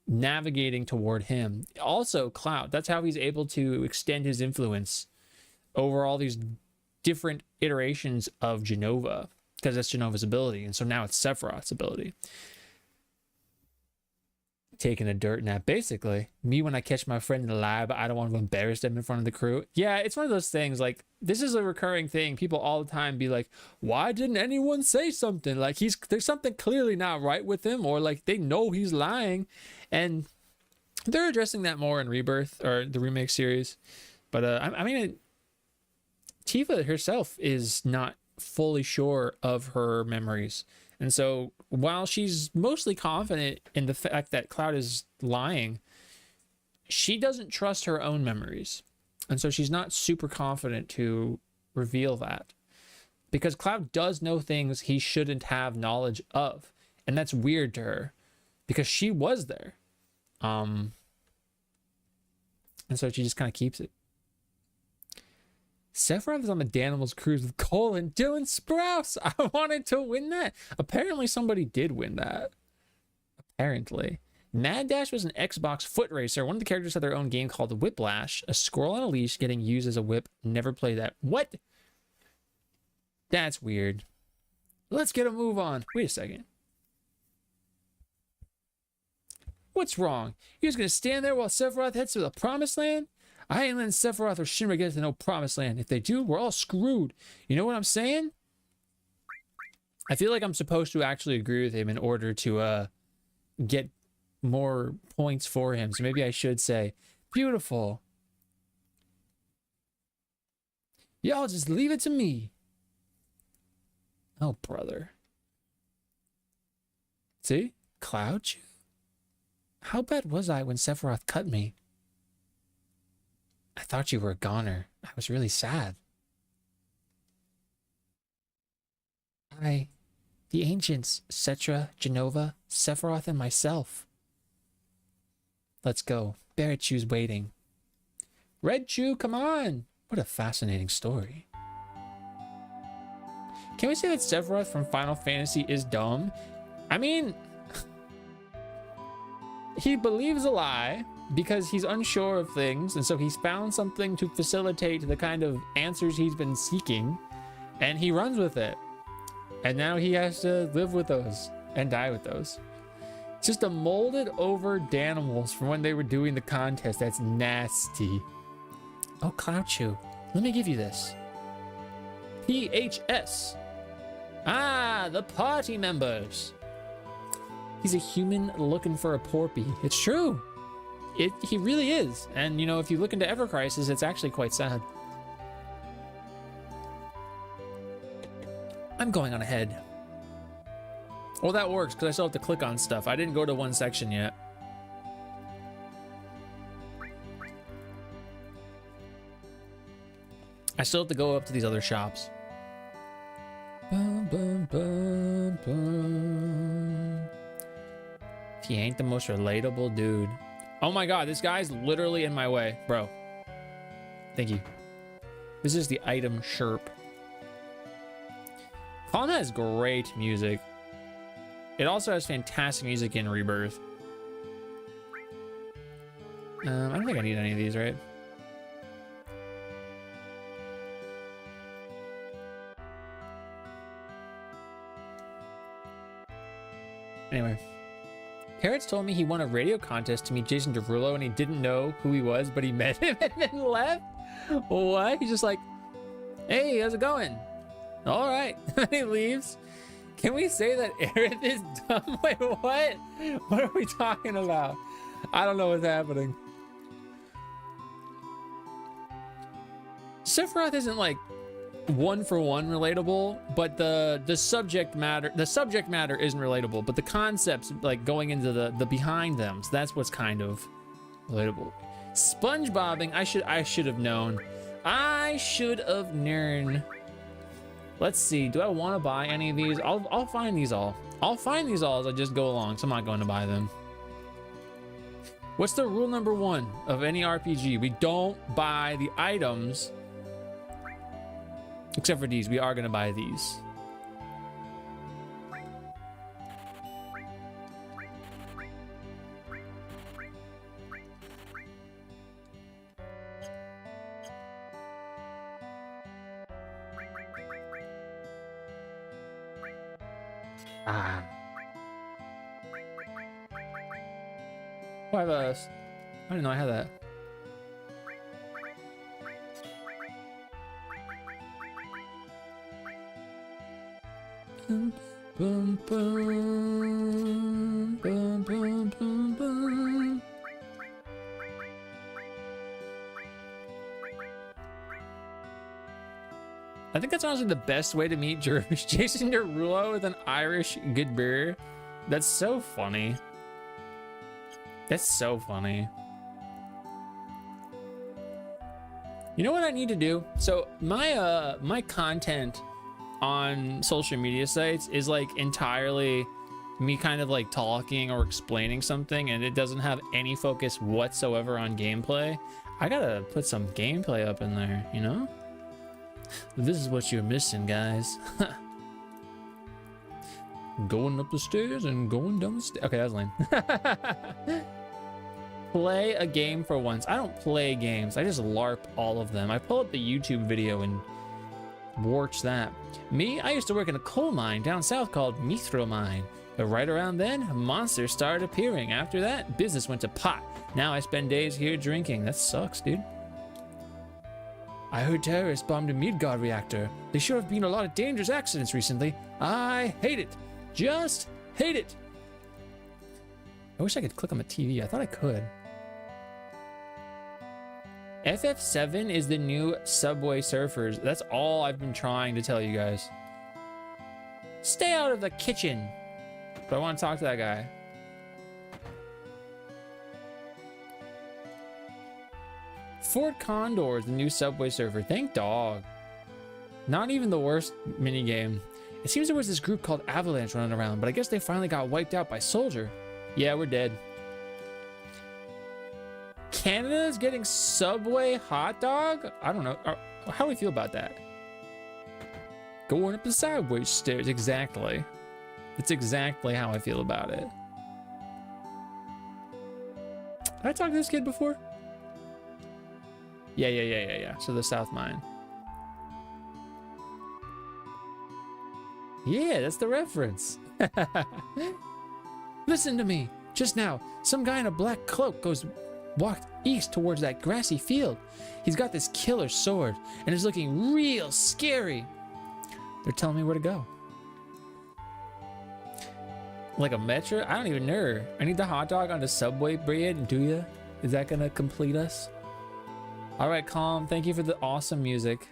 [SPEAKER 1] navigating toward him. Also Cloud, that's how he's able to extend his influence over all these different iterations of Jenova, because that's Jenova's ability, and so now it's Sephiroth's ability. Taking a dirt nap, basically. Me when I catch my friend in the lab, I don't want to embarrass them in front of the crew. Yeah, it's one of those things, like, this is a recurring thing. People all the time be like, why didn't anyone say something? Like, there's something clearly not right with him, or like they know he's lying. And they're addressing that more in Rebirth, or the remake series. But I mean, Tifa herself is not fully sure of her memories. And so while she's mostly confident in the fact that Cloud is lying, she doesn't trust her own memories. And so she's not super confident to reveal that, because Cloud does know things he shouldn't have knowledge of. And that's weird to her because she was there. And so she just kind of keeps it. Sephiroth is on the Danimals cruise with Cole and Dylan Sprouse. I wanted to win that. Apparently somebody did win that. Apparently. Mad Dash was an Xbox foot racer. One of the characters had their own game called Whiplash. A squirrel on a leash getting used as a whip. Never played that. What? That's weird. Let's get a move on. Wait a second. What's wrong? You're just gonna stand there while Sephiroth heads to the Promised Land? I ain't letting Sephiroth or Shinra get to no Promised Land. If they do, we're all screwed. You know what I'm saying? I feel like I'm supposed to actually agree with him in order to get more points for him. So maybe I should say, beautiful. Y'all just leave it to me. Oh, brother. See? Cloud Chew? How bad was I when Sephiroth cut me? I thought you were a goner. I was really sad. I, the ancients, Cetra, Genova, Sephiroth, and myself. Let's go. Barrett Chew's waiting. Red Chew, come on! What a fascinating story. Can we say that Sephiroth from Final Fantasy is dumb? I mean, he believes a lie because he's unsure of things, and so he's found something to facilitate the kind of answers he's been seeking, and he runs with it. And now he has to live with those and die with those. It's just a molded over Danimals from when they were doing the contest. That's nasty. Oh, Cloud Chew, let me give you this. PHS. Ah, the party members. He's a human looking for a porpy. It's true. He really is. And, you know, if you look into Ever Crisis, it's actually quite sad. I'm going on ahead. Well, that works, because I still have to click on stuff. I didn't go to one section yet. I still have to go up to these other shops. Bum, bum, bum, bum. He ain't the most relatable dude. Oh my god, this guy's literally in my way, bro. Thank you. This is the item sherp. Colin has great music. It also has fantastic music in Rebirth. I don't think I need any of these, right? Anyway. Carrots told me he won a radio contest to meet Jason Derulo and he didn't know who he was, but he met him and then left? What? He's just like, hey, how's it going? All right. He leaves. Can we say that Aerith is dumb? Wait, what? What are we talking about? I don't know what's happening. Sephiroth isn't like one-for-one relatable, but the subject matter isn't relatable, but the concepts like going into the behind them, so that's what's kind of relatable. SpongeBobbing, I should have known. I should have known. Let's see, do I want to buy any of these? I'll find these all. I'll find these all as I just go along, so I'm not going to buy them. What's the rule number 1 of any RPG? We don't buy the items. Except for these, we are gonna buy these. Ah. Oh, I have a... I didn't know I had that. Bum, bum, bum, bum, bum, bum, bum. I think that's honestly the best way to meet Jason Derulo with an Irish good beer. That's so funny. That's so funny. You know what I need to do? So my my content on social media sites is like entirely me kind of like talking or explaining something and it doesn't have any focus whatsoever on gameplay, I gotta put some gameplay up in there, you know? This is what you're missing, guys. Going up the stairs and going down the stairs. Okay, that was lame. Play a game for once. I don't play games. I just LARP all of them. I pull up the YouTube video and watch that. Me, I used to work in a coal mine down south called Mithro Mine. But right around then, monsters started appearing. After that, business went to pot. Now I spend days here drinking. That sucks, dude. I heard terrorists bombed a Midgard reactor. There sure have been a lot of dangerous accidents recently. I hate it. Just hate it. I wish I could click on the TV. I thought I could. FF7 is the new Subway Surfers. That's all I've been trying to tell you guys. Stay out of the kitchen. But I want to talk to that guy. Fort Condor is the new Subway Surfer. Thank dog. Not even the worst minigame. It seems there was this group called Avalanche running around, but I guess they finally got wiped out by Soldier. Yeah, we're dead. Canada's getting Subway hot dog? I don't know. How do we feel about that? Going up the sideways stairs. Exactly. It's exactly how I feel about it. Did I talk to this kid before? Yeah. So the South Mine. Yeah, that's the reference. Listen to me. Just now, some guy in a black cloak walked east towards that grassy field. He's got this killer sword and is looking real scary. They're telling me where to go. Like a metro? I don't even know. I need the hot dog on the Subway bread. Do ya? Is that gonna complete us? All right, Calm. Thank you for the awesome music.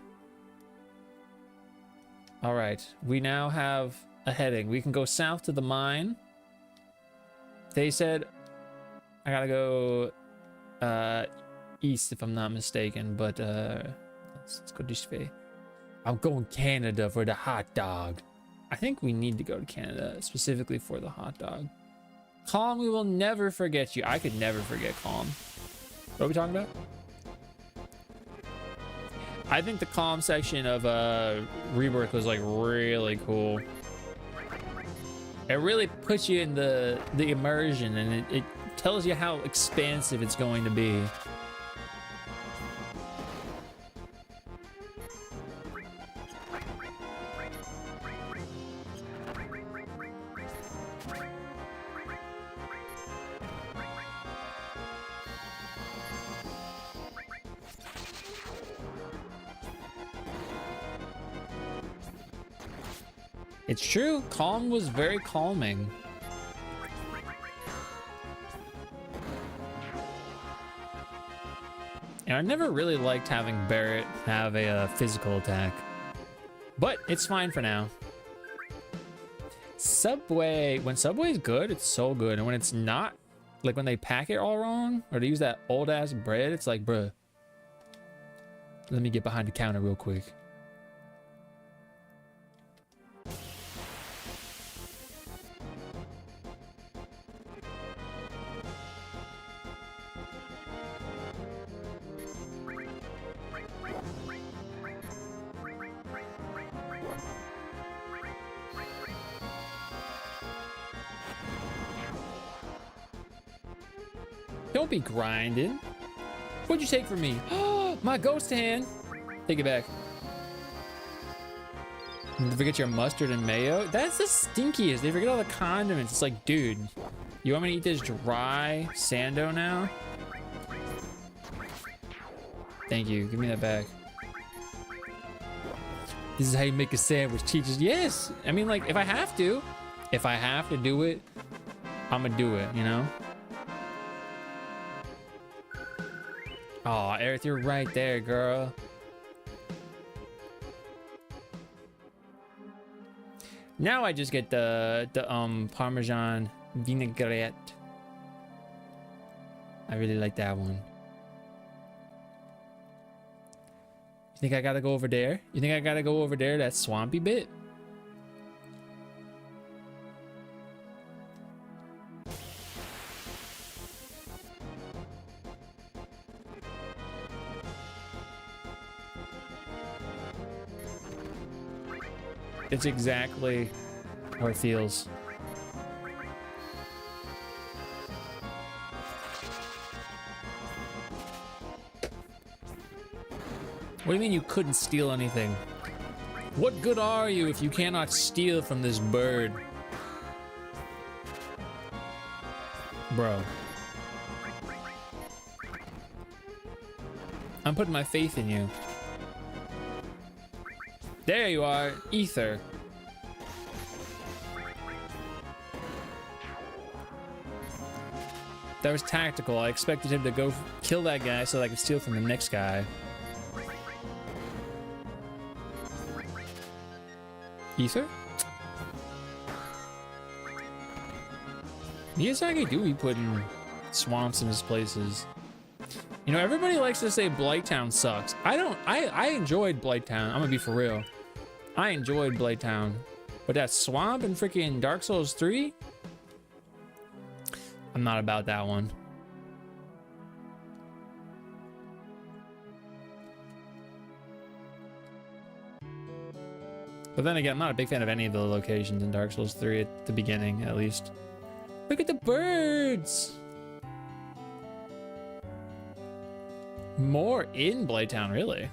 [SPEAKER 1] All right, we now have a heading. We can go south to the mine. They said I gotta go east if I'm not mistaken, but let's go this way. I'm going Canada for the hot dog. I think we need to go to Canada specifically for the hot dog. Calm, we will never forget you. I could never forget Calm. What are we talking about? I think the Calm section of Rebirth was like really cool. It really puts you in the immersion, and it tells you how expansive it's going to be. It's true, Calm was very calming. And I never really liked having Barrett have a physical attack. But it's fine for now. Subway, when Subway's good, it's so good. And when it's not, like when they pack it all wrong, or they use that old ass bread, it's like, bruh, let me get behind the counter real quick. Don't be grinding. What'd you take from me? My ghost hand. Take it back. Don't forget your mustard and mayo. That's the stinkiest. They forget all the condiments. It's like, dude, you want me to eat this dry sando now? Thank you. Give me that back. This is how you make a sandwich, teachers. Yes. I mean, like, if I have to do it, I'm gonna do it, you know? Oh, Aerith, you're right there, girl. Now I just get the Parmesan vinaigrette. I really like that one. You think I gotta go over there? You think I gotta go over there, that swampy bit? It's exactly how it feels. What do you mean you couldn't steal anything? What good are you if you cannot steal from this bird? Bro. I'm putting my faith in you. There you are, Ether. That was tactical. I expected him to go kill that guy so that I could steal from the next guy. Ether? Miyazaki do be putting swamps in his places. You know, everybody likes to say Blighttown sucks. I enjoyed Blighttown. I'm gonna be for real. I enjoyed Blighttown. But that swamp in freaking Dark Souls 3? I'm not about that one. But then again, I'm not a big fan of any of the locations in Dark Souls 3 at the beginning, at least. Look at the birds! More in Blighttown, really?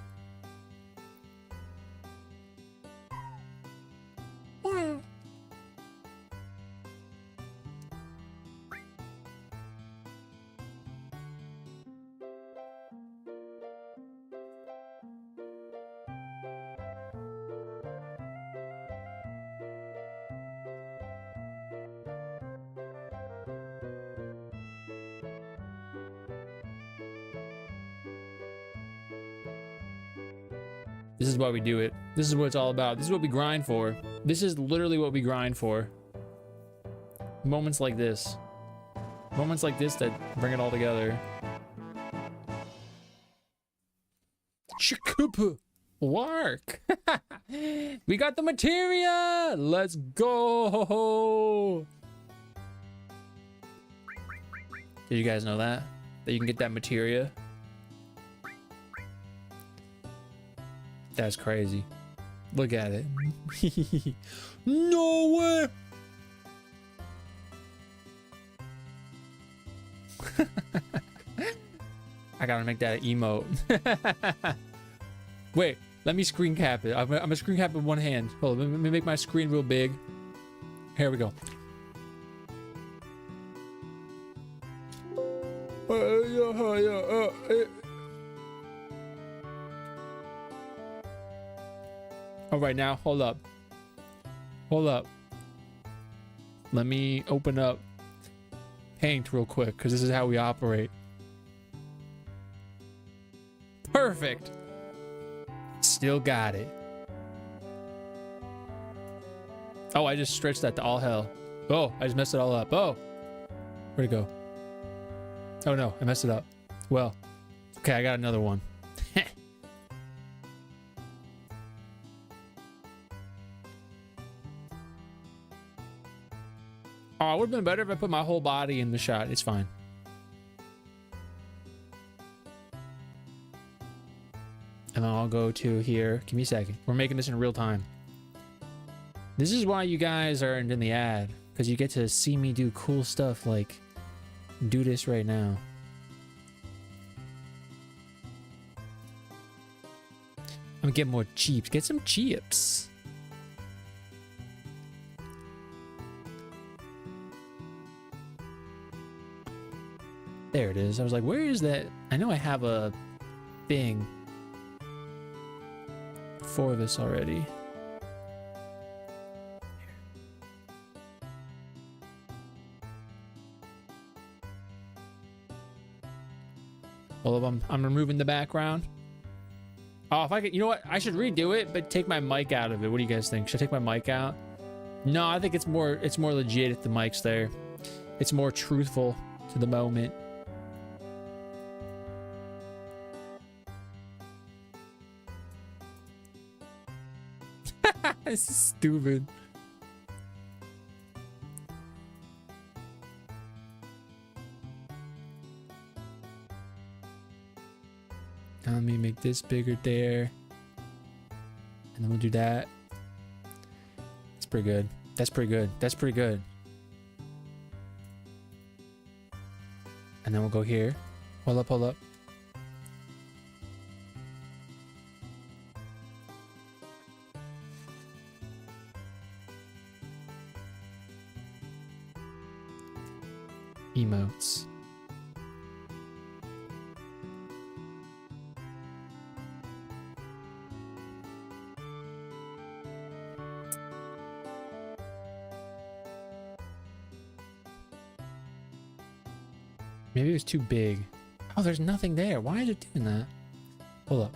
[SPEAKER 1] This is why we do it. This is what it's all about. This is what we grind for. This is literally what we grind for. Moments like this. Moments like this that bring it all together. Shikupu. Work. We got the materia. Let's go. Did you guys know that? That you can get that materia? That's crazy. Look at it. No way. I gotta make that an emote. Wait, let me screen cap it. I'm gonna screen cap it with one hand. Hold on, let me make my screen real big. Here we go. All right, now hold up. Hold up. Let me open up Paint real quick because this is how we operate. Perfect. Still got it. Oh, I just stretched that to all hell. Oh, I just messed it all up. Oh, where'd it go? Oh no, I messed it up. Well, okay, I got another one. Oh, it would have been better if I put my whole body in the shot. It's fine. And then I'll go to here. Give me a second. We're making this in real time. This is why you guys aren't in the ad. Because you get to see me do cool stuff like do this right now. I'm gonna get more chips. Get some chips. There it is. I was like, where is that? I know I have a thing for this already. All of them. I'm removing the background. Oh, if I could, you know what? I should redo it, but take my mic out of it. What do you guys think? Should I take my mic out? No, I think it's more legit if the mic's there. It's more truthful to the moment. This is stupid. Now let me make this bigger there. And then we'll do that. It's pretty good. That's pretty good. That's pretty good. And then we'll go here. Hold up, hold up. Emotes. Maybe it was too big. Oh, there's nothing there. Why is it doing that? Hold up.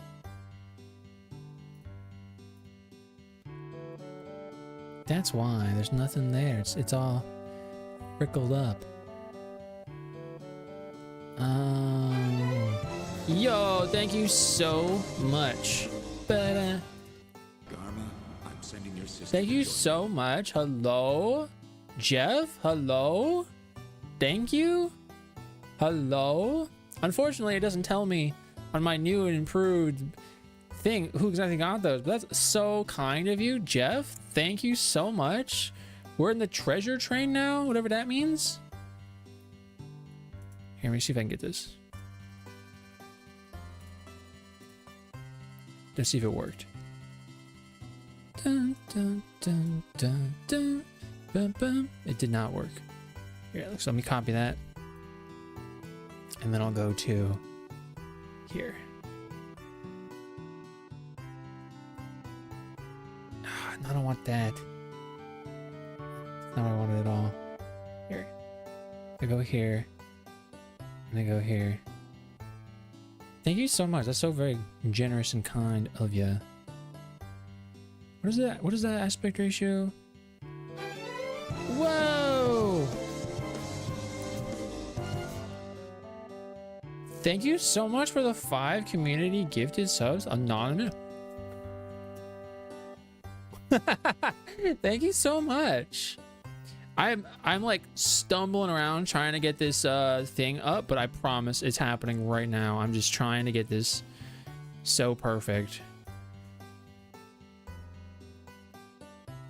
[SPEAKER 1] That's why. There's nothing there. It's all frickled up. Yo, thank you so much. But,
[SPEAKER 3] Garma, I'm sending your sister.
[SPEAKER 1] thank you so much. Hello? Jeff? Hello? Thank you? Hello? Unfortunately, it doesn't tell me on my new and improved thing who exactly got those, but that's so kind of you, Jeff. Thank you so much. We're in the treasure train now, whatever that means. Here, let me see if I can get this. Let's see if it worked. Dun, dun, dun, dun, dun, bum, bum. It did not work. Here, so let me copy that. And then I'll go to here. I don't want that. That's not what I wanted at all. Here. I go here. And I go here. Thank you so much. That's so very generous and kind of you. What is that? What is that aspect ratio? Whoa! Thank you so much for the 5 community gifted subs, anonymous. Thank you so much. I'm like stumbling around trying to get this thing up, but I promise it's happening right now. I'm just trying to get this so perfect.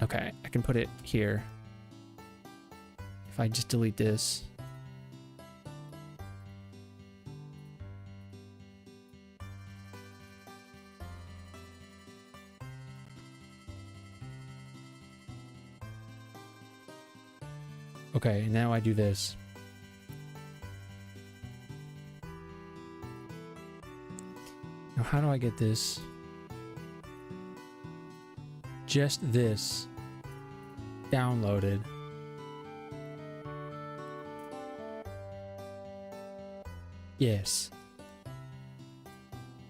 [SPEAKER 1] Okay, I can put it here. If I just delete this. Okay, now I do this. Now how do I get this? Just this downloaded. Yes.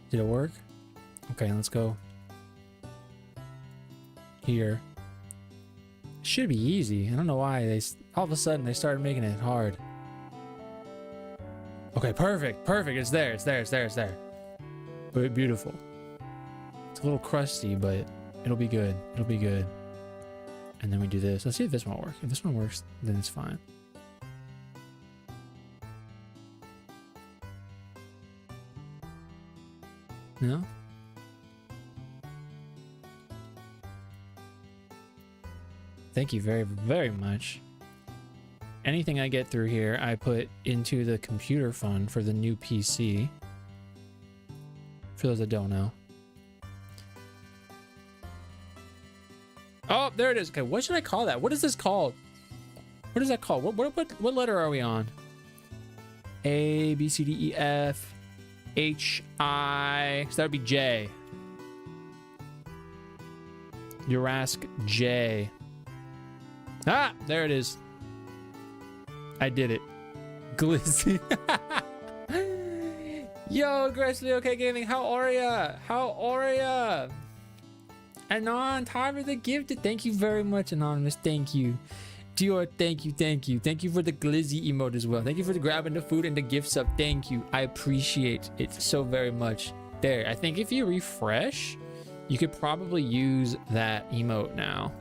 [SPEAKER 1] Did it work? Okay, let's go here. Should be easy. I don't know why they all of a sudden they started making it hard. Okay, perfect, perfect. It's there, it's there, it's there, it's there. But beautiful. It's a little crusty, but it'll be good. It'll be good. And then we do this. Let's see if this one works. If this one works, then it's fine. No? Thank you very, very much. Anything I get through here, I put into the computer fund for the new PC. For those that don't know. Oh, there it is. Okay, what should I call that? What is this called? What is that called? What letter are we on? A, B, C, D, E, F, H, I. So that would be J. Urask J. Ah, there it is. I did it. Glizzy. Yo, aggressively okay gaming. How are ya? How are ya? Anon, time for the gifted. Thank you very much, Anonymous. Thank you. Dior, thank you, thank you. Thank you for the glizzy emote as well. Thank you for the grabbing the food and the gifts up. Thank you. I appreciate it so very much. There, I think if you refresh, you could probably use that emote now.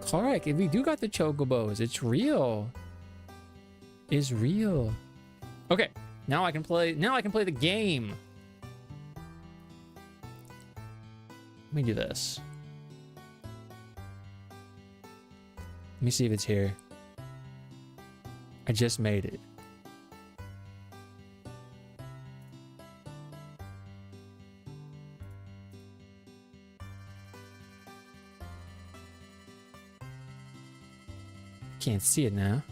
[SPEAKER 1] Correct. If we do got the chocobos, it's real. It's real. Okay, now I can play. Now I can play the game. Let me do this. Let me see if it's here. I just made it. Can't see it now.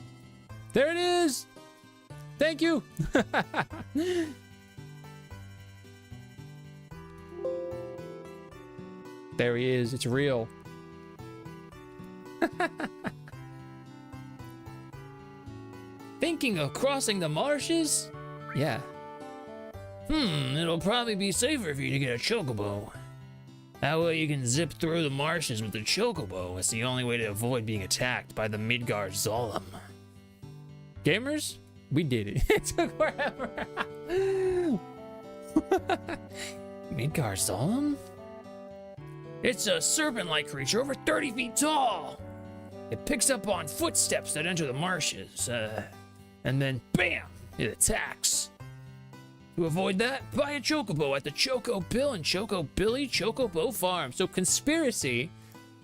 [SPEAKER 1] There it is! Thank you! There he is. It's real. Thinking of crossing the marshes? Yeah. It'll probably be safer for you to get a chocobo. That way you can zip through the marshes with the chocobo. It's the only way to avoid being attacked by the Midgard Zolom. Gamers, we did it. It took forever. Midgard Zolom? It's a serpent-like creature over 30 feet tall. It picks up on footsteps that enter the marshes, and then BAM! It attacks. To avoid that, buy a chocobo at the Choco Bill and Choco Billy Chocobo Farm. So conspiracy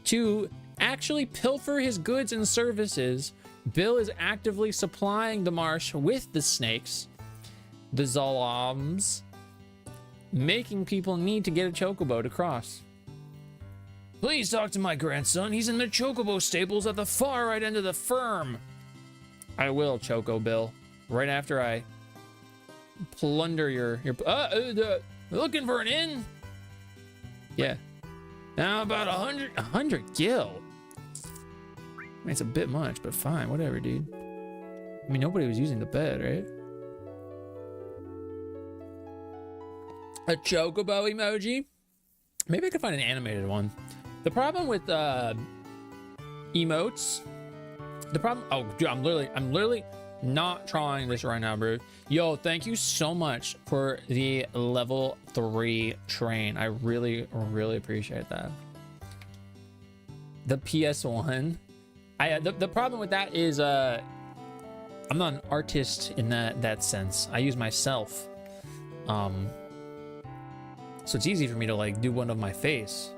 [SPEAKER 1] to actually pilfer his goods and services. Bill is actively supplying the marsh with the snakes, the Zoloms, making people need to get a chocobo to cross. Please talk to my grandson. He's in the chocobo stables at the far right end of the firm. I will, Choco Bill. Right after I plunder your looking for an inn? Yeah. Now about 100 gil. I mean, it's a bit much, but fine, whatever, dude. I mean, nobody was using the bed, right? A chocobo emoji? Maybe I could find an animated one. The problem with emotes, oh, dude, I'm literally not trying this right now, bro. Yo, thank you so much for the level 3 train. I really appreciate that. The PS1. The problem with that is I'm not an artist in that sense. I use myself. So it's easy for me to like do one of my face.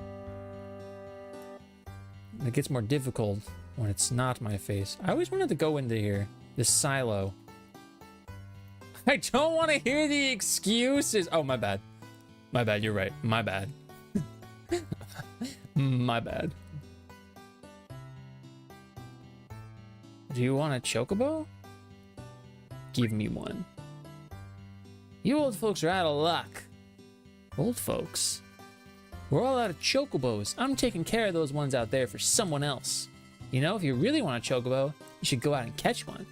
[SPEAKER 1] It gets more difficult when it's not my face. I always wanted to go into here. This silo. I don't want to hear the excuses. Oh, my bad. My bad, you're right. My bad. My bad. Do you want a chocobo? Give me one. You old folks are out of luck. Old folks? We're all out of chocobos. I'm taking care of those ones out there for someone else. You know, if you really want a chocobo, you should go out and catch one.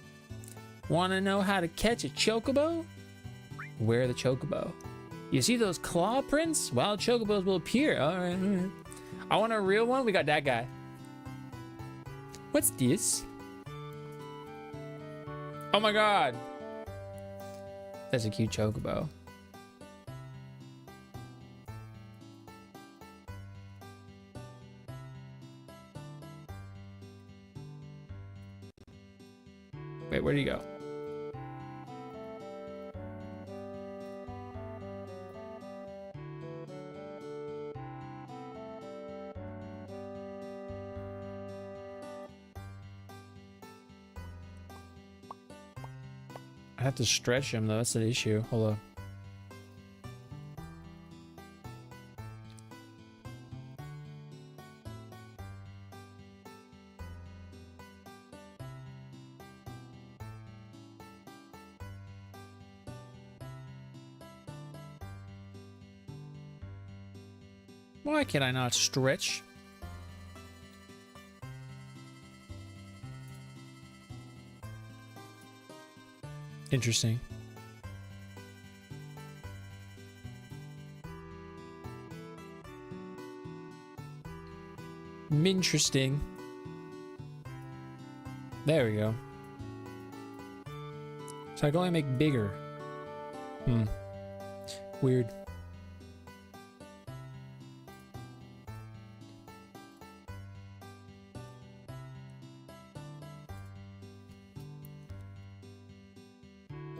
[SPEAKER 1] Want to know how to catch a chocobo? Wear the chocobo. You see those claw prints? Wild chocobos will appear. All right, all right. I want a real one. We got that guy. What's this? Oh my god. That's a cute chocobo. Wait, where'd he go? I have to stretch him though, that's the issue. Hold on. Why can I not stretch? Interesting. Interesting. There we go. So I can only make bigger. Weird.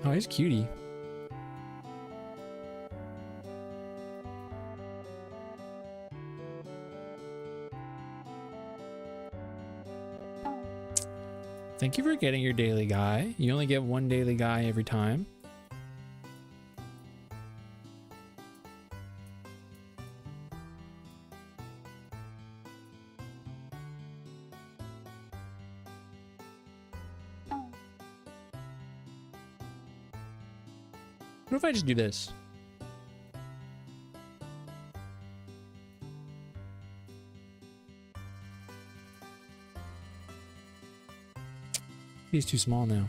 [SPEAKER 1] Oh, he's cutie. Thank you for getting your daily guy. You only get one daily guy every time. What if I just do this? He's too small now.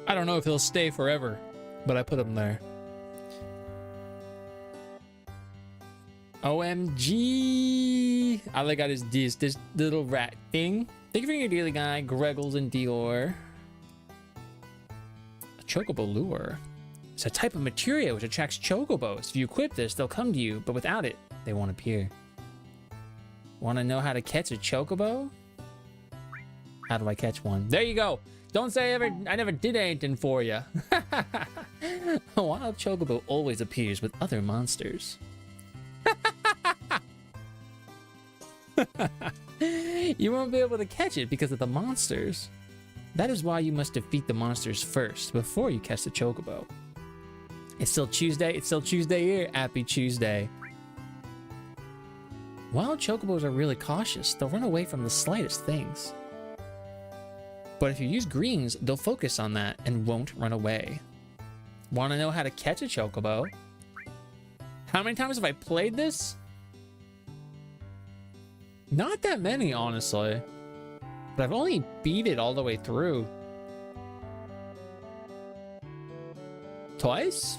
[SPEAKER 1] I don't know if he'll stay forever, but I put him there. OMG! All I got is this little rat thing. Thank you for your daily guy, Greggles and Dior. A chocobo lure. It's a type of materia which attracts chocobos. If you equip this, they'll come to you, but without it, they won't appear. Want to know how to catch a chocobo? How do I catch one? There you go. Don't say I never did anything for you. A wild chocobo always appears with other monsters. You won't be able to catch it because of the monsters. That is why you must defeat the monsters first before you catch the chocobo. It's still Tuesday. It's still Tuesday here. Happy Tuesday. Wild chocobos are really cautious. They'll run away from the slightest things. But if you use greens, they'll focus on that and won't run away. Want to know how to catch a chocobo? How many times have I played this? Not that many, honestly. But I've only beat it all the way through. Twice?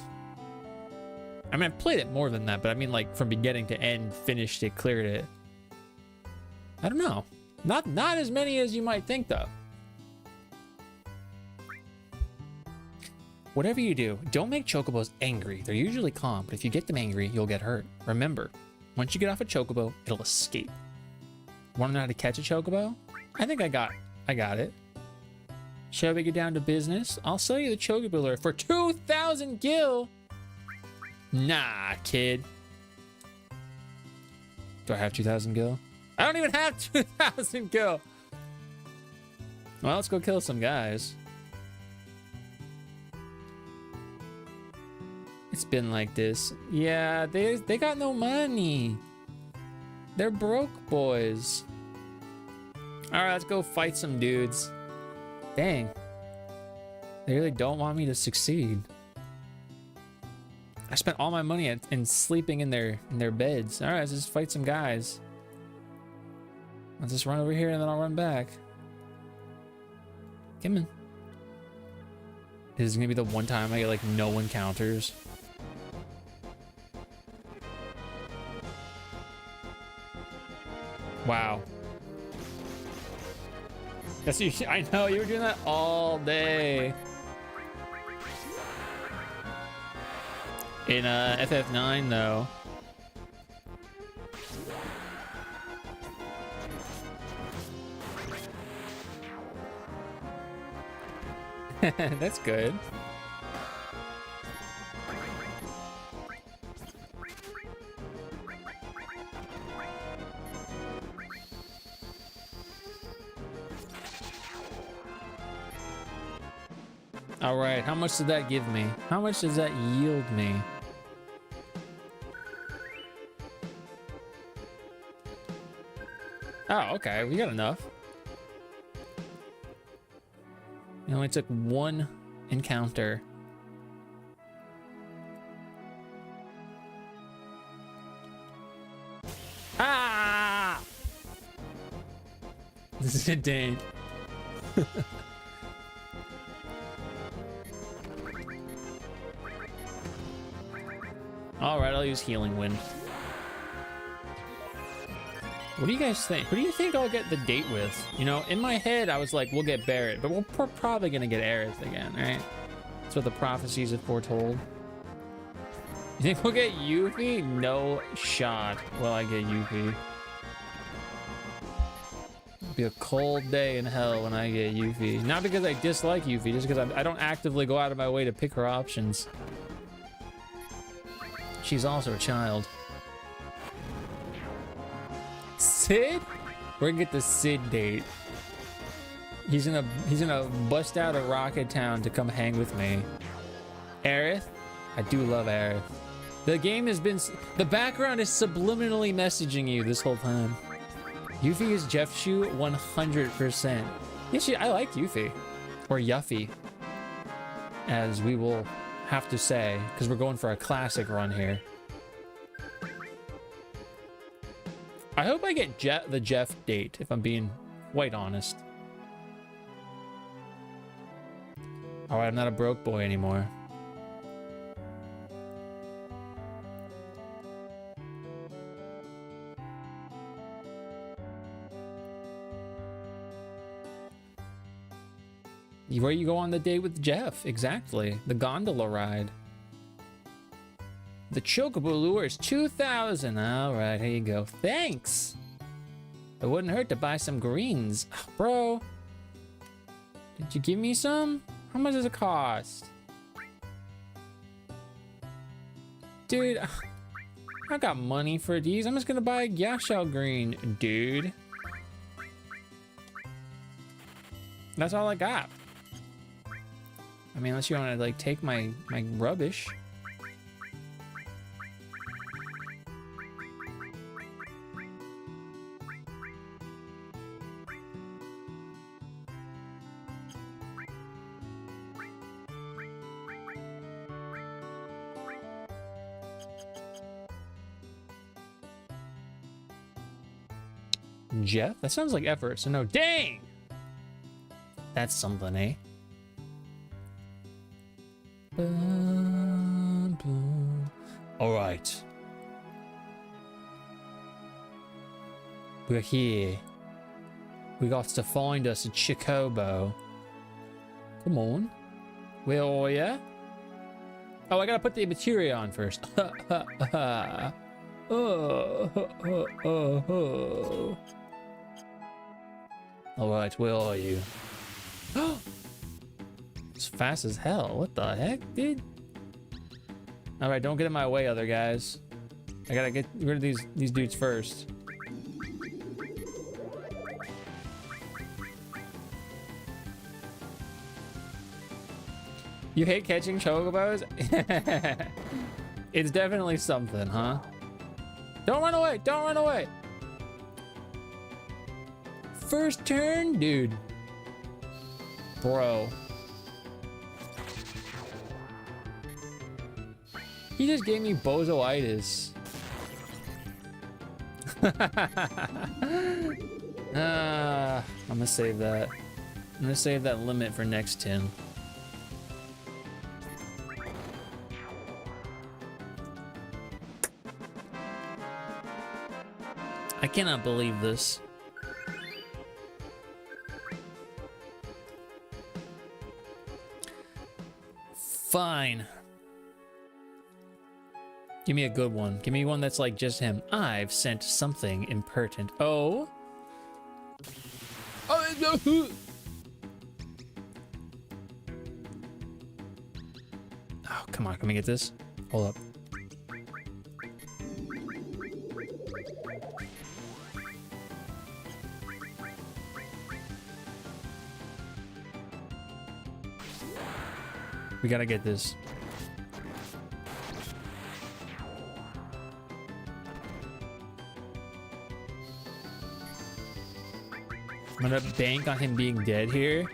[SPEAKER 1] I mean, I've played it more than that, but I mean, like, from beginning to end, finished it, cleared it. I don't know. Not as many as you might think, though. Whatever you do, don't make chocobos angry. They're usually calm, but if you get them angry, you'll get hurt. Remember, once you get off a chocobo, it'll escape. Want to know how to catch a chocobo? I think I got it. Shall we get down to business? I'll sell you the chocobo lure for 2,000 gil. Nah, kid. Do I have 2,000 gil? I don't even have 2,000 gil. Well, let's go kill some guys. It's been like this. Yeah, they got no money. They're broke boys. All right, let's go fight some dudes. Dang. They really don't want me to succeed. I spent all my money in sleeping in their beds. All right, let's just fight some guys. I'll just run over here and then I'll run back. Come on. This is gonna be the one time I get like no encounters. Wow. Yes, I know you were doing that all day. In FF9 though. That's good. All right, how much did that give me? How much does that yield me? Oh, okay, we got enough. It only took one encounter. Ah! This is a dang. I'll use Healing Wind. What do you guys think? Who do you think I'll get the date with? You know, in my head, I was like, we'll get Barrett, but we're probably gonna get Aerith again, right? That's what the prophecies have foretold. You think we'll get Yuffie? No shot will I get Yuffie. It'll be a cold day in hell when I get Yuffie. Not because I dislike Yuffie, just because I don't actively go out of my way to pick her options. She's also a child. Sid? We're gonna get the Sid date. He's gonna bust out of Rocket Town to come hang with me. Aerith? I do love Aerith. The game has been, the background is subliminally messaging you this whole time. Yuffie is Jeff Shu 100%. Yes, I like Yuffie. Or Yuffie, as we will have to say, because we're going for a classic run here. I hope I get the Jeff date, if I'm being quite honest. All right, I'm not a broke boy anymore. Where you go on the date with Jeff? Exactly. The gondola ride. The Chocobo lure is 2,000. All right, here you go. Thanks. It wouldn't hurt to buy some greens. Oh, bro, did you give me some? How much does it cost? Dude, I got money for these. I'm just gonna buy a Yashao green, dude. That's all I got. I mean, unless you want to like take my rubbish. Jeff? That sounds like effort, so no. Dang! That's something, eh? All right. We're here. We got to find us a Chocobo. Come on. Where are ya? Oh, I gotta put the materia on first. All right, where are you? It's fast as hell. What the heck, dude? All right, don't get in my way, other guys. I gotta get rid of these dudes first. You hate catching chocobos? It's definitely something, huh? Don't run away! Don't run away! First turn, dude. Bro. He just gave me bozoitis. I'm gonna save that. I'm gonna save that limit for next tin. I cannot believe this. Fine. Give me a good one. Give me one that's like just him. I've sent something impertinent. Oh. Oh, come on. Can we get this? Hold up. We gotta get this. I'm gonna bank on him being dead here.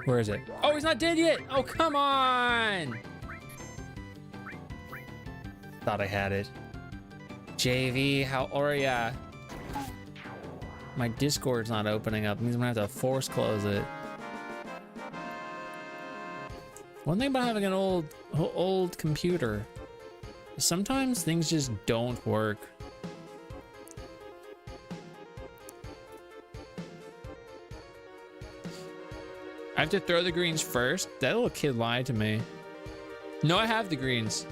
[SPEAKER 1] Where is it? Oh, he's not dead yet! Oh, come on! Thought I had it. JV, how are ya? My Discord's not opening up. It means I'm gonna have to force close it. One thing about having an old computer, sometimes things just don't work. I have to throw the greens first? That little kid lied to me. No, I have the greens.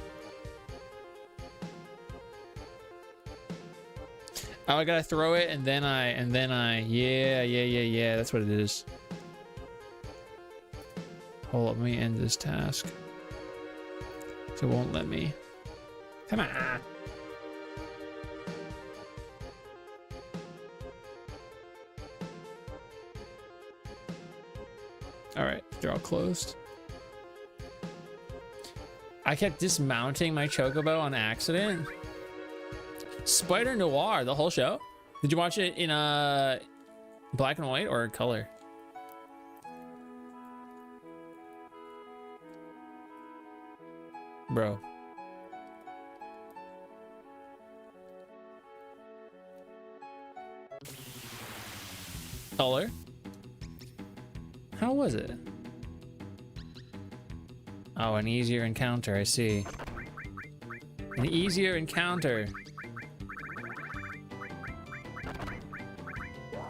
[SPEAKER 1] Oh, I gotta throw it and then yeah, that's what it is. Hold up, let me end this task. It won't let me. Come on. All right, they're all closed. I kept dismounting my chocobo on accident. Spider Noir, the whole show? Did you watch it in black and white or color? Bro. Color? How was it? Oh, an easier encounter, I see. An easier encounter.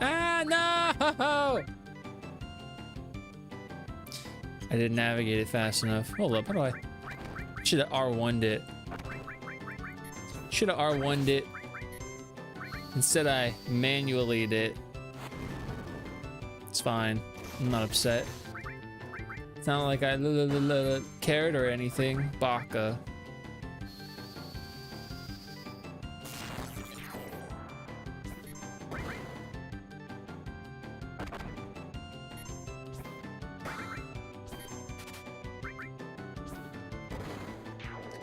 [SPEAKER 1] Ah, no! I didn't navigate it fast enough. Hold up, how do I? Should have R1'd it. Should have R1'd it. Instead, I manually'd it. It's fine. I'm not upset. It's not like I cared or anything. Baka.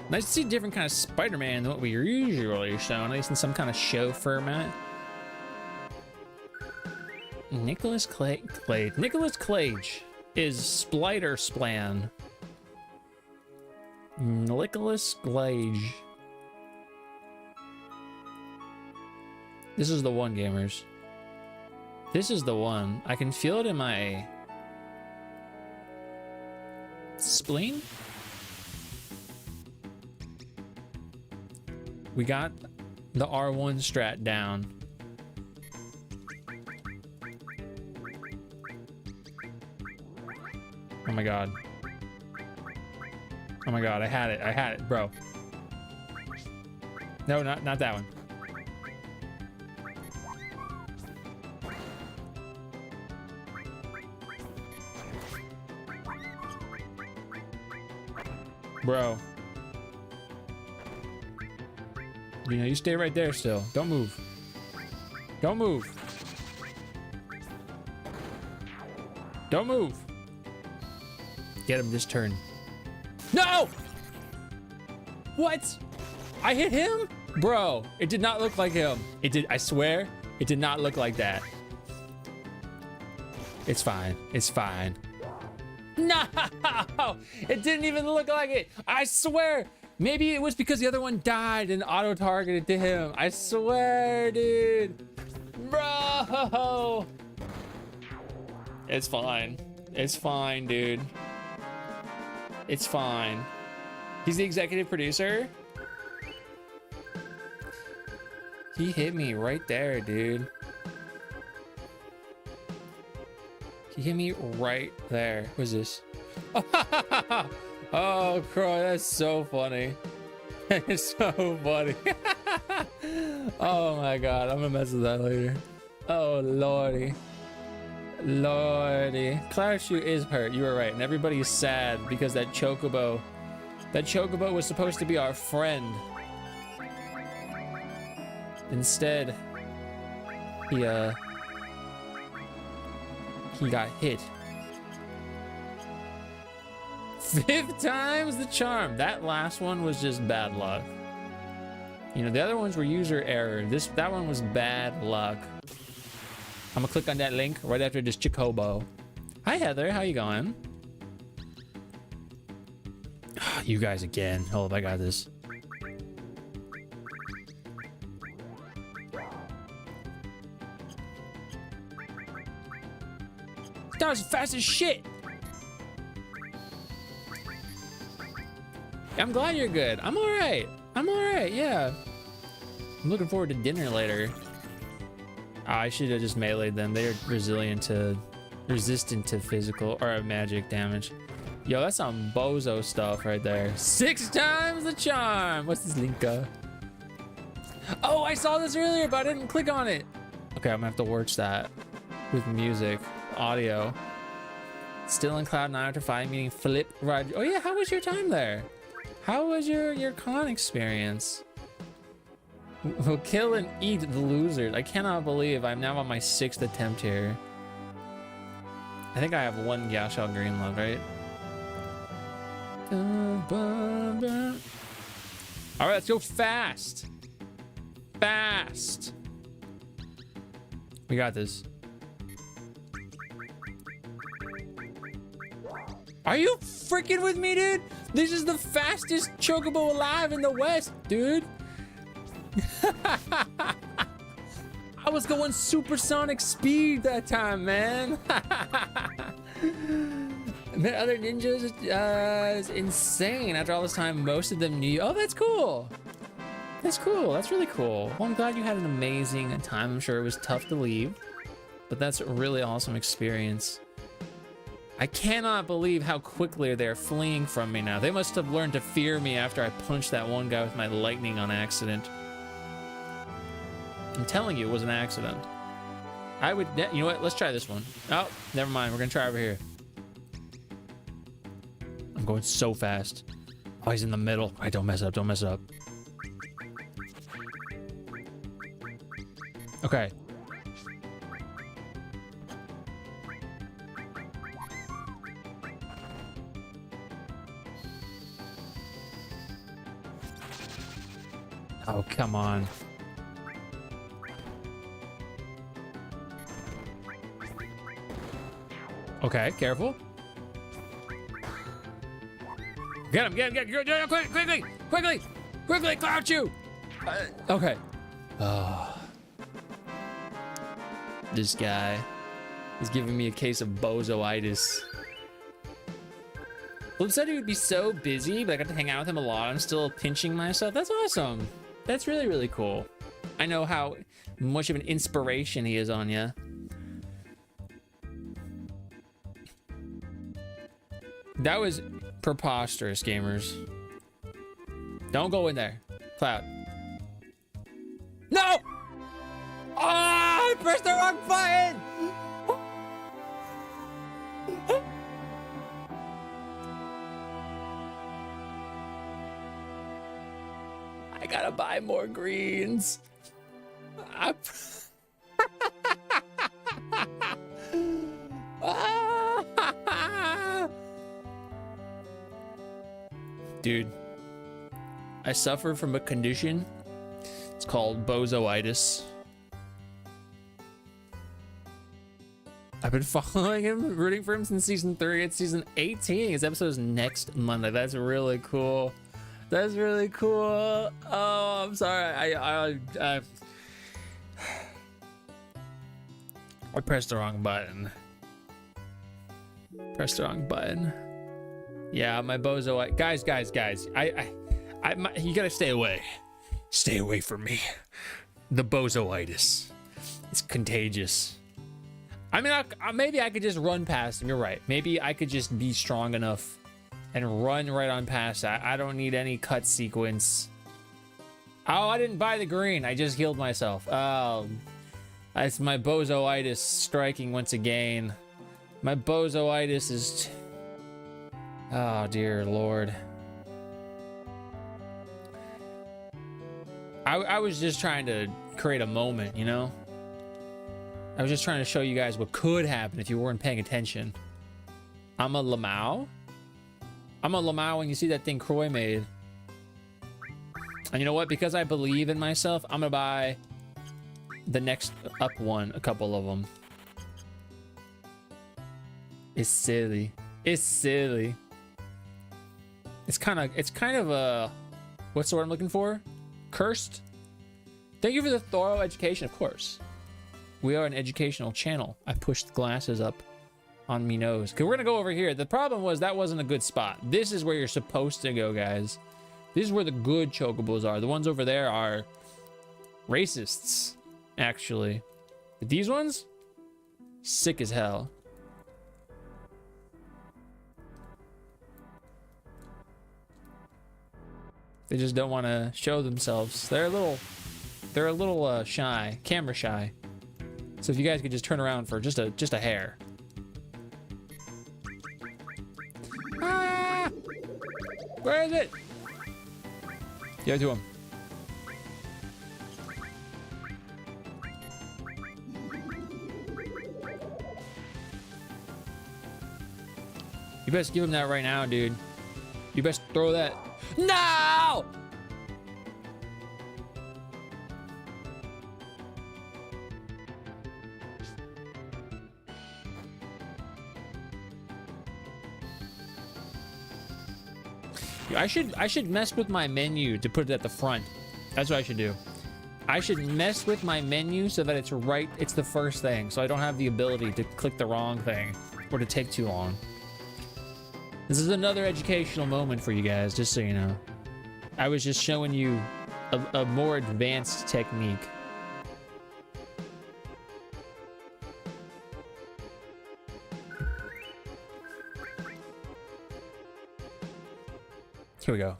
[SPEAKER 1] Nice to see a different kind of Spider-Man than what we usually show, at least in some kind of show format. Nicholas Clage. Nicholas Clage is Splitter Splan. Nicholas Clage. This is the one, gamers. This is the one. I can feel it in my spleen. We got the R1 strat down. Oh my god. Oh my god, I had it, bro. No, not that one. Bro. You know, you stay right there still. Don't move. Don't move. Don't move. Get him this turn. No! What? I hit him? Bro, it did not look like him. It did, I swear, it did not look like that. It's fine. It's fine. No! It didn't even look like it. I swear. Maybe it was because the other one died and auto-targeted to him. I swear, dude. Bro. It's fine. It's fine, dude. It's fine. He's the executive producer. He hit me right there, dude. He hit me right there. What's this? Oh, crow, that's so funny. It's so funny. Oh my god, I'm gonna mess with that later. Oh lordy. Lordy. Cloud Shoe is hurt, you were right. And everybody's sad because that chocobo was supposed to be our friend. Instead, he got hit. 5 times the charm. That last one was just bad luck. You know, the other ones were user error. That one was bad luck. I'm gonna click on that link right after this chocobo. Hi Heather, how you going? You guys again. Hold up, I got this. That was fast as shit. I'm glad you're good. I'm all right. I'm all right, yeah. I'm looking forward to dinner later. Oh, I should have just meleeed them. They're resistant to physical or magic damage. Yo, that's some bozo stuff right there. 6 times the charm. What's this, Linka? Oh, I saw this earlier, but I didn't click on it. Okay, I'm gonna have to watch that with music, audio. Still in Cloud 9 after 5 meeting Flip Roger. Oh yeah, how was your time there? How was your con experience? We'll kill and eat the losers. I cannot believe I'm now on my 6th attempt here. I think I have 1 Gyashao green love, right? All right, let's go fast. Fast. We got this. Are you freaking with me, dude? This is the fastest chocobo alive in the West, dude. I was going supersonic speed that time, man. Man, other ninjas is insane. After all this time, most of them knew you. Oh, that's cool. That's cool. That's really cool. Well, I'm glad you had an amazing time. I'm sure it was tough to leave, but that's a really awesome experience. I cannot believe how quickly they're fleeing from me now. They must have learned to fear me after I punched that one guy with my lightning on accident. I'm telling you, it was an accident. I would, you know what? Let's try this one. Oh, never mind. We're gonna try over here. I'm going so fast. Oh, he's in the middle. All right, don't mess up. Don't mess up. Okay. Oh, come on. Okay, careful. Get him, get him, quickly, crouch you! Okay. Oh. This guy is giving me a case of bozoitis. Flip said he would be so busy, but I got to hang out with him a lot. I'm still pinching myself. That's awesome. That's really, really cool. I know how much of an inspiration he is on you. That was preposterous, gamers. Don't go in there. Cloud. No! Oh, I pressed the wrong button! I gotta buy more greens. Dude, I suffer from a condition. It's called bozoitis. I've been following him, rooting for him since season 3. It's season 18. His episode is next Monday. That's really cool. That's really cool. Oh, I'm sorry. I pressed the wrong button. Pressed the wrong button. Yeah, my bozo. Guys. You gotta stay away. Stay away from me. The bozoitis. It's contagious. I mean, maybe I could just run past him. You're right. Maybe I could just be strong enough and run right on past that. I don't need any cut sequence. Oh, I didn't buy the green. I just healed myself. Oh, it's my bozoitis striking once again. My bozoitis is... Oh, dear Lord. I was just trying to create a moment, you know? I was just trying to show you guys what could happen if you weren't paying attention. I'm a Lamau. I'm a Lamau when you see that thing Croy made. And you know what? Because I believe in myself, I'm gonna buy the next up one, a couple of them. It's silly. It's silly. It's kind of a, what's the word I'm looking for? Cursed. Thank you for the thorough education, of course. We are an educational channel. I pushed the glasses up on me nose. Okay, we're gonna go over here. The problem was that wasn't a good spot. This is where you're supposed to go, guys. This is where the good chocobos are. The ones over there are racists, actually. But these ones, sick as hell. They just don't want to show themselves. They're a little shy, camera shy. So if you guys could just turn around for just a hair. Ah! Where is it? Give it to him. You best give him that right now, dude. You best throw that. No! I should mess with my menu to put it at the front. That's what I should do. I should mess with my menu so that it's the first thing, so I don't have the ability to click the wrong thing or to take too long. This is another educational moment for you guys, just so you know. I was just showing you a more advanced technique. Here we go.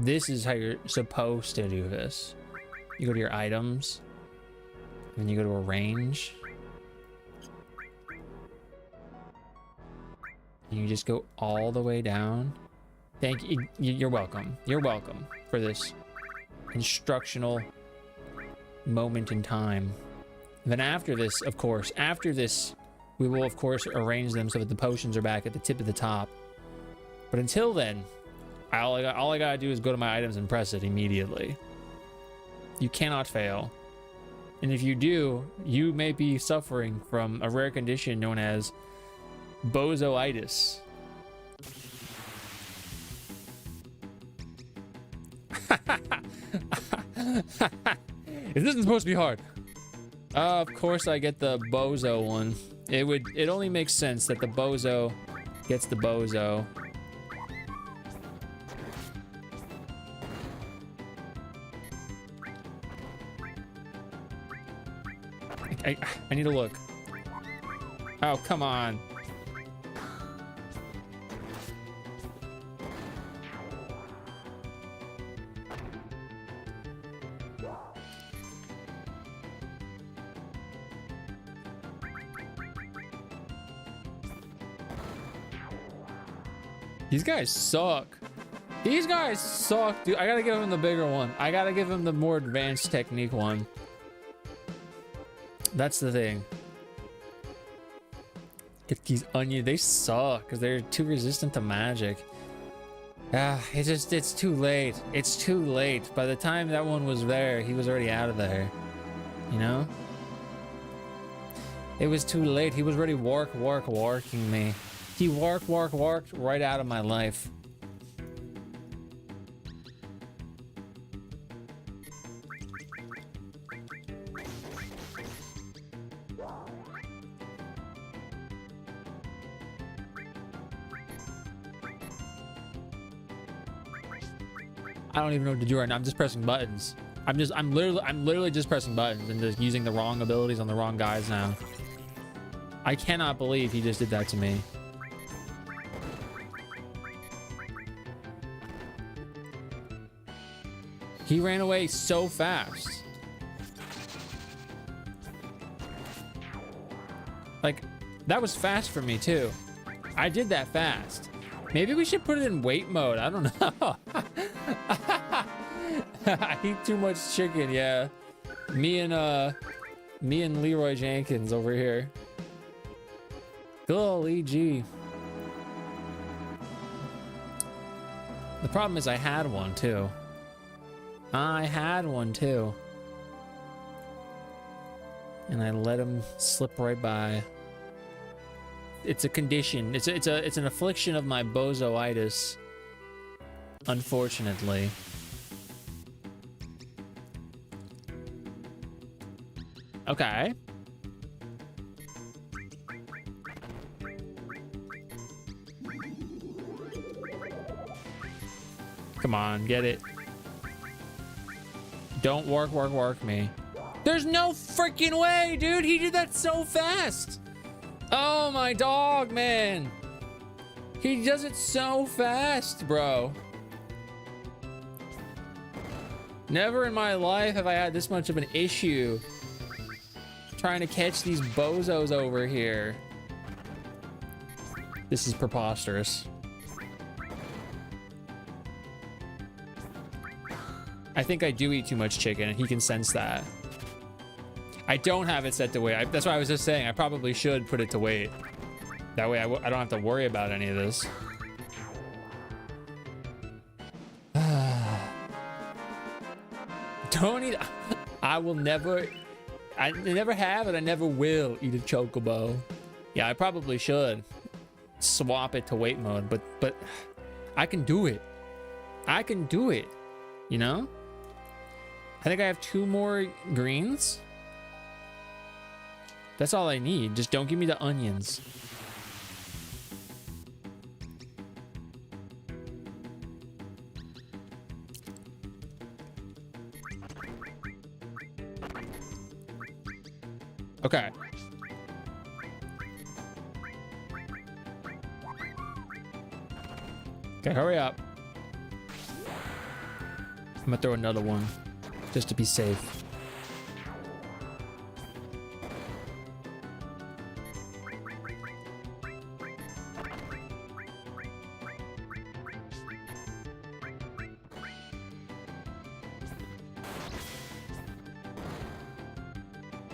[SPEAKER 1] This is how you're supposed to do this. You go to your items, and then you go to arrange. And you just go all the way down. Thank you. You're welcome. You're welcome for this instructional moment in time. And then after this, of course, we will of course arrange them so that the potions are back at the tip of the top. But until then, all I gotta do is go to my items and press it immediately. You cannot fail. And if you do, you may be suffering from a rare condition known as bozoitis. This isn't supposed to be hard. Of course I get the bozo one. It only makes sense that the bozo gets the bozo. I need to look. Oh, come on. These guys suck. These guys suck, dude. I gotta give him the bigger one. I gotta give him the more advanced technique one. That's the thing. Get these onions. They suck because they're too resistant to magic. It's too late. It's too late. By the time that one was there, he was already out of there. You know? It was too late. He was already working me. He worked right out of my life. I don't even know what to do right now. I'm just pressing buttons. I'm literally just pressing buttons and just using the wrong abilities on the wrong guys now. I cannot believe he just did that to me. He ran away so fast. Like, that was fast for me too. I did that fast. Maybe we should put it in wait mode. I don't know. I eat too much chicken, yeah. Me and Leroy Jenkins over here. Golly gee. The problem is I had one too. And I let him slip right by. It's a condition. It's an affliction of my bozoitis. Unfortunately. Okay. Come on, get it. Don't work me. There's no freaking way, dude. He did that so fast. Oh, my dog, man. He does it so fast, bro. Never in my life have I had this much of an issue trying to catch these bozos over here. This is preposterous. I think I do eat too much chicken, and he can sense that. I don't have it set to weight. That's why I was just saying I probably should put it to weight. That way I don't have to worry about any of this. Don't eat. I will never. I never have and I never will eat a chocobo. Yeah, I probably should swap it to weight mode, but I can do it. I can do it. You know? I think I have 2 more greens. That's all I need. Just don't give me the onions. Okay. Okay, hurry up. I'm gonna throw another one just to be safe.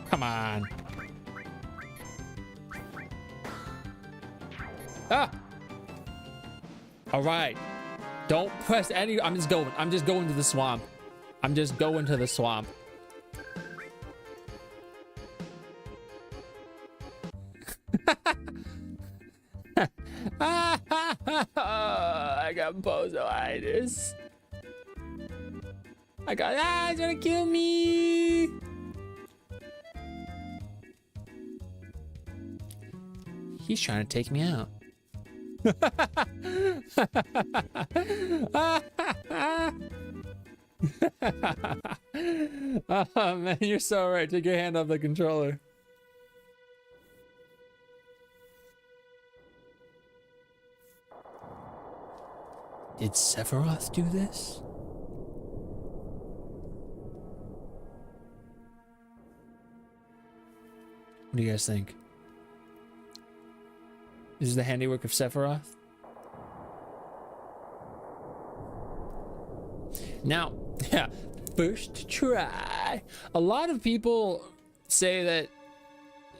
[SPEAKER 1] Come on. Ah. All right. Don't press any. I'm just going to the swamp. I'm just going to the swamp. I got bozoitis. It's gonna kill me. He's trying to take me out. Oh man, you're so right. Take your hand off the controller. Did Sephiroth do this? What do you guys think? This is the handiwork of Sephiroth. Now, yeah, first try. A lot of people say that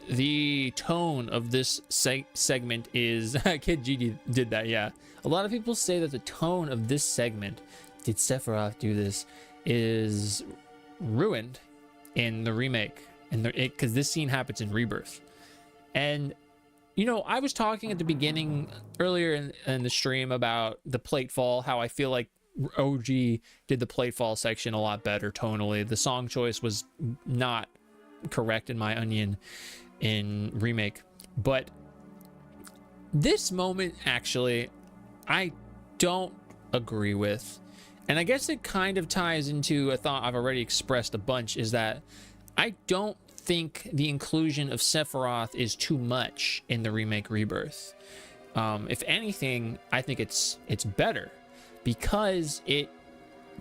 [SPEAKER 1] the tone of this segment is Kid G did that, yeah. A lot of people say that the tone of this segment, did Sephiroth do this, is ruined in the remake, and because this scene happens in Rebirth. And you know, I was talking at the beginning earlier in the stream about the platefall, how I feel like OG did the platefall section a lot better tonally. The song choice was not correct in my onion in remake, but this moment actually I don't agree with, and I guess it kind of ties into a thought I've already expressed a bunch, is that I don't think the inclusion of Sephiroth is too much in the remake Rebirth. If anything, I think it's better because it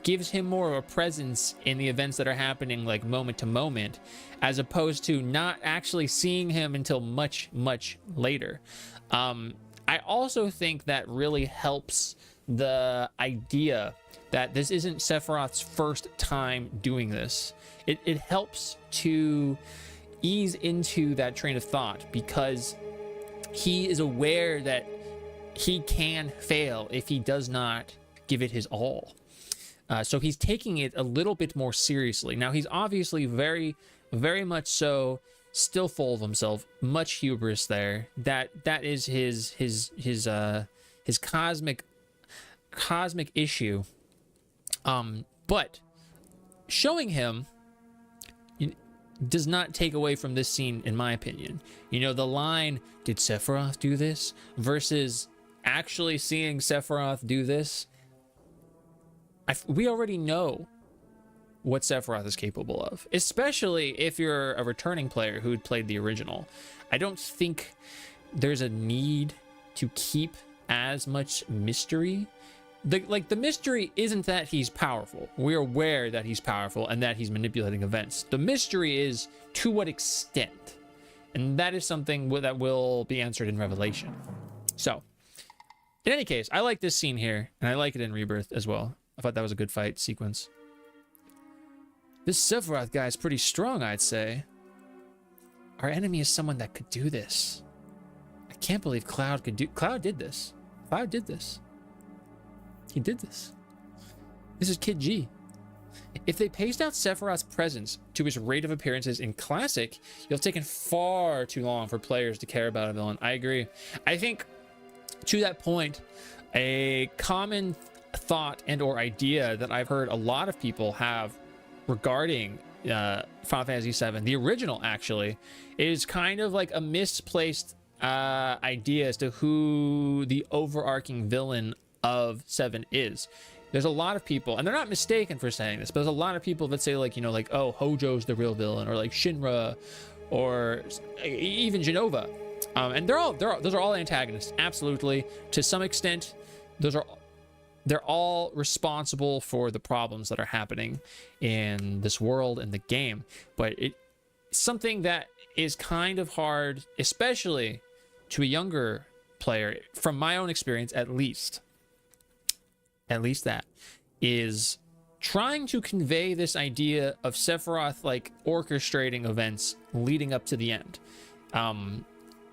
[SPEAKER 1] gives him more of a presence in the events that are happening like moment to moment, as opposed to not actually seeing him until much later. I also think that really helps the idea that this isn't Sephiroth's first time doing this. It helps to ease into that train of thought, because he is aware that he can fail if he does not give it his all. So he's taking it a little bit more seriously. Now, he's obviously very much so still full of himself, much hubris there. That is his cosmic issue. But showing him does not take away from this scene, in my opinion. You know, the line, did Sephiroth do this? Versus actually seeing Sephiroth do this. we already know what Sephiroth is capable of, especially if you're a returning player who played the original. I don't think there's a need to keep as much mystery. The mystery isn't that he's powerful. We're aware that he's powerful and that he's manipulating events. The mystery is to what extent, and that is something that will be answered in Revelation. So in any case, I like this scene here, and I like it in Rebirth as well. I thought that was a good fight sequence. This Sephiroth guy is pretty strong, I'd say. Our enemy is someone that could do this. I can't believe Cloud did this. Cloud did this. He did this. This is Kid G. If they paced out Sephiroth's presence to his rate of appearances in Classic, you'll have taken far too long for players to care about a villain. I agree. I think, to that point, a common thought and or idea that I've heard a lot of people have regarding Final Fantasy VII, the original actually, is kind of like a misplaced idea as to who the overarching villain of 7 is. There's a lot of people, and they're not mistaken for saying this, but there's a lot of people that say, like, you know, like, oh, Hojo's the real villain, or like Shinra, or even Genova, and those are all antagonists, absolutely. To some extent, they're all responsible for the problems that are happening in this world and the game. But it's something that is kind of hard, especially to a younger player, from my own experience at least that is trying to convey this idea of Sephiroth like orchestrating events leading up to the end.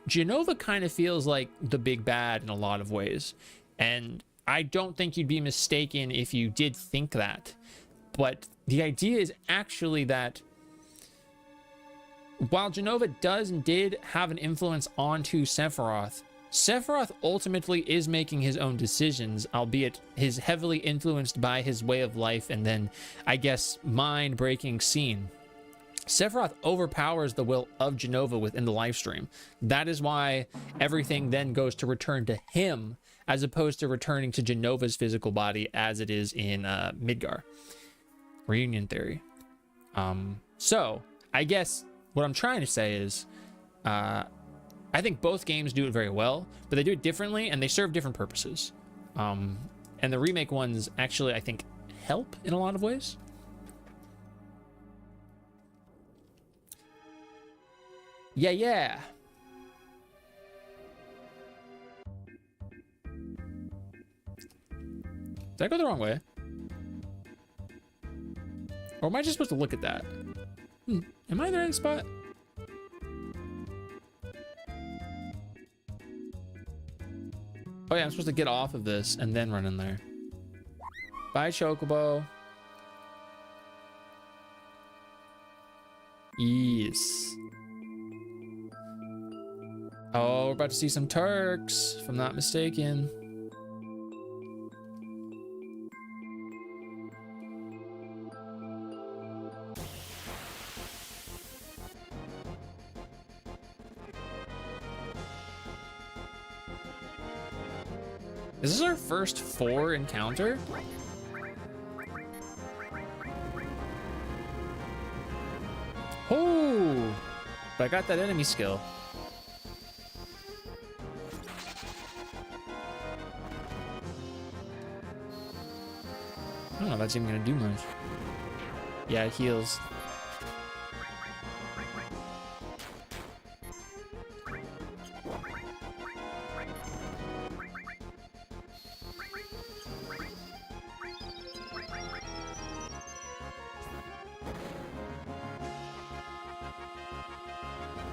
[SPEAKER 1] Genova kind of feels like the big bad in a lot of ways, and I don't think you'd be mistaken if you did think that. But the idea is actually that while Genova did have an influence onto Sephiroth, Sephiroth ultimately is making his own decisions, albeit he's heavily influenced by his way of life and then, I guess, mind-breaking scene. Sephiroth overpowers the will of Genova within the live stream. That is why everything then goes to return to him, as opposed to returning to Genova's physical body as it is in Midgar. Reunion theory. So, I guess what I'm trying to say is, I think both games do it very well, but they do it differently and they serve different purposes. And the remake ones actually, I think, help in a lot of ways. Yeah. Did I go the wrong way? Or am I just supposed to look at that? Am I in the right spot? Oh yeah, I'm supposed to get off of this and then run in there. Bye, Chocobo. Yes. Oh, we're about to see some Turks, if I'm not mistaken. Is this our first 4 encounter? Oh, but I got that enemy skill. I don't know if that's even gonna do much. Yeah, it heals.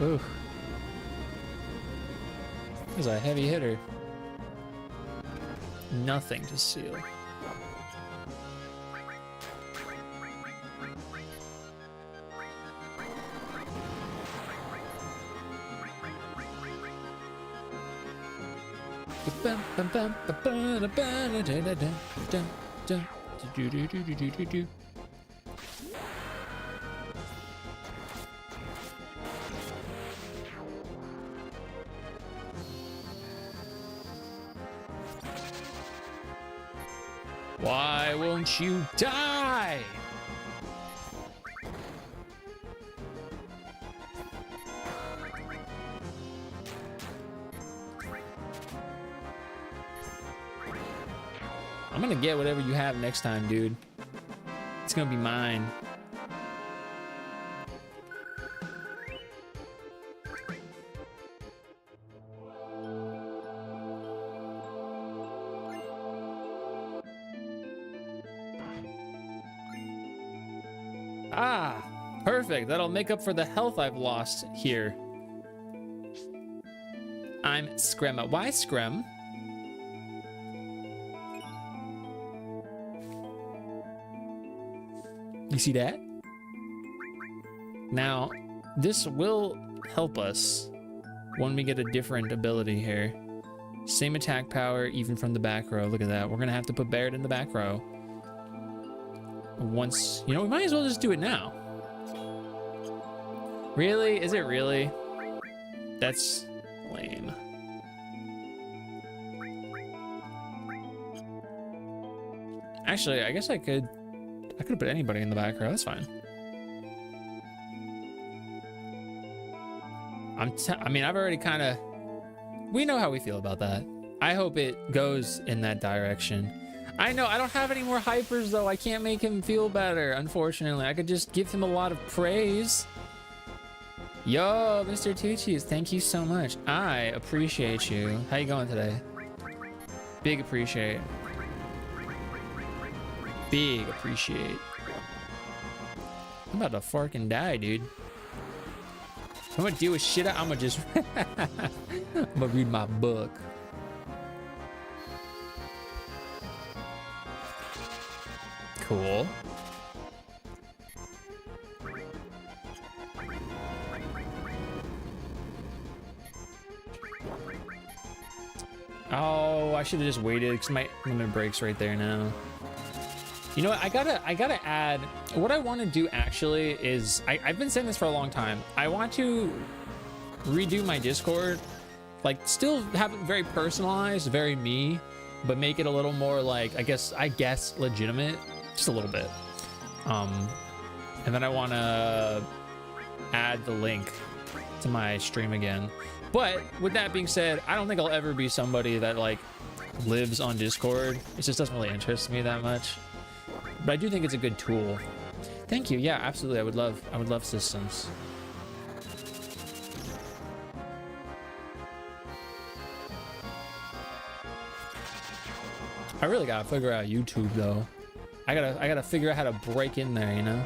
[SPEAKER 1] Ooh. This is a heavy hitter. Nothing to seal. Why won't you die? I'm gonna get whatever you have next time, dude. It's gonna be mine. Ah, perfect. That'll make up for the health I've lost here. I'm Screma. Why Screm? You see that? Now, this will help us when we get a different ability here. Same attack power, even from the back row. Look at that. We're gonna have to put Barret in the back row. Once, you know, we might as well just do it now. Really? Is it really? That's lame. Actually, I guess I could have put anybody in the back row. That's fine. I mean, I've already kind of... We know how we feel about that. I hope it goes in that direction. I know, I don't have any more hypers, though. I can't make him feel better, unfortunately. I could just give him a lot of praise. Yo, Mr. Tucci's, thank you so much. I appreciate you. How you going today? Big appreciate. Big appreciate. I'm about to fucking die, dude. I'm gonna deal with shit. I'm gonna just... I'm gonna read my book. Cool. Oh, I should have just waited because my limit breaks right there now. You know what? I gotta add. What I want to do actually is I've been saying this for a long time. I want to redo my Discord, like still have it very personalized, very me, but make it a little more like I guess legitimate, just a little bit. And then I want to add the link to my stream again. But with that being said, I don't think I'll ever be somebody that like lives on Discord. It just doesn't really interest me that much. But I do think it's a good tool. Thank you. Yeah, absolutely. I would love systems. I really gotta figure out YouTube though. I gotta figure out how to break in there, you know?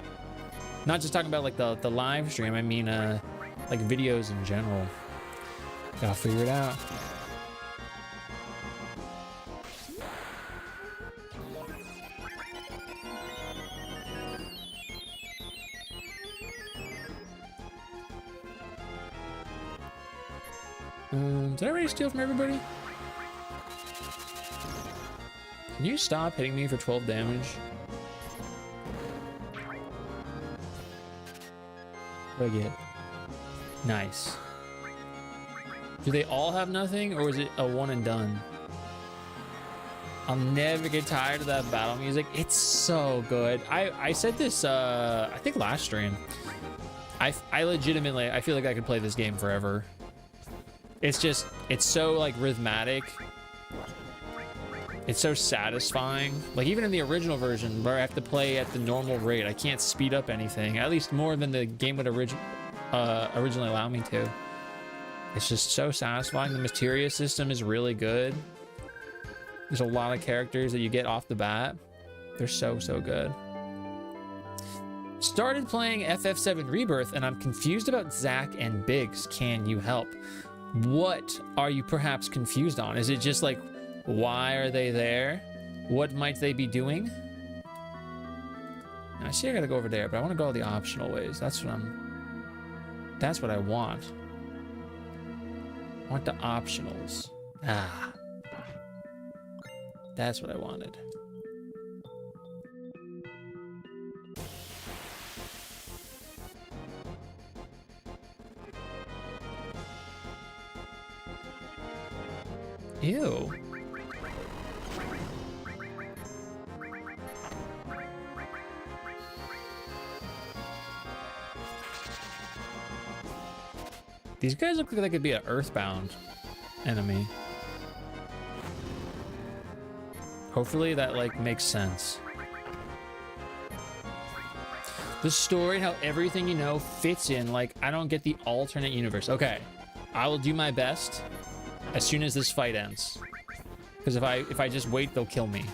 [SPEAKER 1] Not just talking about like the live stream, I mean like videos in general. Gotta figure it out. Did I already steal from everybody? Can you stop hitting me for 12 damage? What do I get? Nice. Do they all have nothing, or is it a one and done? I'll never get tired of that battle music. It's so good. I said this, I think last stream. I legitimately, I feel like I could play this game forever. It's just, it's so like rhythmic. It's so satisfying. Like even in the original version where I have to play at the normal rate, I can't speed up anything, at least more than the game would originally allow me to. It's just so satisfying. The materia system is really good. There's a lot of characters that you get off the bat. They're so good. Started playing FF7 Rebirth and I'm confused about Zack and Biggs. Can you help? What are you perhaps confused on? Is it just like, why are they there? What might they be doing? I see I gotta go over there, but I want to go all the optional ways. That's what I want. I want the optionals. Ah. That's what I wanted. Ew. These guys look like they could be an Earthbound enemy. Hopefully that like makes sense. The story and how everything you know fits in. Like, I don't get the alternate universe. Okay, I will do my best as soon as this fight ends. Because if I just wait, they'll kill me.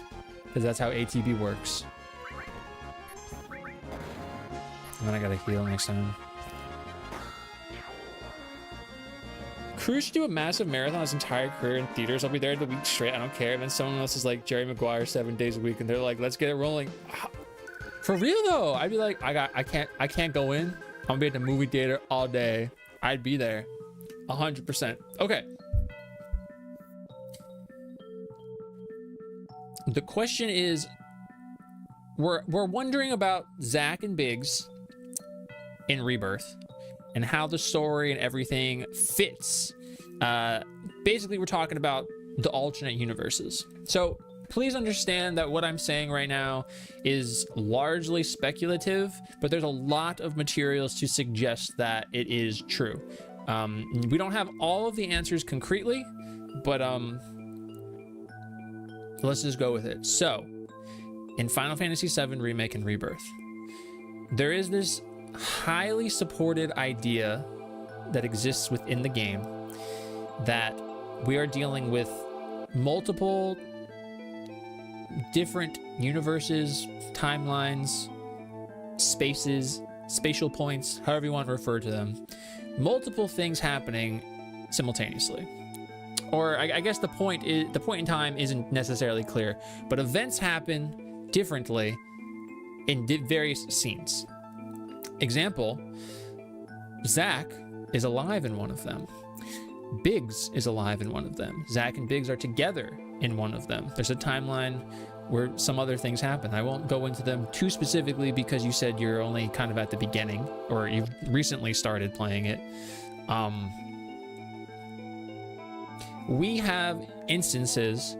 [SPEAKER 1] Because that's how ATB works. And then I gotta heal next time. Crew should do a massive marathon his entire career in theaters. I'll be there the week straight. I don't care. And then someone else is like Jerry Maguire 7 days a week, and they're like, let's get it rolling. For real though, I'd be like, I can't go in. I'm gonna be at the movie theater all day. I'd be there, 100%. Okay. The question is, we're wondering about Zack and Biggs in Rebirth and how the story and everything fits. Basically, we're talking about the alternate universes. So please understand that what I'm saying right now is largely speculative, but there's a lot of materials to suggest that it is true. We don't have all of the answers concretely, but let's just go with it. So, in Final Fantasy VII Remake and Rebirth, there is this highly supported idea that exists within the game that we are dealing with multiple different universes, timelines, spaces, spatial points, however you want to refer to them. Multiple things happening simultaneously. Or I guess the point in time isn't necessarily clear, but events happen differently in various scenes. Example, Zack is alive in one of them. Biggs is alive in one of them. Zack and Biggs are together in one of them. There's a timeline where some other things happen. I won't go into them too specifically because you said you're only kind of at the beginning, or you've recently started playing it. We have instances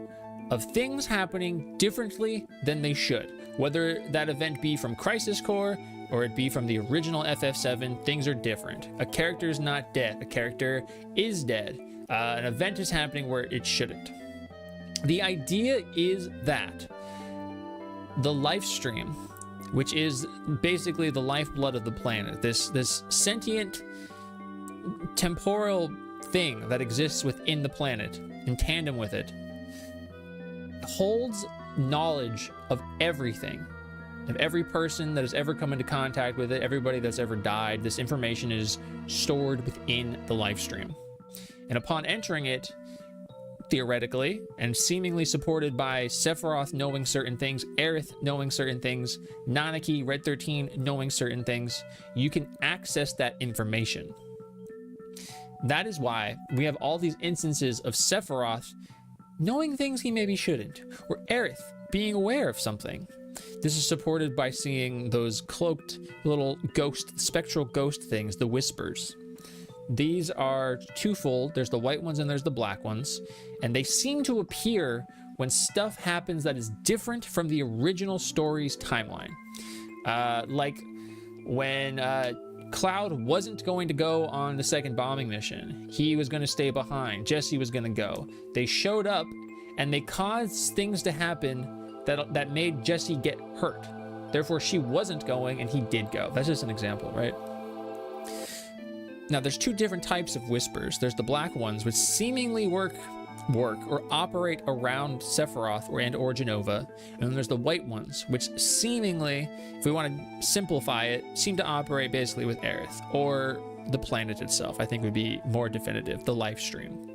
[SPEAKER 1] of things happening differently than they should. Whether that event be from Crisis Core or it be from the original FF7, things are different. A character is not dead. A character is dead. An event is happening where it shouldn't. The idea is that the life stream, which is basically the lifeblood of the planet, this sentient temporal thing that exists within the planet in tandem with it, holds knowledge of everything, of every person that has ever come into contact with it, everybody that's ever died. This information is stored within the life stream, and upon entering it, theoretically and seemingly supported by Sephiroth knowing certain things, Aerith knowing certain things, Nanaki, Red 13 knowing certain things, you can access that information. That is why we have all these instances of Sephiroth knowing things he maybe shouldn't, or Aerith being aware of something. This is supported by seeing those cloaked little spectral ghost things, the Whispers. These are twofold. There's the white ones and there's the black ones, and they seem to appear when stuff happens that is different from the original story's timeline. Like when Cloud wasn't going to go on the second bombing mission. He was going to stay behind. Jesse was going to go. They showed up and they caused things to happen that made Jesse get hurt. Therefore, she wasn't going and he did go. That's just an example, right? Now, there's two different types of Whispers. There's the black ones, which seemingly work or operate around Sephiroth or Genova, and then there's the white ones, which seemingly, if we want to simplify it, seem to operate basically with Aerith or the planet itself. I think would be more definitive, the life stream.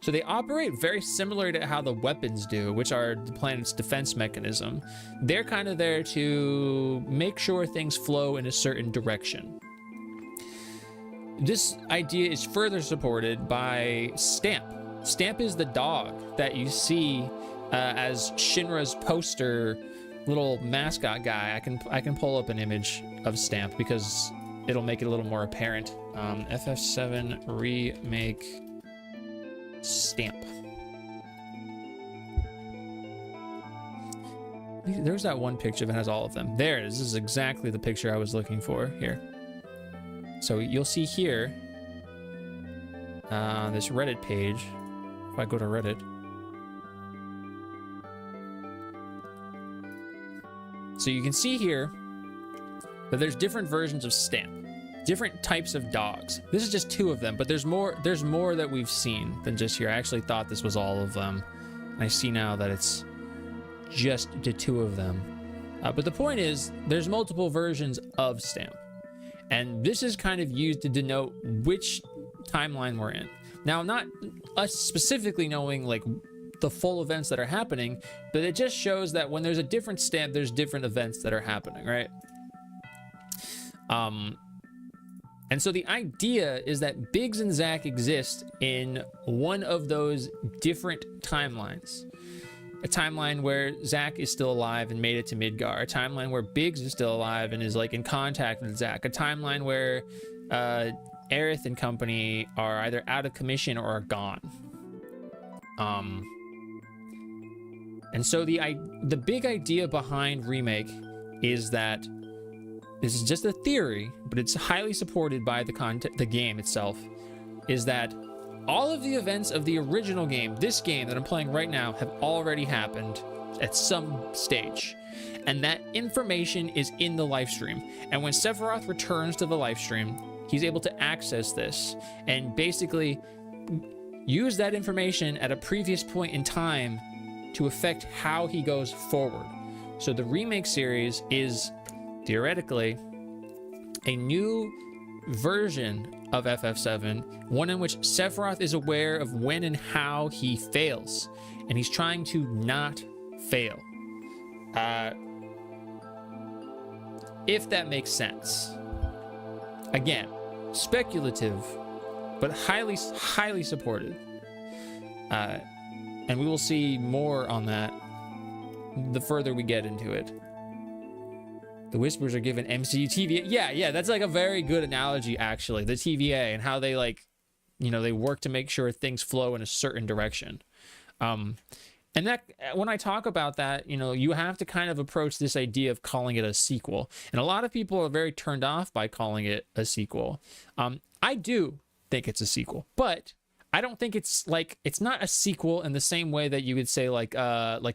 [SPEAKER 1] So they operate very similar to how the weapons do, which are the planet's defense mechanism. They're kind of there to make sure things flow in a certain direction. This idea is further supported by Stamp. Stamp is the dog that you see as Shinra's poster little mascot guy. I can pull up an image of Stamp because it'll make it a little more apparent. FF7 Remake Stamp. There's that one picture that has all of them. There it is. This is exactly the picture I was looking for here. So you'll see here, this Reddit page. If I go to Reddit. So you can see here that there's different versions of Stamp, different types of dogs. This is just 2 of them, but there's more that we've seen than just here. I actually thought this was all of them, and I see now that it's just the 2 of them. But the point is, there's multiple versions of Stamp, and this is kind of used to denote which timeline we're in. Now, not us specifically knowing like the full events that are happening, but it just shows that when there's a different Stamp, there's different events that are happening, right? And so the idea is that Biggs and Zack exist in one of those different timelines. A timeline where Zack is still alive and made it to Midgar. A timeline where Biggs is still alive and is like in contact with Zack. A timeline where Aerith and company are either out of commission or are gone. And so the big idea behind Remake is that this is just a theory, but it's highly supported by the game itself, is that all of the events of the original game, this game that I'm playing right now, have already happened at some stage. And that information is in the live stream. And when Sephiroth returns to the live stream, he's able to access this and basically use that information at a previous point in time to affect how he goes forward. So the Remake series is theoretically a new version of FF7, one in which Sephiroth is aware of when and how he fails, and he's trying to not fail. If that makes sense. Again, speculative, but highly supported. And we will see more on that the further we get into it. The Whispers are given MCU TVA. Yeah, that's like a very good analogy, actually. The TVA and how they like, they work to make sure things flow in a certain direction. And that, when I talk about that, you have to kind of approach this idea of calling it a sequel. And a lot of people are very turned off by calling it a sequel. I do think it's a sequel, but I don't think it's not a sequel in the same way that you would say like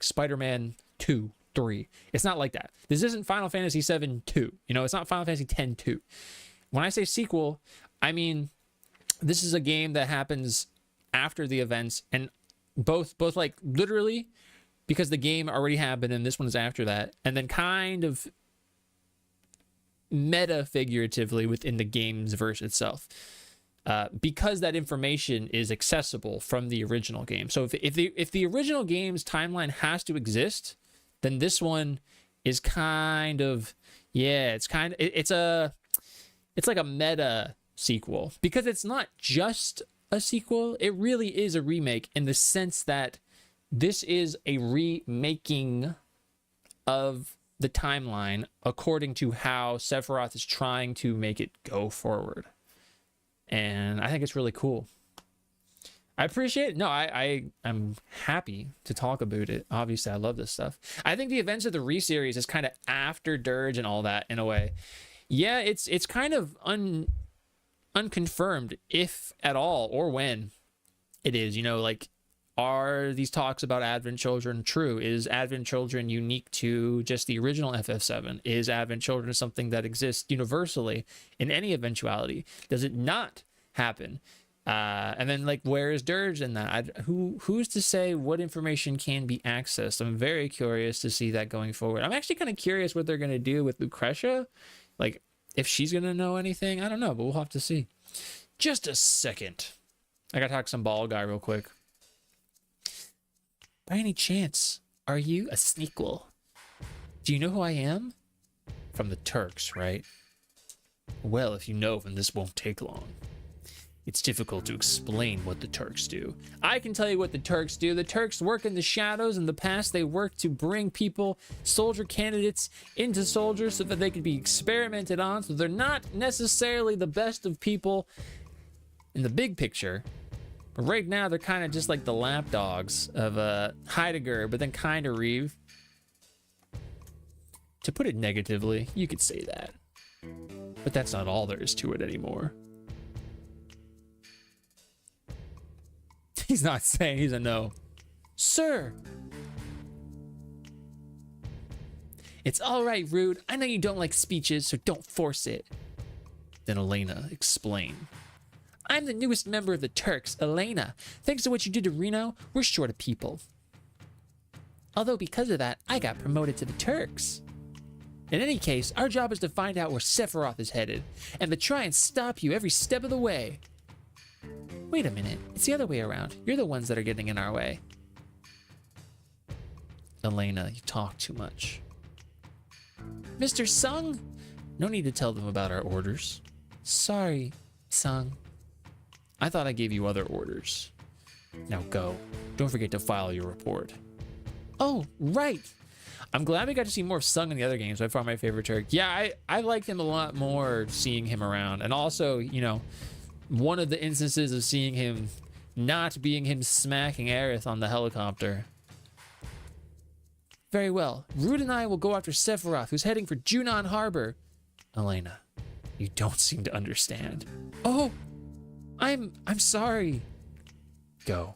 [SPEAKER 1] Spider-Man 2, 3. It's not like that. This isn't Final Fantasy 7 2. It's not Final Fantasy 10 2. When I say sequel, I mean this is a game that happens after the events, and both like literally because the game already happened and this one is after that, and then kind of meta figuratively within the game's verse itself. Because that information is accessible from the original game. So if the original game's timeline has to exist, then this one is kind of, it's like a meta sequel, because it's not just a sequel. It really is a remake in the sense that this is a remaking of the timeline according to how Sephiroth is trying to make it go forward. And I think it's really cool. I appreciate it. No, I'm happy to talk about it. Obviously, I love this stuff. I think the events of the Re-series is kind of after Dirge and all that in a way. Yeah, it's kind of unconfirmed, if at all, or when it is. Are these talks about Advent Children true? Is Advent Children unique to just the original FF7? Is Advent Children something that exists universally in any eventuality? Does it not happen? And then where is Dirge in that? Who's to say what information can be accessed? I'm very curious to see that going forward. I'm actually kind of curious what they're going to do with Lucretia. If she's going to know anything, I don't know, but we'll have to see. Just a second. I got to talk to some bald guy real quick. By any chance, are you a sneakle? Do you know who I am? From the Turks, right? Well, if you know, then this won't take long. It's difficult to explain what the Turks do. I can tell you what the Turks do. The Turks work in the shadows. In the past, they worked to bring people, soldier candidates, into soldiers so that they could be experimented on. So they're not necessarily the best of people in the big picture. But right now, they're kind of just like the lapdogs of Heidegger, but then kind of Reeve. To put it negatively, you could say that. But that's not all there is to it anymore. He's not saying he's a no. Sir. It's all right, Rude. I know you don't like speeches, so don't force it. Then Elena explained. I'm the newest member of the Turks, Elena. Thanks to what you did to Reno, we're short of people. Although because of that, I got promoted to the Turks. In any case, our job is to find out where Sephiroth is headed, and to try and stop you every step of the way. Wait a minute, it's the other way around. You're the ones that are getting in our way. Elena, you talk too much. Mr. Sung? No need to tell them about our orders. Sorry, Sung. I thought I gave you other orders. Now go. Don't forget to file your report. Oh, right. I'm glad we got to see more of Sung in the other games. By far my favorite Turk. Yeah, I liked him a lot more seeing him around. And also, you know, one of the instances of seeing him not being him smacking Aerith on the helicopter. Very well. Rude and I will go after Sephiroth, who's heading for Junon Harbor. Elena, you don't seem to understand. Oh, I'm sorry. Go.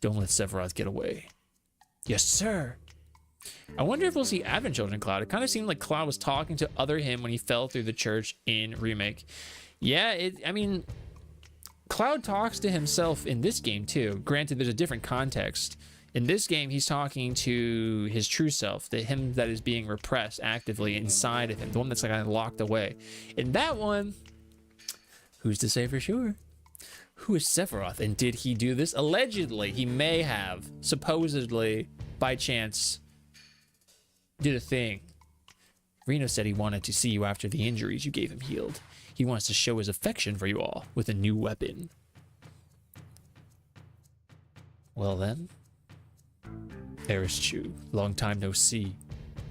[SPEAKER 1] Don't let Sephiroth get away. Yes, sir. I wonder if we'll see Advent Children Cloud. It kind of seemed like Cloud was talking to other him when he fell through the church in Remake. Yeah, I mean, Cloud talks to himself in this game too. Granted, there's a different context. In this game, he's talking to his true self, the him that is being repressed actively inside of him, the one that's kind of locked away. In that one, who's to say for sure? Who is Sephiroth, and did he do this? Allegedly, he may have, supposedly, by chance, did a thing. Reno said he wanted to see you after the injuries you gave him healed. He wants to show his affection for you all with a new weapon. Well then, Eris Chu, long time no see.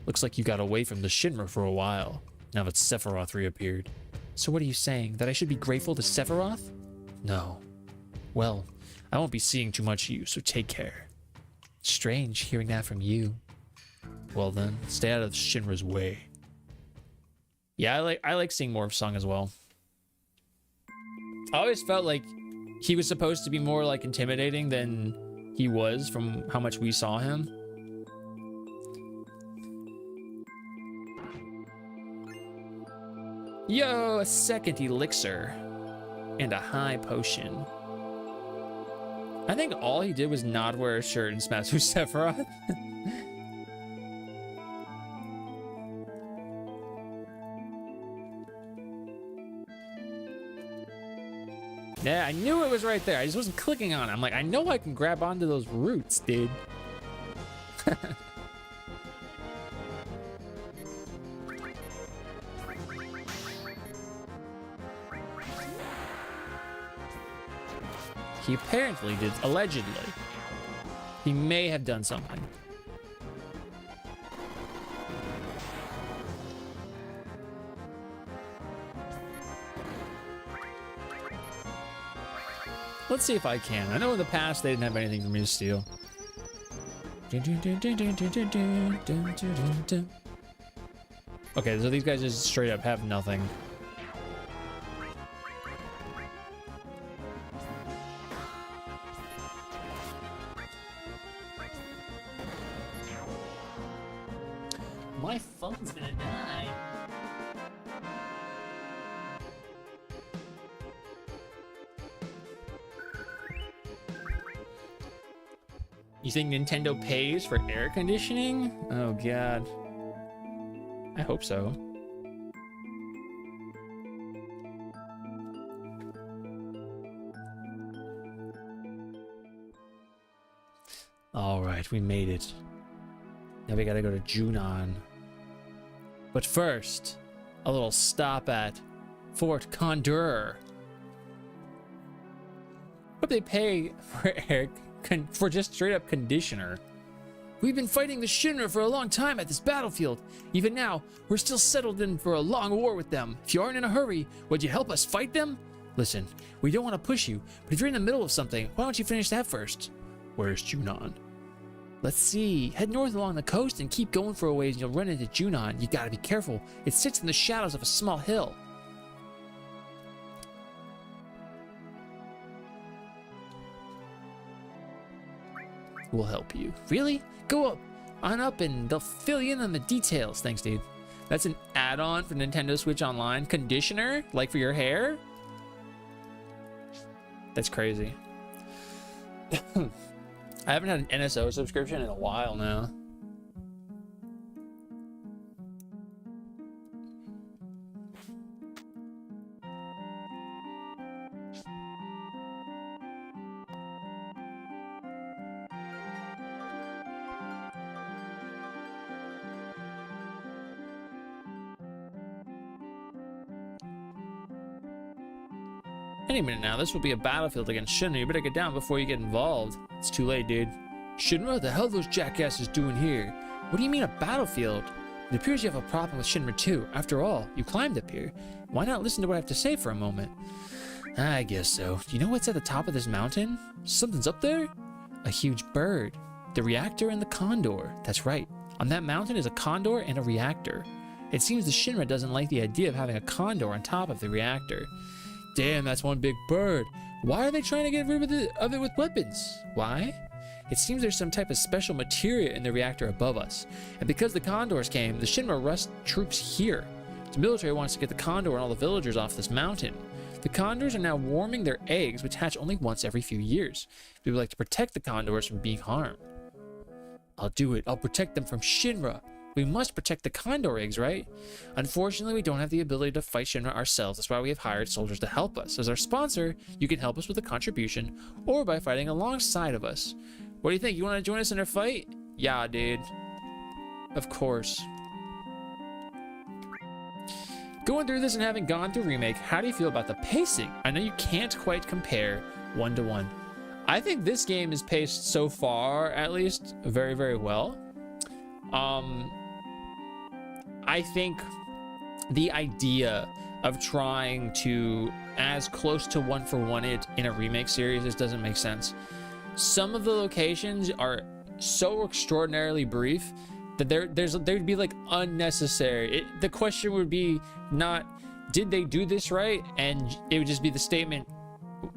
[SPEAKER 1] Looks like you got away from the Shinra for a while, now that Sephiroth reappeared. So what are you saying, that I should be grateful to Sephiroth? No. Well, I won't be seeing too much of you, so take care. Strange hearing that from you. Well then, stay out of Shinra's way. Yeah, I like seeing more of Sung as well. I always felt like he was supposed to be more like intimidating than he was from how much we saw him. Yo, a second elixir and a high potion. I think all he did was not wear a shirt and smash with Sephiroth. Yeah, I knew it was right there. I just wasn't clicking on it. I'm like, I know I can grab onto those roots, dude. He apparently did, allegedly. He may have done something. Let's see if I can. I know in the past they didn't have anything for me to steal. Okay, so these guys just straight up have nothing. My phone's gonna die. You think Nintendo pays for air conditioning? Oh god. I hope so. All right, we made it. Now we gotta go to Junon. But first, a little stop at Fort Condor. What they pay for air for just straight up conditioner? We've been fighting the Shinra for a long time at this battlefield. Even now, we're still settled in for a long war with them. If you aren't in a hurry, would you help us fight them? Listen, we don't want to push you, but if you're in the middle of something, why don't you finish that first? Where's Junon? Let's see. Head north along the coast and keep going for a ways and you'll run into Junon. You gotta be careful. It sits in the shadows of a small hill. will help you. Really? Go up, on up, and they'll fill you in on the details. Thanks, dude. That's an add-on for Nintendo Switch Online. Conditioner? Like for your hair? That's crazy. I haven't had an NSO subscription in a while now. Any minute now, this will be a battlefield against Shinra. You better get down before you get involved. It's too late, dude. Shinra? What the hell are those jackasses doing here? What do you mean a battlefield? It appears you have a problem with Shinra too. After all, you climbed up here. Why not listen to what I have to say for a moment? I guess so. Do you know what's at the top of this mountain? Something's up there? A huge bird. The reactor and the condor. That's right. On that mountain is a condor and a reactor. It seems the Shinra doesn't like the idea of having a condor on top of the reactor. Damn, that's one big bird. Why are they trying to get rid of it with weapons? Why? It seems there's some type of special materia in the reactor above us. And because the condors came, the Shinra rushed troops here. The military wants to get the condor and all the villagers off this mountain. The condors are now warming their eggs, which hatch only once every few years. We would like to protect the condors from being harmed. I'll do it. I'll protect them from Shinra. We must protect the condor eggs, right? Unfortunately, we don't have the ability to fight Shinra ourselves. That's why we have hired soldiers to help us. As our sponsor, you can help us with a contribution or by fighting alongside of us. What do you think? You want to join us in our fight? Yeah, dude. Of course. Going through this and having gone through Remake, how do you feel about the pacing? I know you can't quite compare 1-to-1. I think this game is paced so far, at least, very, very well. I think the idea of trying to as close to 1-for-1 it in a remake series just doesn't make sense. Some of the locations are so extraordinarily brief that there'd be like unnecessary. The question would be not did they do this right, and it would just be the statement,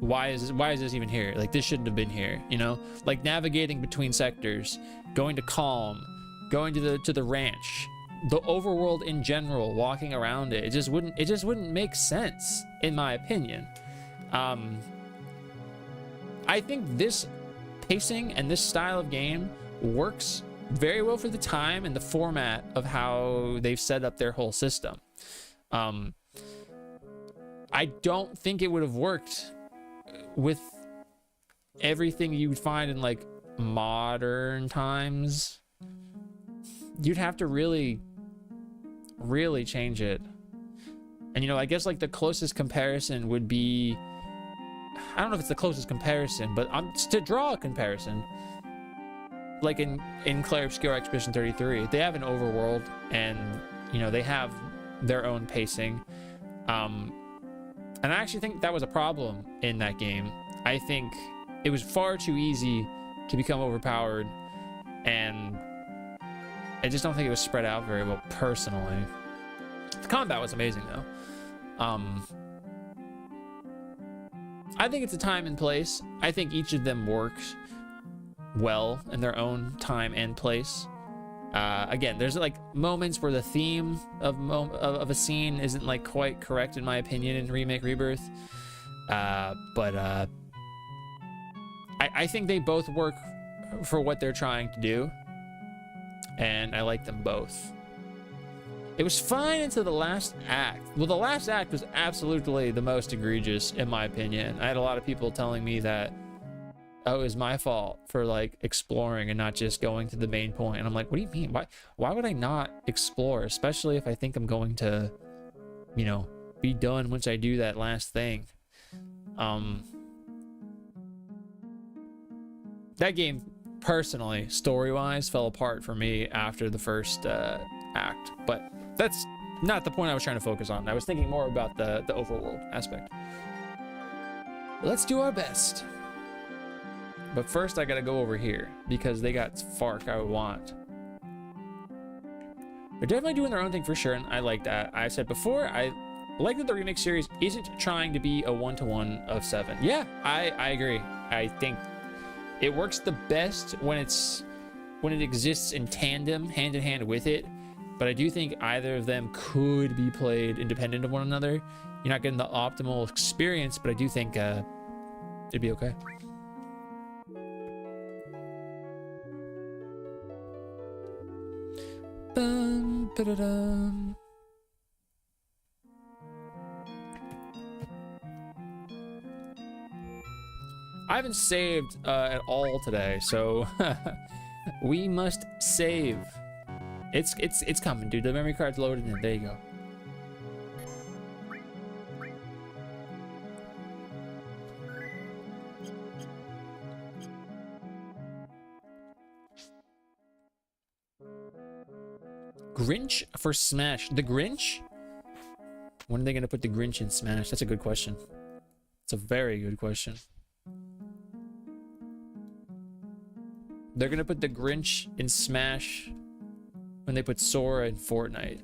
[SPEAKER 1] why is this even here? Like, this shouldn't have been here, you know? Like navigating between sectors, going to Calm, going to the ranch, the overworld in general, walking around it. It just wouldn't make sense, in my opinion. I think this pacing and this style of game works very well for the time and the format of how they've set up their whole system. I don't think it would have worked with everything you would find in like modern times. You'd have to really change it. And, you know, I guess like the closest comparison would be, I don't know if it's the closest comparison, but to draw a comparison, like in Clair Obscur Expedition 33, they have an overworld, and, you know, they have their own pacing. And I actually think that was a problem in that game. I think it was far too easy to become overpowered, and I just don't think it was spread out very well, personally. The combat was amazing, though. I think it's a time and place. I think each of them works well in their own time and place. Again, there's like moments where the theme of a scene isn't like quite correct, in my opinion, in Remake Rebirth. But I think they both work for what they're trying to do, and I like them both. It was fine until the last act. Well, the last act was absolutely the most egregious, in my opinion. I had a lot of people telling me that, oh, it was my fault for like exploring and not just going to the main point. And I'm like, what do you mean? Why would I not explore? Especially if I think I'm going to, you know, be done once I do that last thing. That game, personally, story-wise, fell apart for me after the first act. But that's not the point I was trying to focus on. I was thinking more about the overworld aspect. Let's do our best. But first, I gotta go over here, because they got Fark I would want. They're definitely doing their own thing for sure, and I like that. I said before, I like that the remake series isn't trying to be a 1-to-1 of 7. Yeah, I agree. I think It works the best when it exists in tandem, hand in hand with it. But I do think either of them could be played independent of one another. You're not getting the optimal experience, but I do think it'd be okay. Bum, ba-da-dum. I haven't saved at all today, so we must save. It's coming, dude. The memory card's loaded in. There you go. Grinch for Smash. The Grinch? When are they gonna put the Grinch in Smash? That's a good question. It's a very good question. They're gonna put the Grinch in Smash when they put Sora in Fortnite.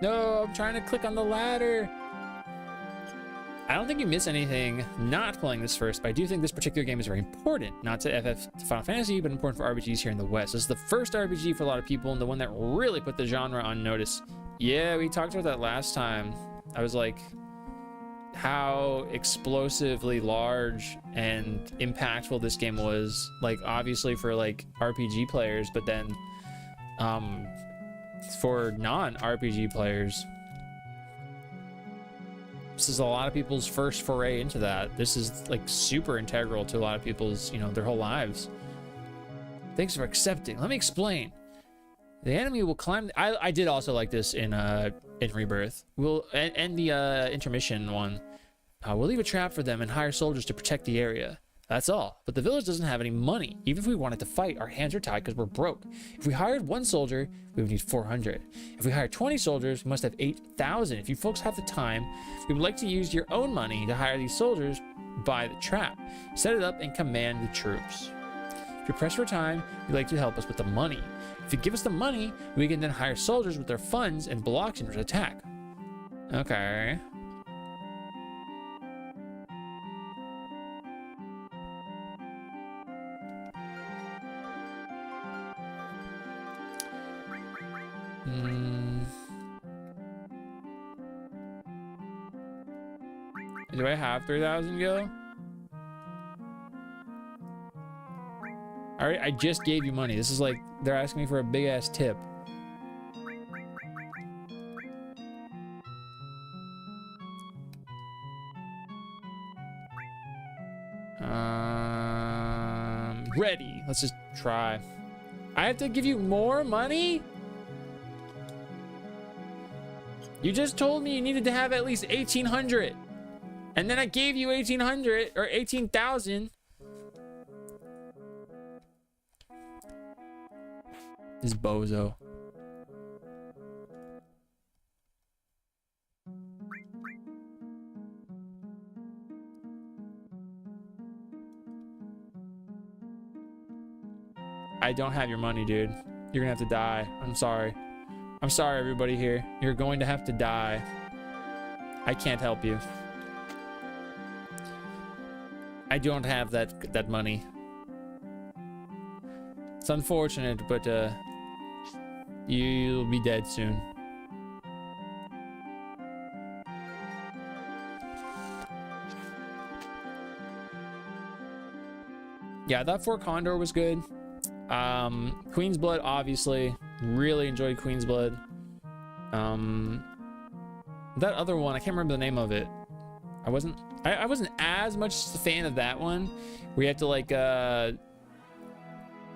[SPEAKER 1] No, I'm trying to click on the ladder. I don't think you miss anything not playing this first, but I do think this particular game is very important. Not to FF Final Fantasy, but important for RPGs here in the West. This is the first RPG for a lot of people and the one that really put the genre on notice. Yeah, we talked about that last time. I was like, how explosively large and impactful this game was. Like, obviously for like RPG players, but then for non-RPG players. This is a lot of people's first foray into that. This is like super integral to a lot of people's, you know, their whole lives. Thanks for accepting. Let me explain. The enemy will climb. I did also like this in Rebirth. We'll and the intermission one. We'll leave a trap for them and hire soldiers to protect the area. That's all. But the village doesn't have any money. Even if we wanted to fight, our hands are tied because we're broke. If we hired one soldier, we would need 400. If we hired 20 soldiers, we must have 8,000. If you folks have the time, we would like to use your own money to hire these soldiers, buy the trap, set it up, and command the troops. If you press for time, you'd like to help us with the money. If you give us the money, we can then hire soldiers with their funds and blocks in order to attack. Okay. Do I have 3,000 gil? Alright, I just gave you money. This is like, they're asking me for a big ass tip. Ready. Let's just try. I have to give you more money? You just told me you needed to have at least 1,800. And then I gave you 1,800 or 18,000. This bozo. I don't have your money, dude. You're gonna have to die. I'm sorry. I'm sorry, everybody here. You're going to have to die. I can't help you. I don't have that money. It's unfortunate, but you'll be dead soon. Yeah, that Fort Condor was good. Queen's Blood, obviously. Really enjoyed Queen's Blood. That other one, I can't remember the name of it. I wasn't as much a fan of that one, where you have to like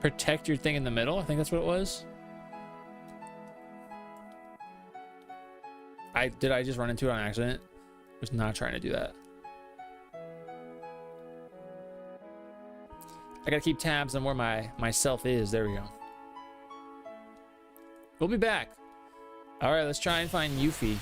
[SPEAKER 1] protect your thing in the middle. I think that's what it was. Did I just run into it on accident? I was not trying to do that. I gotta keep tabs on where my self is. There we go. We'll be back. All right, let's try and find Yuffie.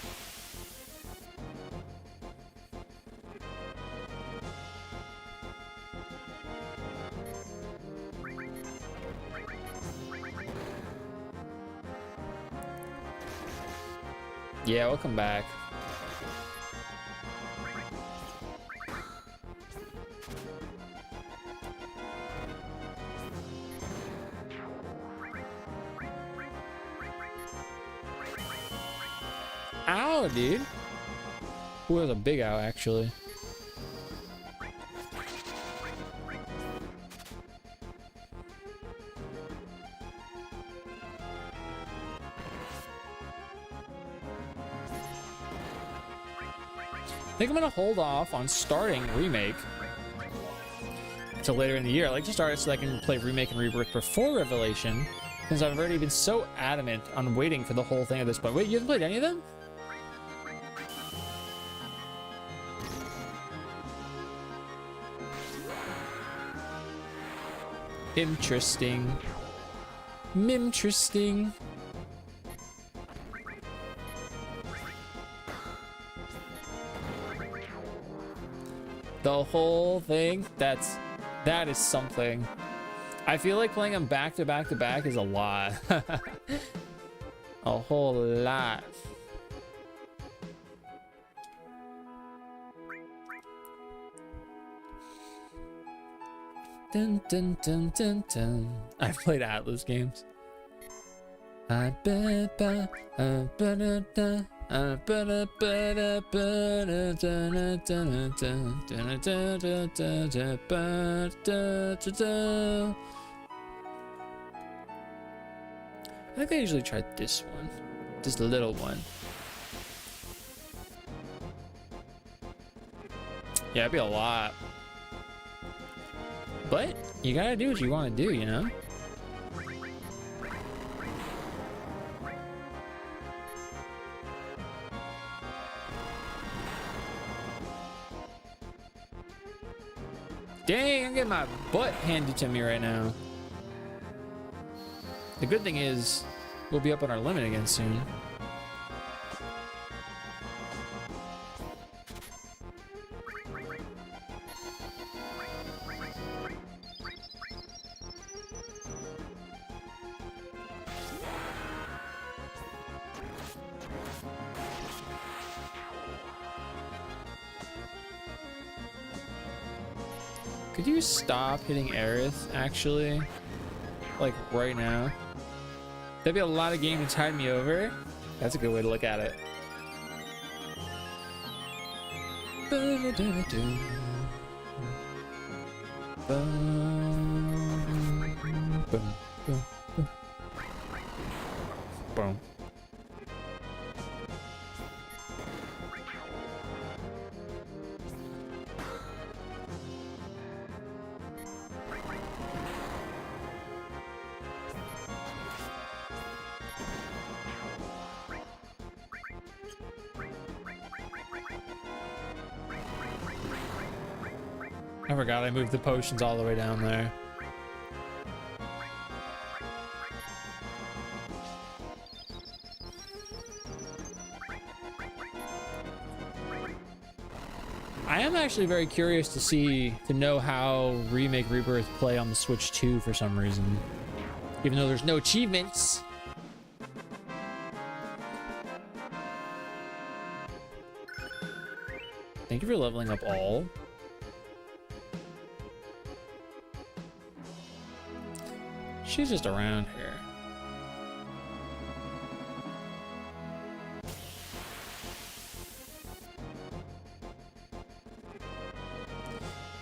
[SPEAKER 1] Yeah, we'll come back. Ow, dude. Ooh, that was a big ow, actually. I think I'm gonna hold off on starting Remake until later in the year. I like to start it so I can play Remake and Rebirth before Revelation, since I've already been so adamant on waiting for the whole thing at this point. Wait, you haven't played any of them? Interesting. Mimtresting. The whole thing, that is something. I feel like playing them back to back to back is a lot. A whole lot. Dun, dun, dun, dun, dun. I've played Atlas games. I bet I think I usually tried this one. This little one. Yeah, it'd be a lot. But you gotta do what you want to do, you know? Dang, I'm getting my butt handed to me right now. The good thing is, we'll be up on our limit again soon. Could you stop hitting Aerith, actually? Like, right now? That'd be a lot of game to tide me over. That's a good way to look at it. Boom. I forgot I moved the potions all the way down there. I am actually very curious to know how Remake Rebirth play on the Switch 2 for some reason. Even though there's no achievements. Thank you for leveling up all. She's just around here.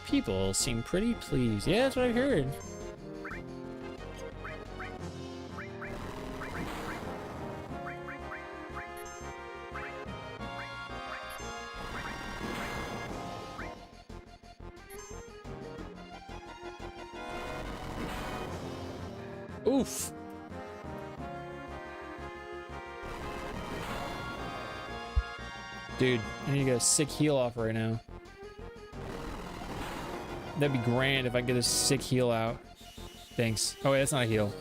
[SPEAKER 1] People seem pretty pleased. Yeah, that's what I heard. Oof. Dude, I need to get a sick heal off right now. That'd be grand if I get a sick heal out. Thanks. Oh wait, that's not a heal.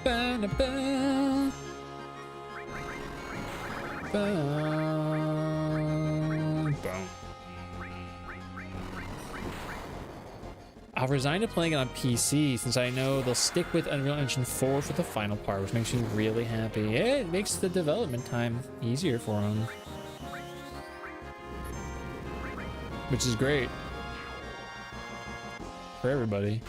[SPEAKER 1] Ba-da-ba. Boom. I'll resign to playing it on PC since I know they'll stick with Unreal Engine 4 for the final part, which makes me really happy. Yeah, it makes the development time easier for them, which is great for everybody.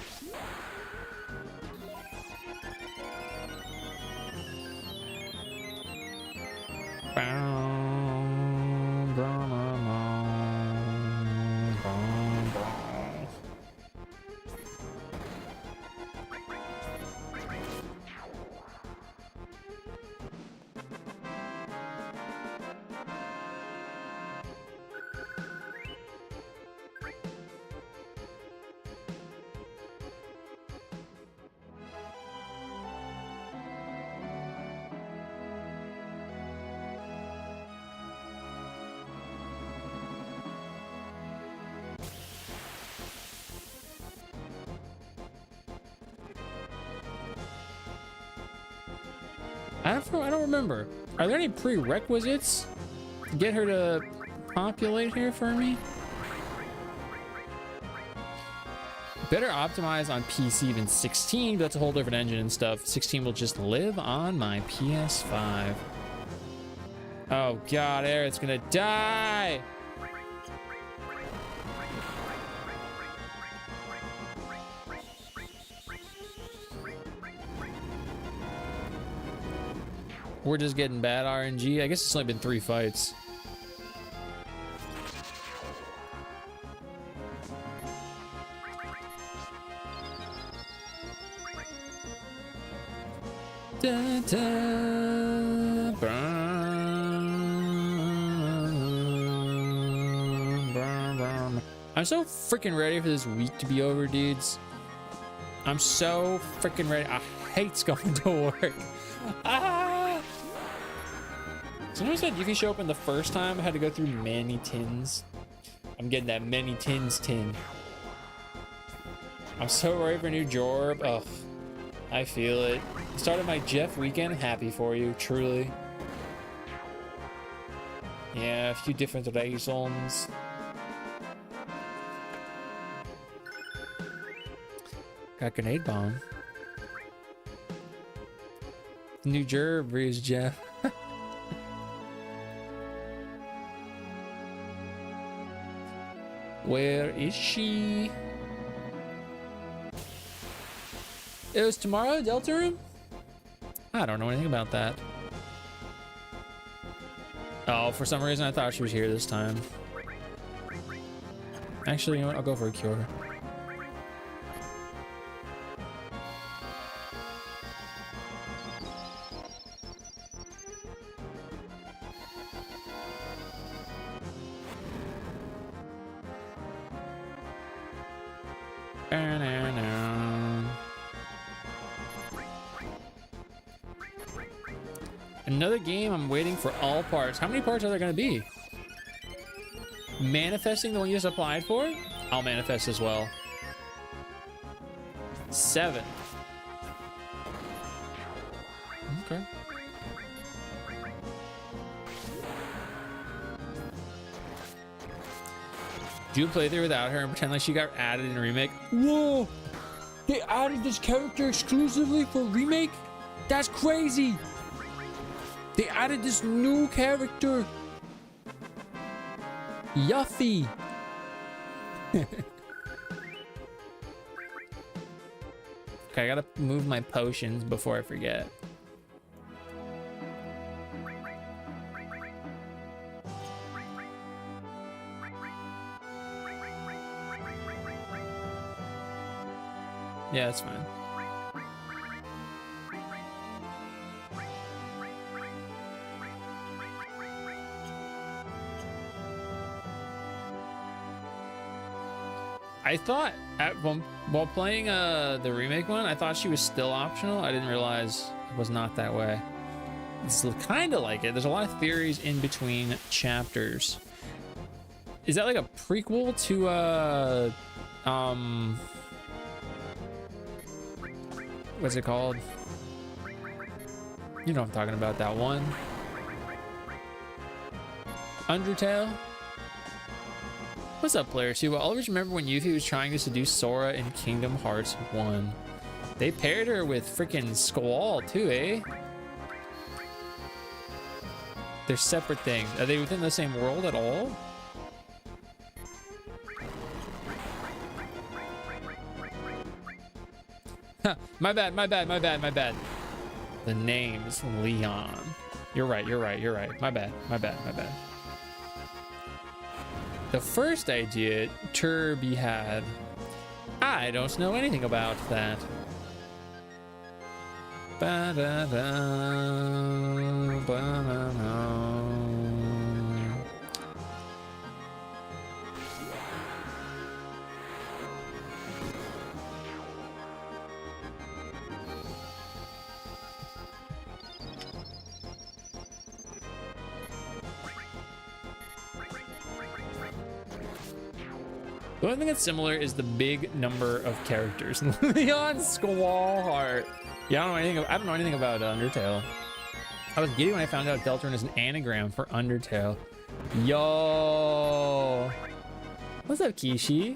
[SPEAKER 1] I don't remember. Are there any prerequisites to get her to populate here for me? Better optimize on PC than 16, but that's a whole different engine and stuff. 16 will just live on my PS5. Oh god, Aerith's gonna die! We're just getting bad RNG. I guess it's only been 3 fights. Da, da, I'm so freaking ready for this week to be over, dudes. I'm so freaking ready. I hate going to work. Ah! Someone said you can show up in the first time. I had to go through many tins. I'm getting that many tins tin. I'm so ready for a new job. Ugh, I feel it. Started my Jeff weekend. Happy for you, truly. Yeah, a few different reasons. Got grenade bomb. New gerb is Jeff. Where is she? It was tomorrow, Delta Room? I don't know anything about that. Oh, for some reason I thought she was here this time. Actually, you know what? I'll go for a cure. Another game I'm waiting for all parts. How many parts are there going to be? Manifesting the one you just applied for? I'll manifest as well. 7. Okay. Do a playthrough without her and pretend like she got added in a remake. Whoa! They added this character exclusively for remake? That's crazy! They added this new character. Yuffie. Okay, I gotta move my potions before I forget. Yeah, that's fine. I thought while playing the remake one, I thought she was still optional. I didn't realize it was not that way. It's kind of like it. There's a lot of theories in between chapters. Is that like a prequel to what's it called? You know what I'm talking about, that one. Undertale. What's up, player 2? I'll always remember when Yuffie was trying to seduce Sora in Kingdom Hearts 1. They paired her with freaking Squall too, eh? They're separate things. Are they within the same world at all? Huh, my bad. The name's Leon. You're right. My bad. The first idea Turby had, I don't know anything about that. Ba-da-da, ba-da-da. The only thing that's similar is the big number of characters. Leon Squallheart. Yeah, I don't know anything about Undertale. I was giddy when I found out Deltarune is an anagram for Undertale. Yo. What's up, Kishi?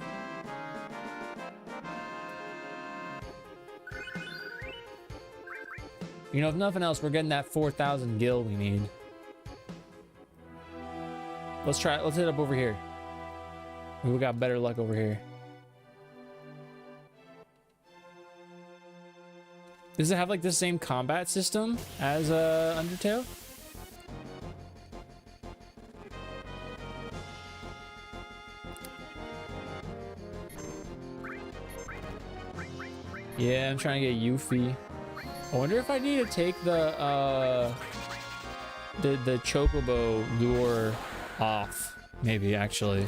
[SPEAKER 1] You know, if nothing else, we're getting that 4,000 gil we need. Let's hit up over here. We got better luck over here. Does it have like the same combat system as Undertale? Yeah, I'm trying to get Yuffie. I wonder if I need to take the Chocobo lure off. Maybe actually.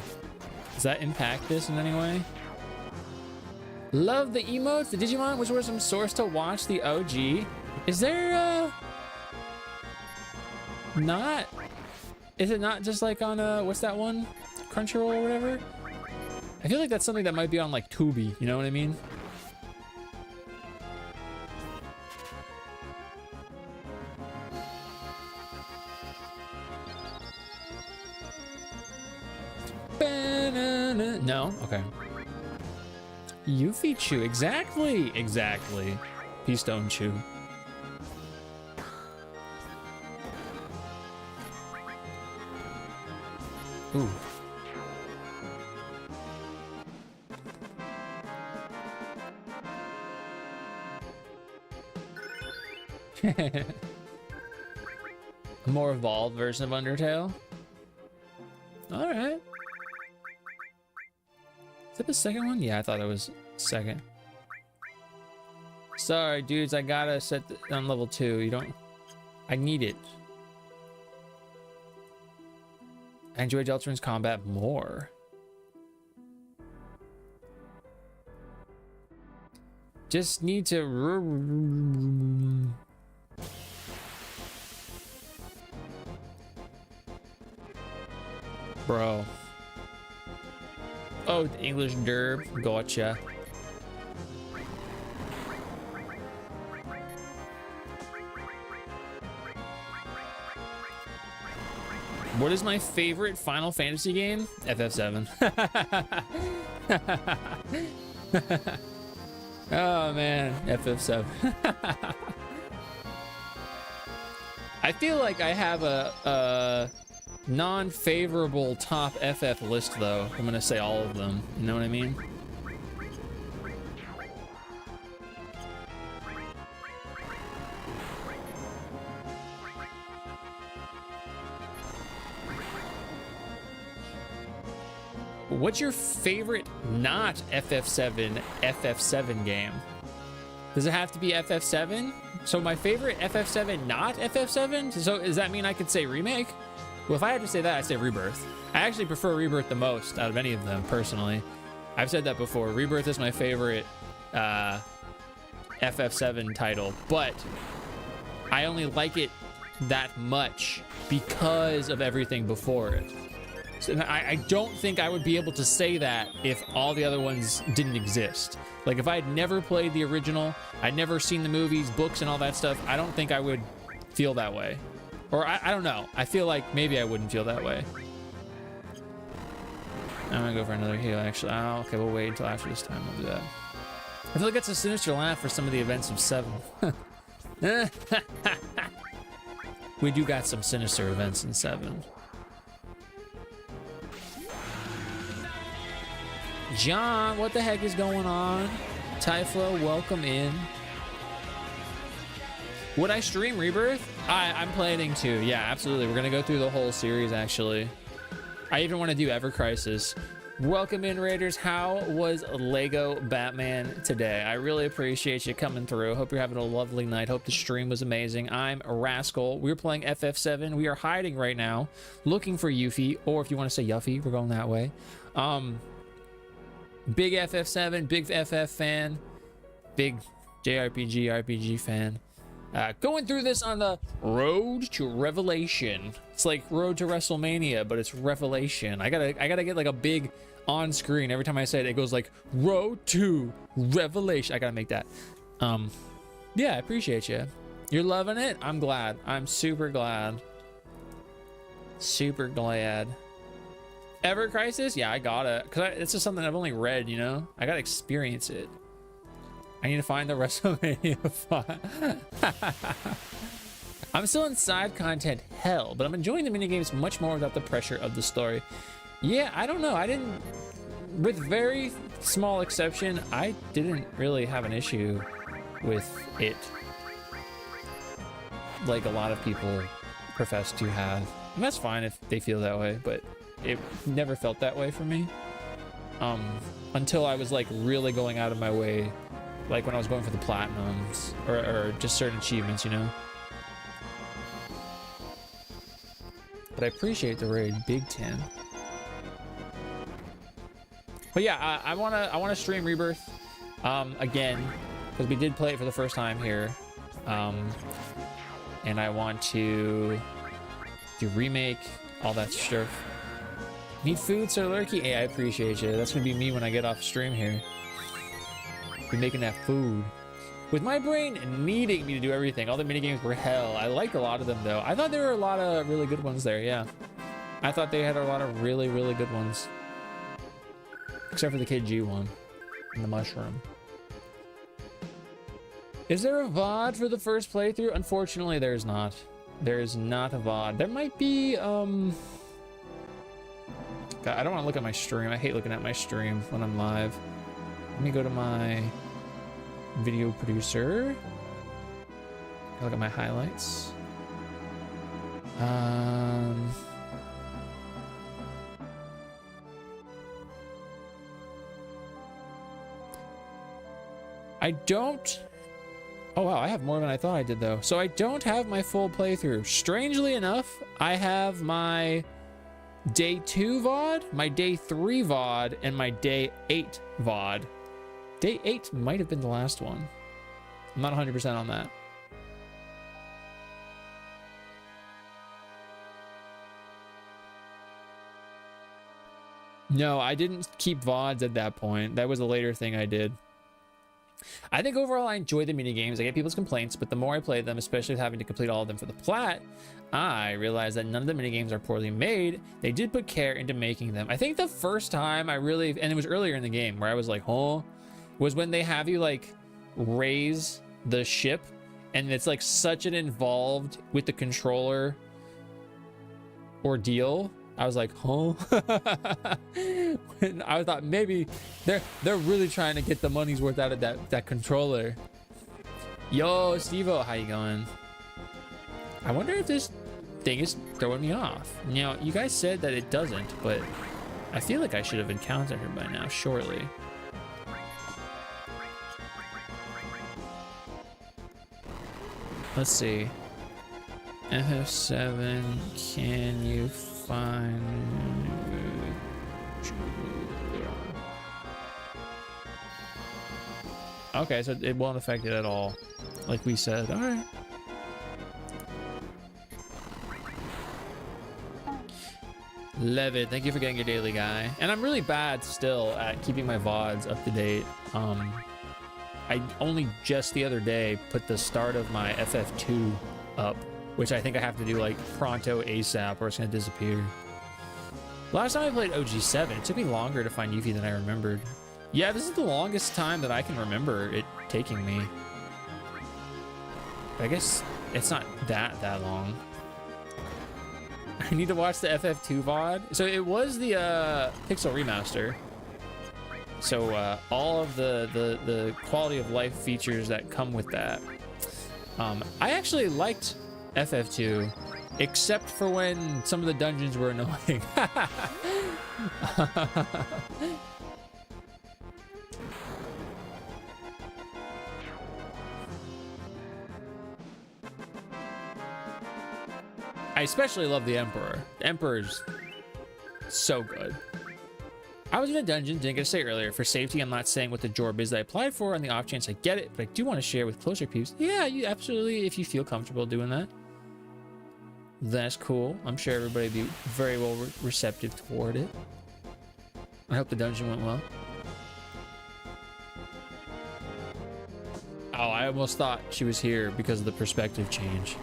[SPEAKER 1] Does that impact this in any way? Love the emotes, the Digimon, which were some source to watch the OG. Is there not? Is it not just like on what's that one? Crunchyroll or whatever? I feel like that's something that might be on like Tubi, you know what I mean? No? Okay. Yuffie Chew. Exactly. P-Stone Chew. Ooh. A more evolved version of Undertale? Alright. Is that the second one? Yeah, I thought it was second. Sorry, dudes, I gotta set on level 2. You don't... I need it. I enjoy Deltarune's combat more. Just need to... Bro. Oh, the English derb. Gotcha. What is my favorite Final Fantasy game? FF7. Oh man, FF7. I feel like I have a non-favorable top FF list though. I'm gonna say all of them. You know what I mean? What's your favorite not FF7 game? Does it have to be FF7? So my favorite FF7 not FF7? So does that mean I could say remake? Well, if I had to say that, I'd say Rebirth. I actually prefer Rebirth the most out of any of them, personally. I've said that before. Rebirth is my favorite FF7 title, but I only like it that much because of everything before it. So I don't think I would be able to say that if all the other ones didn't exist. Like, if I had never played the original, I'd never seen the movies, books, and all that stuff, I don't think I would feel that way. Or I don't know. I feel like maybe I wouldn't feel that way. I'm gonna go for another heal, actually. Oh, okay, we'll wait until after this time. We'll do that. I feel like it's a sinister laugh for some of the events of 7. We do got some sinister events in 7. John, what the heck is going on? Typhlo, welcome in. Would I stream Rebirth? I'm planning to. Yeah, absolutely. We're gonna go through the whole series, actually. I even want to do Ever Crisis. Welcome in, Raiders. How was Lego Batman today? I really appreciate you coming through. Hope you're having a lovely night. Hope the stream was amazing. I'm Rascal. We're playing FF7. We are hiding right now, looking for Yuffie, or if you want to say Yuffie, we're going that way. Big FF7, big FF fan, big JRPG, RPG fan. Going through this on the road to Revelation. It's like road to WrestleMania, but it's Revelation. I gotta get like a big on screen every time I say it. It goes like road to Revelation. I gotta make that. Yeah, I appreciate you. You're loving it. I'm glad. I'm super glad. Super glad. Ever Crisis? Yeah, I got it. Cause it's just something I've only read. You know, I gotta experience it. I need to find the WrestleMania 5. I'm still in side content hell, but I'm enjoying the minigames much more without the pressure of the story. Yeah, I don't know. I didn't, with very small exception, I didn't really have an issue with it. Like a lot of people profess to have. And that's fine if they feel that way, but it never felt that way for me. Until I was like really going out of my way. Like when I was going for the platinums or just certain achievements, you know. But I appreciate the raid, Big 10. But yeah, I wanna stream Rebirth again because we did play it for the first time here, and I want to do remake, all that stuff. Need food, Sir Lurky? Hey, I appreciate you. That's gonna be me when I get off stream here. Be making that food. With my brain needing me to do everything, all the minigames were hell. I liked a lot of them though. I thought there were a lot of really good ones there, yeah. I thought they had a lot of really, really good ones. Except for the KG one and the mushroom. Is there a VOD for the first playthrough? Unfortunately, there's not. There is not a VOD. There might be, God, I don't want to look at my stream. I hate looking at my stream when I'm live. Let me go to my video producer. Look at my highlights. I don't. Oh wow, I have more than I thought I did though. So I don't have my full playthrough. Strangely enough, I have my day 2 VOD, my day 3 VOD, and my day 8 VOD. Day 8 might have been the last one. I'm not 100% on that. No, I didn't keep VODs at that point. That was a later thing I did. I think overall I enjoy the minigames. I get people's complaints, but the more I play them, especially with having to complete all of them for the plat, I realized that none of the minigames are poorly made. They did put care into making them. I think the first time I really, and it was earlier in the game where I was like, oh, was when they have you like raise the ship and it's like such an involved with the controller ordeal. I was like, huh? When I thought maybe they're really trying to get the money's worth out of that controller. Yo, Stevo, how you going? I wonder if this thing is throwing me off. Now, you guys said that it doesn't, but I feel like I should have encountered her by now, surely. Let's see. FF7, can you find... Okay, so it won't affect it at all, like we said. All right. Love it. Thank you for getting your daily, guy. And I'm really bad still at keeping my VODs up to date. I only just the other day put the start of my FF2 up which I think I have to do like pronto ASAP or it's gonna disappear. Last time I played OG7, it took me longer to find Yuffie than I remembered. Yeah, this is the longest time that I can remember it taking me. I guess it's not that long. I need to watch the FF2 VOD. So it was the Pixel remaster. So all of the quality of life features that come with that. I actually liked FF2, except for when some of the dungeons were annoying. I especially love the Emperor. The Emperor's so good. I was in a dungeon, didn't get to say earlier. For safety, I'm not saying what the job is that I applied for on the off chance I get it, but I do want to share with closer peeps. Yeah, you absolutely, if you feel comfortable doing that. That's cool. I'm sure everybody will be very well receptive toward it. I hope the dungeon went well. Oh, I almost thought she was here because of the perspective change.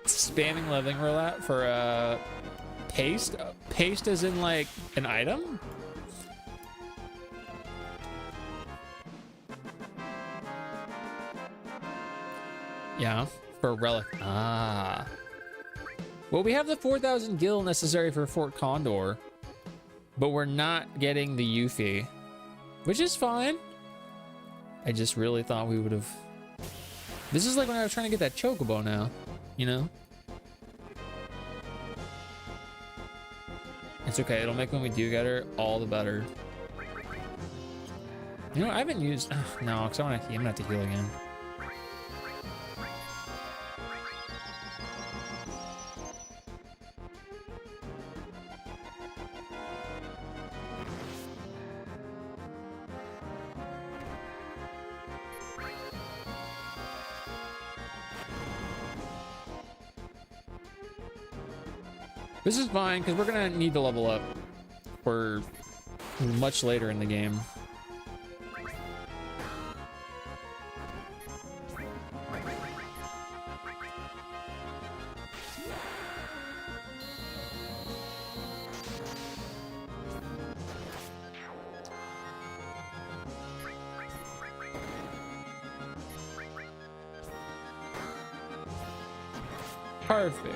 [SPEAKER 1] Spamming leveling roulette for paste? Paste as in like an item? Yeah, for a relic. Ah. Well, we have the 4,000 gil necessary for Fort Condor, but we're not getting the Yuffie, which is fine. I just really thought we would have... This is like when I was trying to get that chocobo now, you know? It's okay, it'll make when we do get her all the better. You know, I haven't used... no, because I'm gonna have to heal again. This is fine, because we're going to need to level up for much later in the game. Perfect.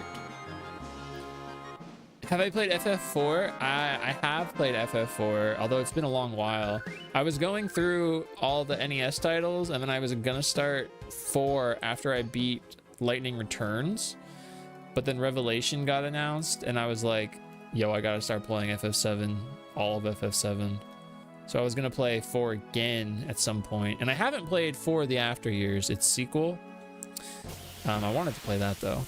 [SPEAKER 1] Have I played FF4? I have played FF4, although it's been a long while. I was going through all the NES titles, and then I was gonna start 4 after I beat Lightning Returns, but then Revelation got announced, and I was like, yo, I gotta start playing FF7, all of FF7. So I was gonna play 4 again at some point, and I haven't played 4 the After Years, its sequel. I wanted to play that though.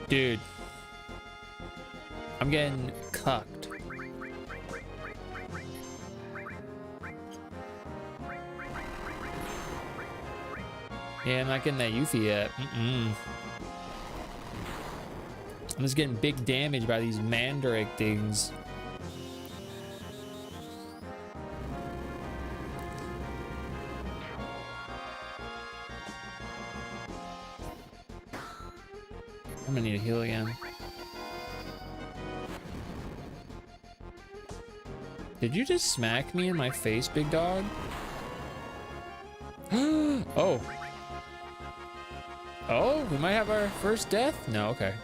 [SPEAKER 1] Dude, I'm getting cucked. Yeah, I'm not getting that Yuffie yet. I'm just getting big damage by these Mandrake things. I'm gonna need to heal again. Did you just smack me in my face, big dog? Oh. Oh, we might have our first death? No, okay.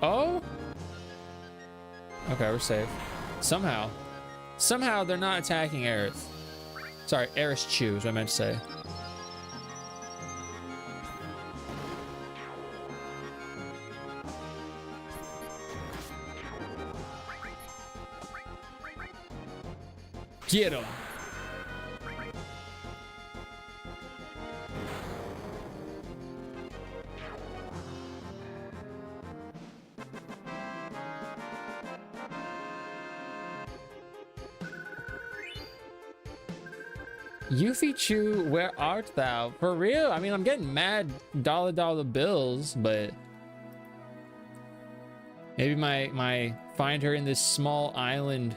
[SPEAKER 1] Oh. Okay, we're safe. Somehow they're not attacking Aerith. Sorry, Aerith Chu is what I meant to say. Get him. Yuffie Chu, where art thou? For real? I mean, I'm getting mad dollar bills, but maybe my find her in this small island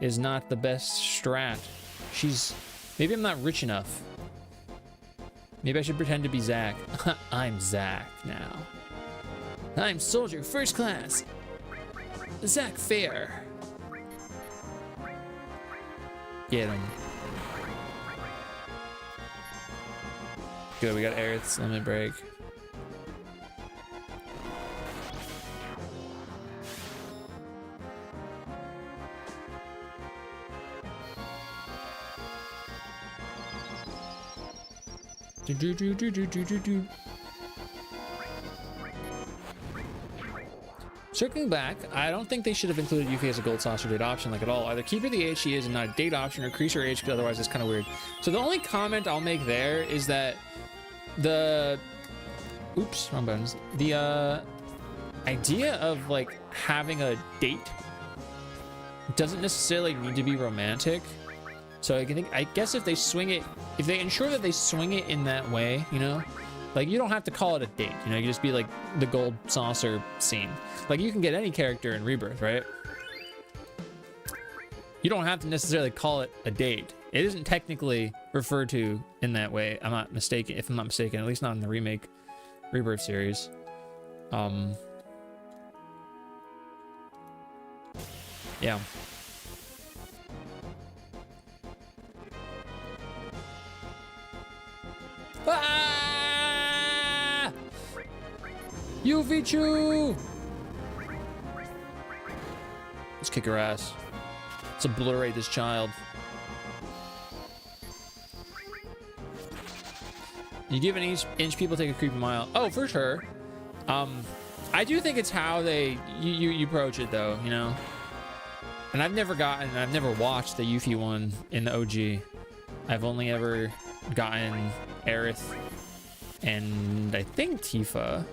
[SPEAKER 1] is not the best strat. Maybe I'm not rich enough. Maybe I should pretend to be Zack. I'm Zack now. I'm soldier first class. Zack Fair. Get him. Good, we got Aerith's limit break. Circling back, I don't think they should have included Yuffie as a gold saucer date option like at all. Either keep her the age she is and not a date option, or increase her age, because otherwise it's kind of weird. So the only comment I'll make there is that oops, wrong buttons. The idea of like having a date doesn't necessarily need to be romantic. So I guess if they ensure that they swing it in that way, you know, like you don't have to call it a date, you know, you just be like the gold saucer scene. Like you can get any character in Rebirth, right? You don't have to necessarily call it a date. It isn't technically referred to in that way. If I'm not mistaken, at least not in the remake Rebirth series. Yeah. Ah! Yuffie Chu! Let's kick her ass. Let's obliterate this child. You give an inch, people take a creepy mile. Oh, for sure. I do think it's how you approach it, though, you know. And I've never watched the Yuffie one in the OG. I've only ever gotten Aerith and I think Tifa.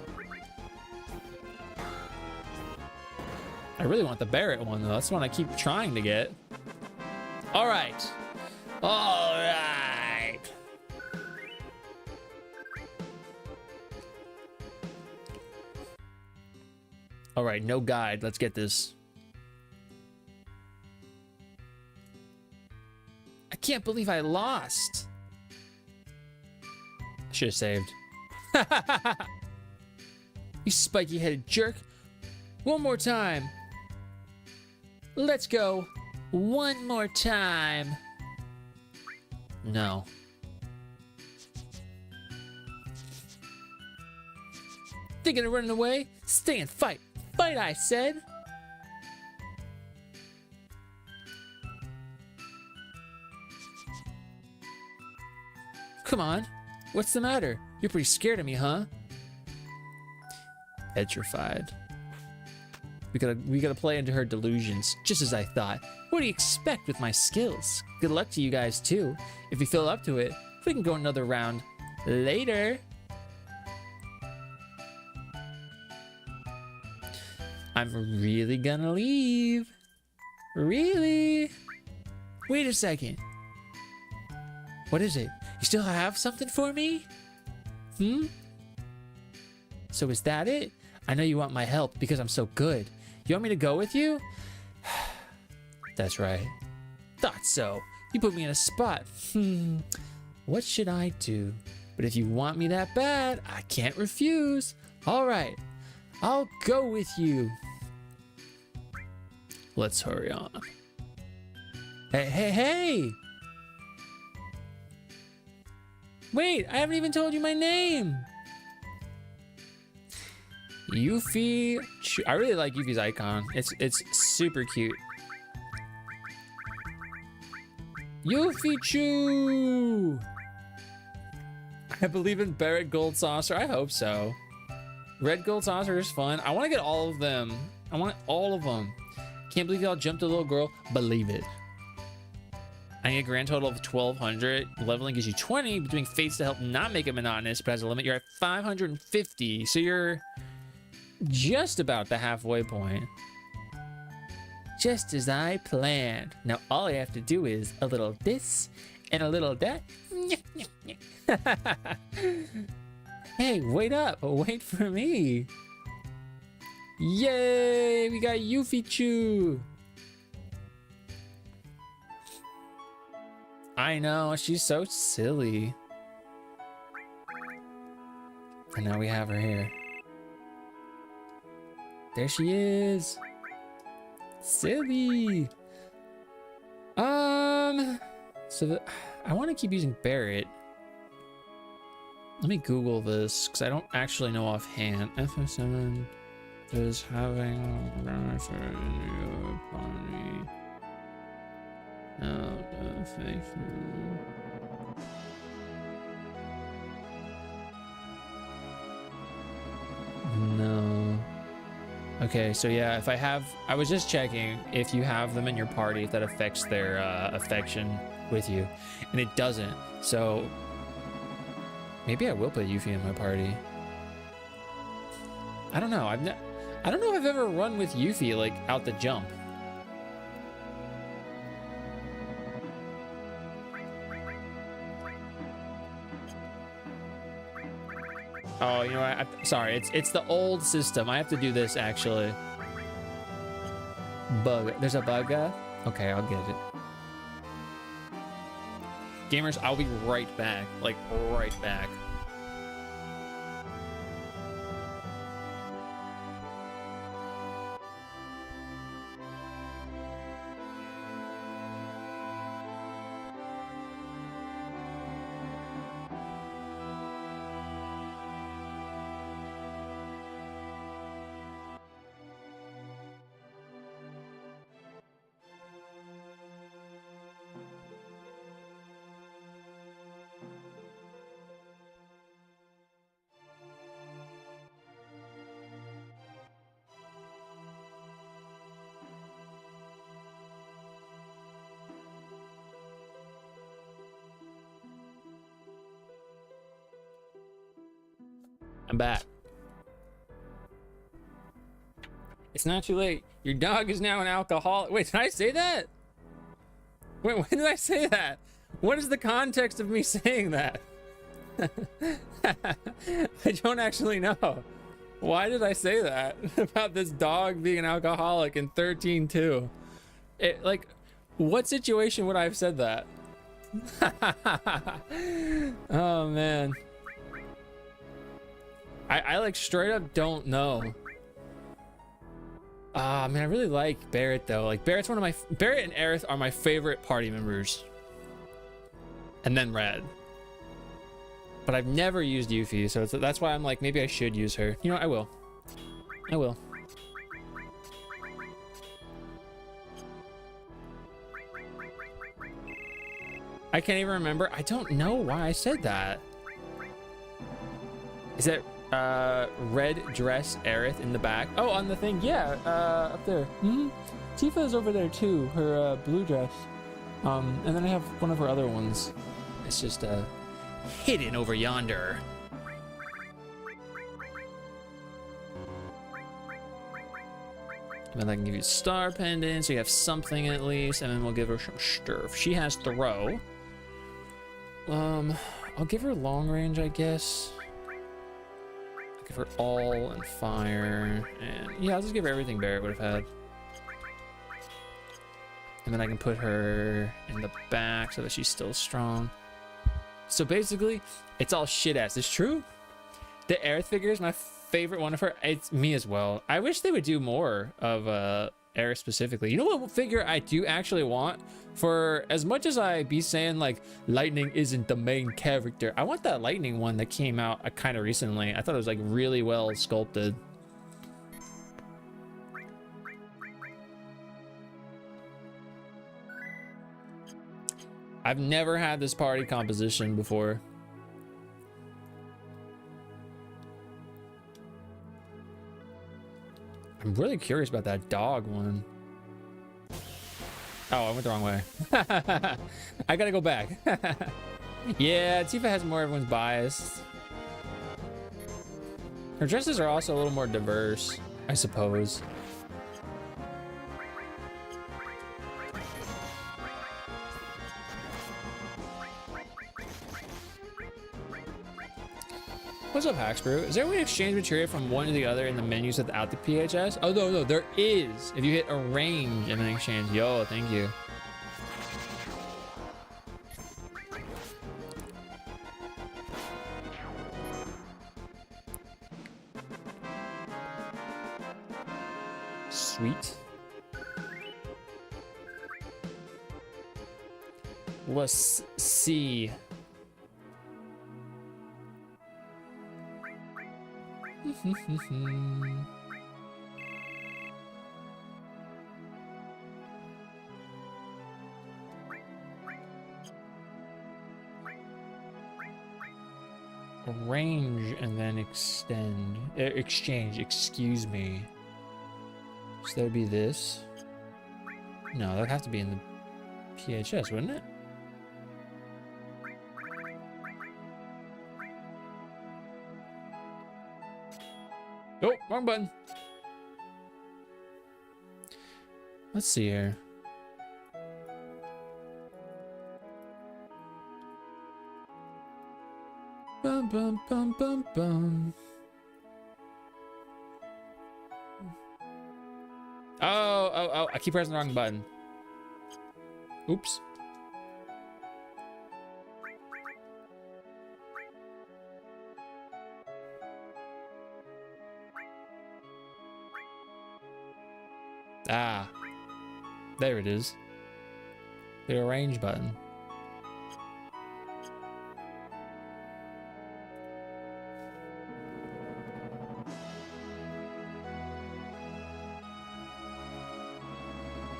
[SPEAKER 1] I really want the Barret one though. That's the one I keep trying to get. All right. All right. All right, no guide. Let's get this. I can't believe I lost. Should have saved. You spiky-headed jerk. One more time. Let's go. One more time. No. Thinking of running away? Stay and fight. Fight, I said. Come on. What's the matter? You're pretty scared of me, huh? Petrified. We gotta play into her delusions, just as I thought. What do you expect with my skills? Good luck to you guys, too. If you feel up to it, we can go another round later. I'm really gonna leave. Really? Wait a second. What is it? You still have something for me? So is that it? I know you want my help because I'm so good. You want me to go with you? That's right. Thought so. You put me in a spot. What should I do? But if you want me that bad, I can't refuse. All right. I'll go with you. Let's hurry on. Hey! Wait, I haven't even told you my name. Yuffie Chu. I really like Yuffie's icon. It's super cute. Yuffie Chu. I believe in Barret Gold Saucer. I hope so. Red Gold Saucer is fun. I want to get all of them. I want all of them. Can't believe y'all jumped a little girl. Believe it. I need a grand total of 1,200. Leveling gives you 20. Doing fates to help not make it monotonous, but as a limit, you're at 550. So you're just about the halfway point. Just as I planned. Now all I have to do is a little this And a little that. Hey, wait up. Wait for me. Yay, we got Yuffie Chu. I know, she's so silly. And now we have her here. There she is. Silly. So I want to keep using Barrett. Let me Google this because I don't actually know offhand. FF7 is having no. Okay, so yeah, if I was just checking if you have them in your party, if that affects their affection with you, and it doesn't. So maybe I will put Yuffie in my party. I don't know. I don't know if I've ever run with Yuffie like out the jump. Oh, you know what? Sorry, it's the old system. I have to do this actually. Bug. There's a bug. Okay, I'll get it. Gamers, I'll be right back. Like, right back. I'm back. It's not too late. Your dog is now an alcoholic. Wait, did I say that? Wait, when did I say that? What is the context of me saying that? I don't actually know. Why did I say that about this dog being an alcoholic in 13-2? Like, what situation would I have said that? Oh, man. I like straight up don't know. I mean, I really like Barrett though. Like Barrett's one of my Barrett and Aerith are my favorite party members. And then Red. But I've never used Yuffie, so that's why I'm like maybe I should use her. You know, I will. I will. I can't even remember. I don't know why I said that. Is that red dress Aerith in the back? Oh, on the thing, yeah, up there. Tifa's over there too, her blue dress. And then I have one of her other ones. It's just hidden over yonder. And then I can give you star pendant, so you have something at least, and then we'll give her some sturf. She has throw. I'll give her long range, I guess. Give her all and fire, and yeah, I'll just give her everything Barrett would have had. And then I can put her in the back so that she's still strong. So basically, it's all shit ass. It's true. The Aerith figure is my favorite one of her. It's me as well. I wish they would do more of Aerith specifically. You know what figure I do actually want? For as much as I be saying like Lightning isn't the main character, I want that Lightning one that came out kind of recently. I thought it was like really well sculpted. I've never had this party composition before. I'm really curious about that dog one. Oh, I went the wrong way. I gotta go back. Yeah, Tifa has more everyone's biased. Her dresses are also a little more diverse, I suppose. What's up, Haxbrew? Is there a way to exchange materia from one to the other in the menus without the PHS? Oh, no, there is. If you hit arrange and then exchange. Yo, thank you. Sweet. Let's see. Arrange and then extend. Exchange, excuse me. So that would be this. No, that would have to be in the PHS, wouldn't it? Oh, wrong button. Let's see here. Bum, bum, bum, bum, bum. Oh, I keep pressing the wrong button. Oops. Ah, there it is. The arrange button.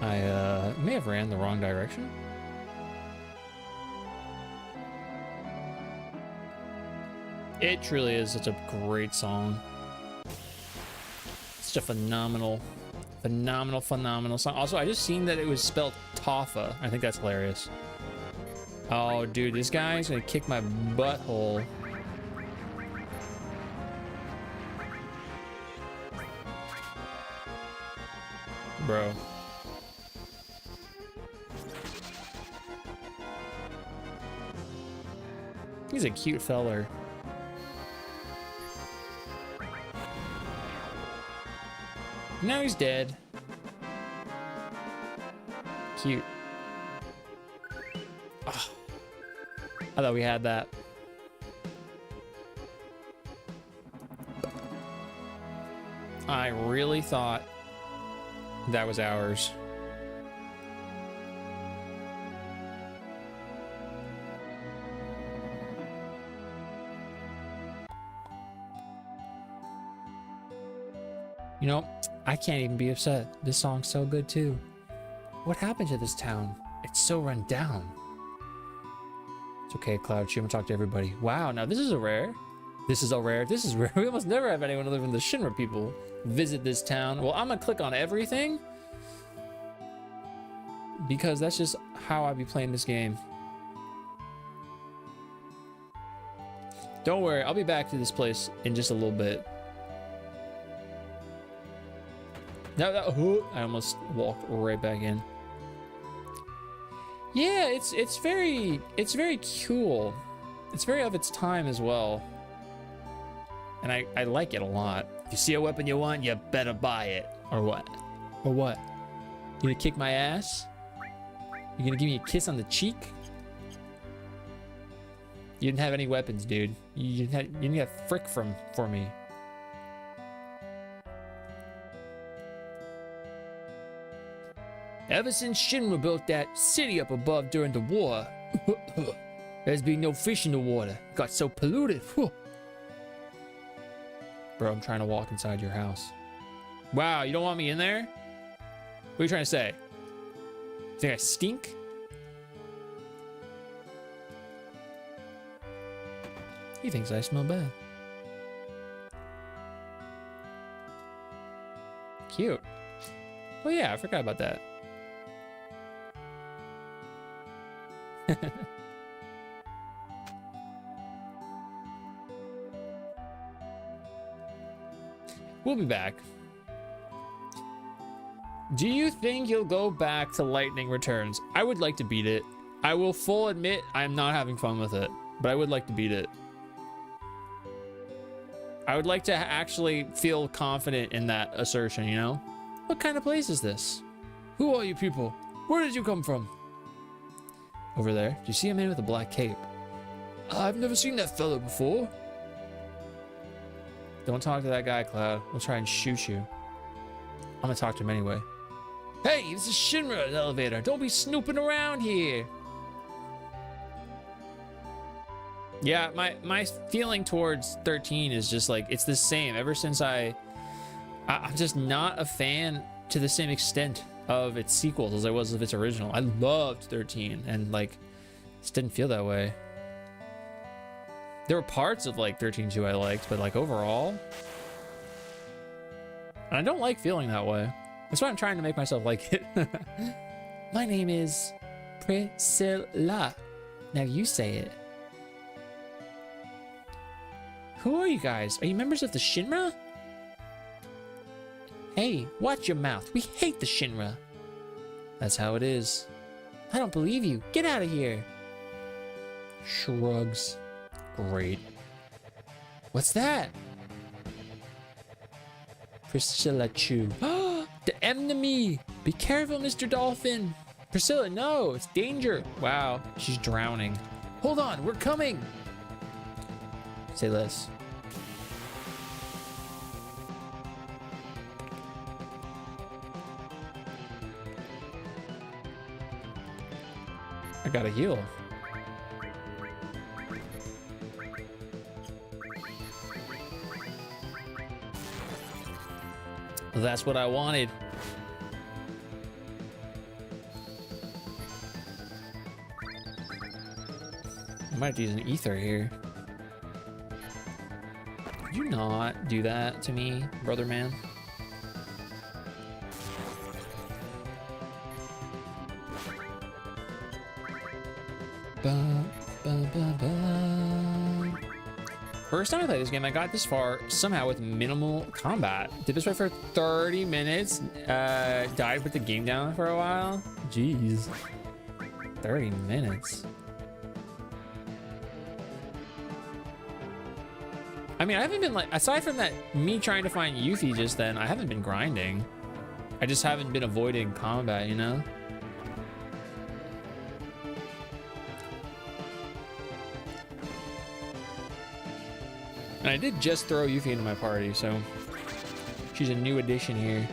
[SPEAKER 1] I may have ran the wrong direction. It truly is such a great song. Such a phenomenal song. Also, I just seen that it was spelled Toffa. I think that's hilarious. Oh, dude, this guy's gonna kick my butthole. Bro. He's a cute feller. Now he's dead. Cute. Oh, I thought we had that. I really thought that was ours. You know, I can't even be upset. This song's so good too. What happened to this town? It's so run down. It's okay, Cloud. I'm gonna talk to everybody. Wow, now this is a rare. This is a rare. This is rare. We almost never have anyone other than the Shinra people visit this town. Well, I'm gonna click on everything because that's just how I be playing this game. Don't worry, I'll be back to this place in just a little bit. No, I almost walked right back in. Yeah, it's very cool. It's very of its time as well. And I like it a lot. If you see a weapon you want, you better buy it. Or what? Or what? You gonna kick my ass? You gonna give me a kiss on the cheek? You didn't have any weapons, dude. You didn't have frick for me. Ever since Shinra built that city up above during the war, there's been no fish in the water. It got so polluted. Bro, I'm trying to walk inside your house. Wow, you don't want me in there? What are you trying to say? You think I stink? He thinks I smell bad. Cute. Oh yeah, I forgot about that. We'll be back. Do you think you'll go back to Lightning Returns? I would like to beat it. I will full admit I'm not having fun with it, but I would like to beat it. I would like to actually feel confident in that assertion, you know? What kind of place is this? Who are you people? Where did you come from? Over there. Do you see a man with a black cape? I've never seen that fellow before. Don't talk to that guy, Cloud. We'll try and shoot you. I'm gonna talk to him anyway. Hey, this is Shinra's elevator. Don't be snooping around here. Yeah, my feeling towards 13 is just like, it's the same. Ever since I'm just not a fan to the same extent of its sequels as I was of its original. I loved 13 and like, just didn't feel that way. There were parts of like 13-2 I liked, but like overall, and I don't like feeling that way. That's why I'm trying to make myself like it. My name is Priscilla. Now you say it. Who are you guys? Are you members of the Shinra? Hey, watch your mouth. We hate the Shinra. That's how it is. I don't believe you. Get out of here. Shrugs. Great. What's that? Priscilla Chu. The enemy. Be careful, Mr. Dolphin. Priscilla, no, it's danger. Wow, she's drowning. Hold on, we're coming. Say less. I gotta heal. That's what I wanted. I might use an ether here. Could you not do that to me, brother man? Ba, ba, ba, ba. First time I played this game, I got this far somehow with minimal combat. Did this right for 30 minutes, died, put the game down for a while. Jeez. 30 minutes. I mean, I haven't been like, aside from that, me trying to find Yuffie just then, I haven't been grinding. I just haven't been avoiding combat, you know? And I did just throw Yuffie into my party, so she's a new addition here.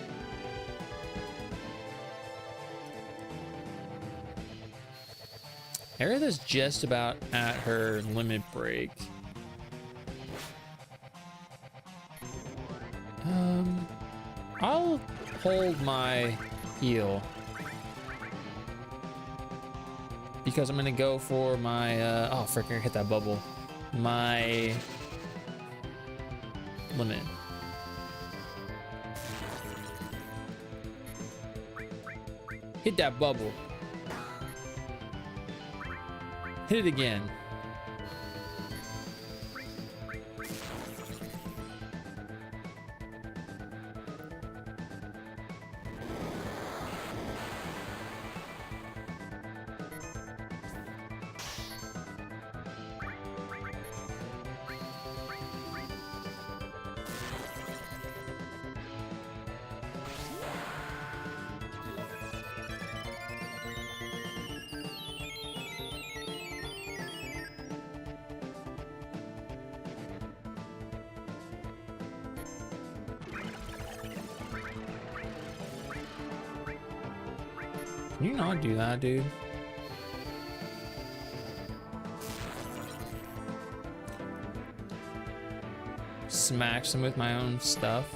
[SPEAKER 1] Aerith's just about at her limit break. I'll hold my heal because I'm gonna go for my oh frick, I hit that bubble. My limit. Hit that bubble. Hit it again. Can you not do that, dude? Smash them with my own stuff.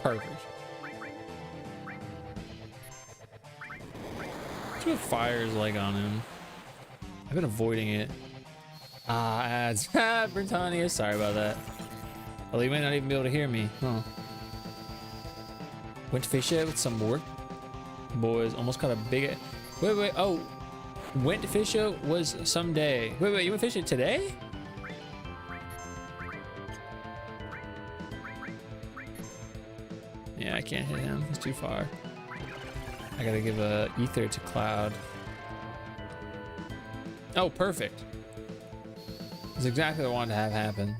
[SPEAKER 1] Perfect. Let's put fire's leg on him. I've been avoiding it. Ah, ads. Britannia, sorry about that. Well, you may not even be able to hear me. Huh. Went to fish it with some work. Boys, almost caught a big... Wait. Oh. Went to fish it was someday. Wait. You went fishing today? Yeah, I can't hit him. He's too far. I gotta give a ether to Cloud. Oh, perfect. That's exactly what I wanted to have happen.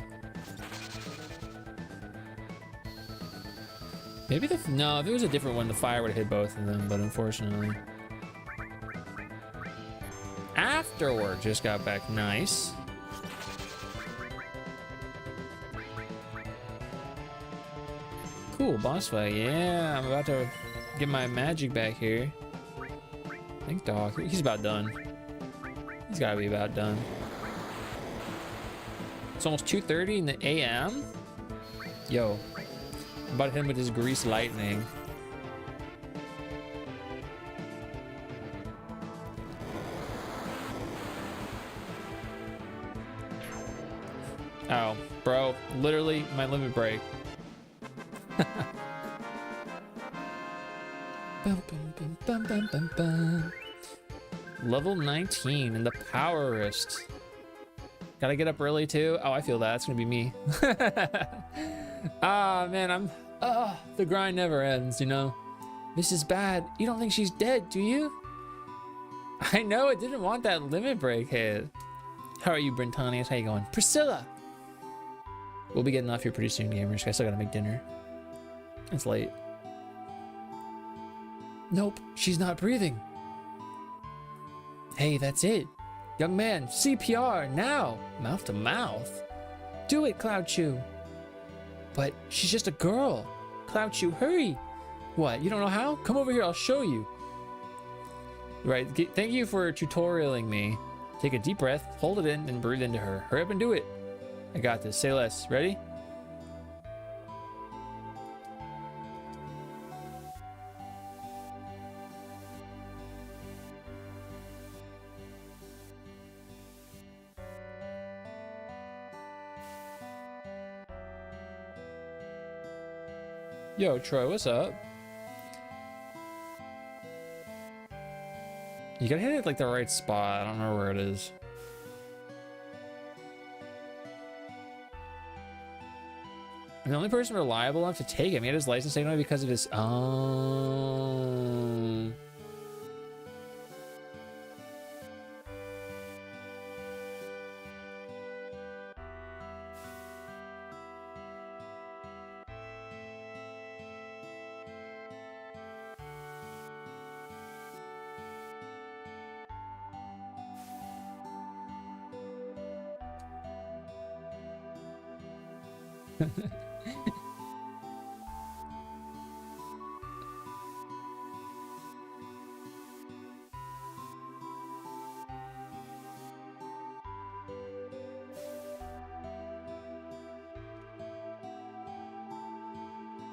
[SPEAKER 1] Maybe no, if it was a different one, the fire would have hit both of them, but unfortunately. Afterward, just got back. Nice. Cool, boss fight. Yeah, I'm about to get my magic back here. I think dog, he's about done. He's gotta be about done. It's almost 2:30 in the AM. Yo, I'm about to hit him with his grease lightning. Oh, bro, literally my limit break. Bum, bum, bum, bum, bum, bum, bum. Level 19 in the power wrist. Gotta get up early too. Oh, I feel that. That's gonna be me. Ah, man, the grind never ends, you know? This is bad. You don't think she's dead, do you? I know, it didn't want that limit break hit. How are you, Brentanius? How you going? Priscilla! We'll be getting off here pretty soon, gamers. I still gotta make dinner. It's late. Nope, she's not breathing. Hey, that's it. Young man, CPR, now! Mouth to mouth. Do it, Cloud Chew. But she's just a girl. Cloud Chew, hurry. What, you don't know how? Come over here, I'll show you. Right, thank you for tutorialing me. Take a deep breath, hold it in, and breathe into her. Hurry up and do it. I got this. Say less. Ready? Yo, Troy, what's up? You gotta hit it like the right spot. I don't know where it is. And the only person reliable enough to take him, he had his license taken away because of his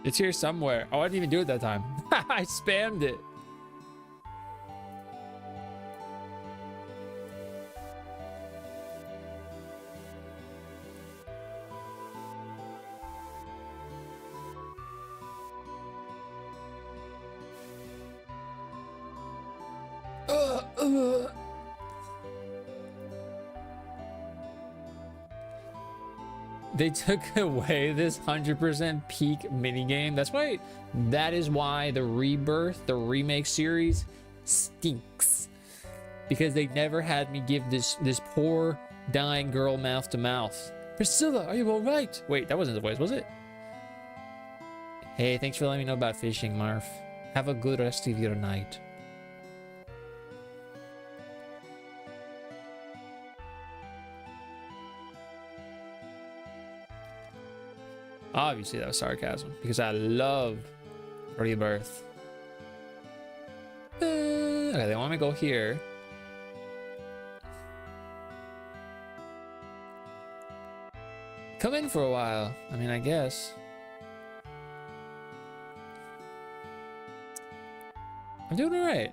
[SPEAKER 1] It's here somewhere. Oh, I didn't even do it that time. I spammed it. They took away this 100% peak minigame. That is why the Rebirth, the remake series, stinks. Because they never had me give this poor dying girl mouth to mouth. Priscilla, are you all right? Wait, that wasn't the voice, was it? Hey, thanks for letting me know about fishing, Marf. Have a good rest of your night. Obviously, that was sarcasm because I love Rebirth. Okay, they want me to go here. Come in for a while. I mean, I guess. I'm doing all right.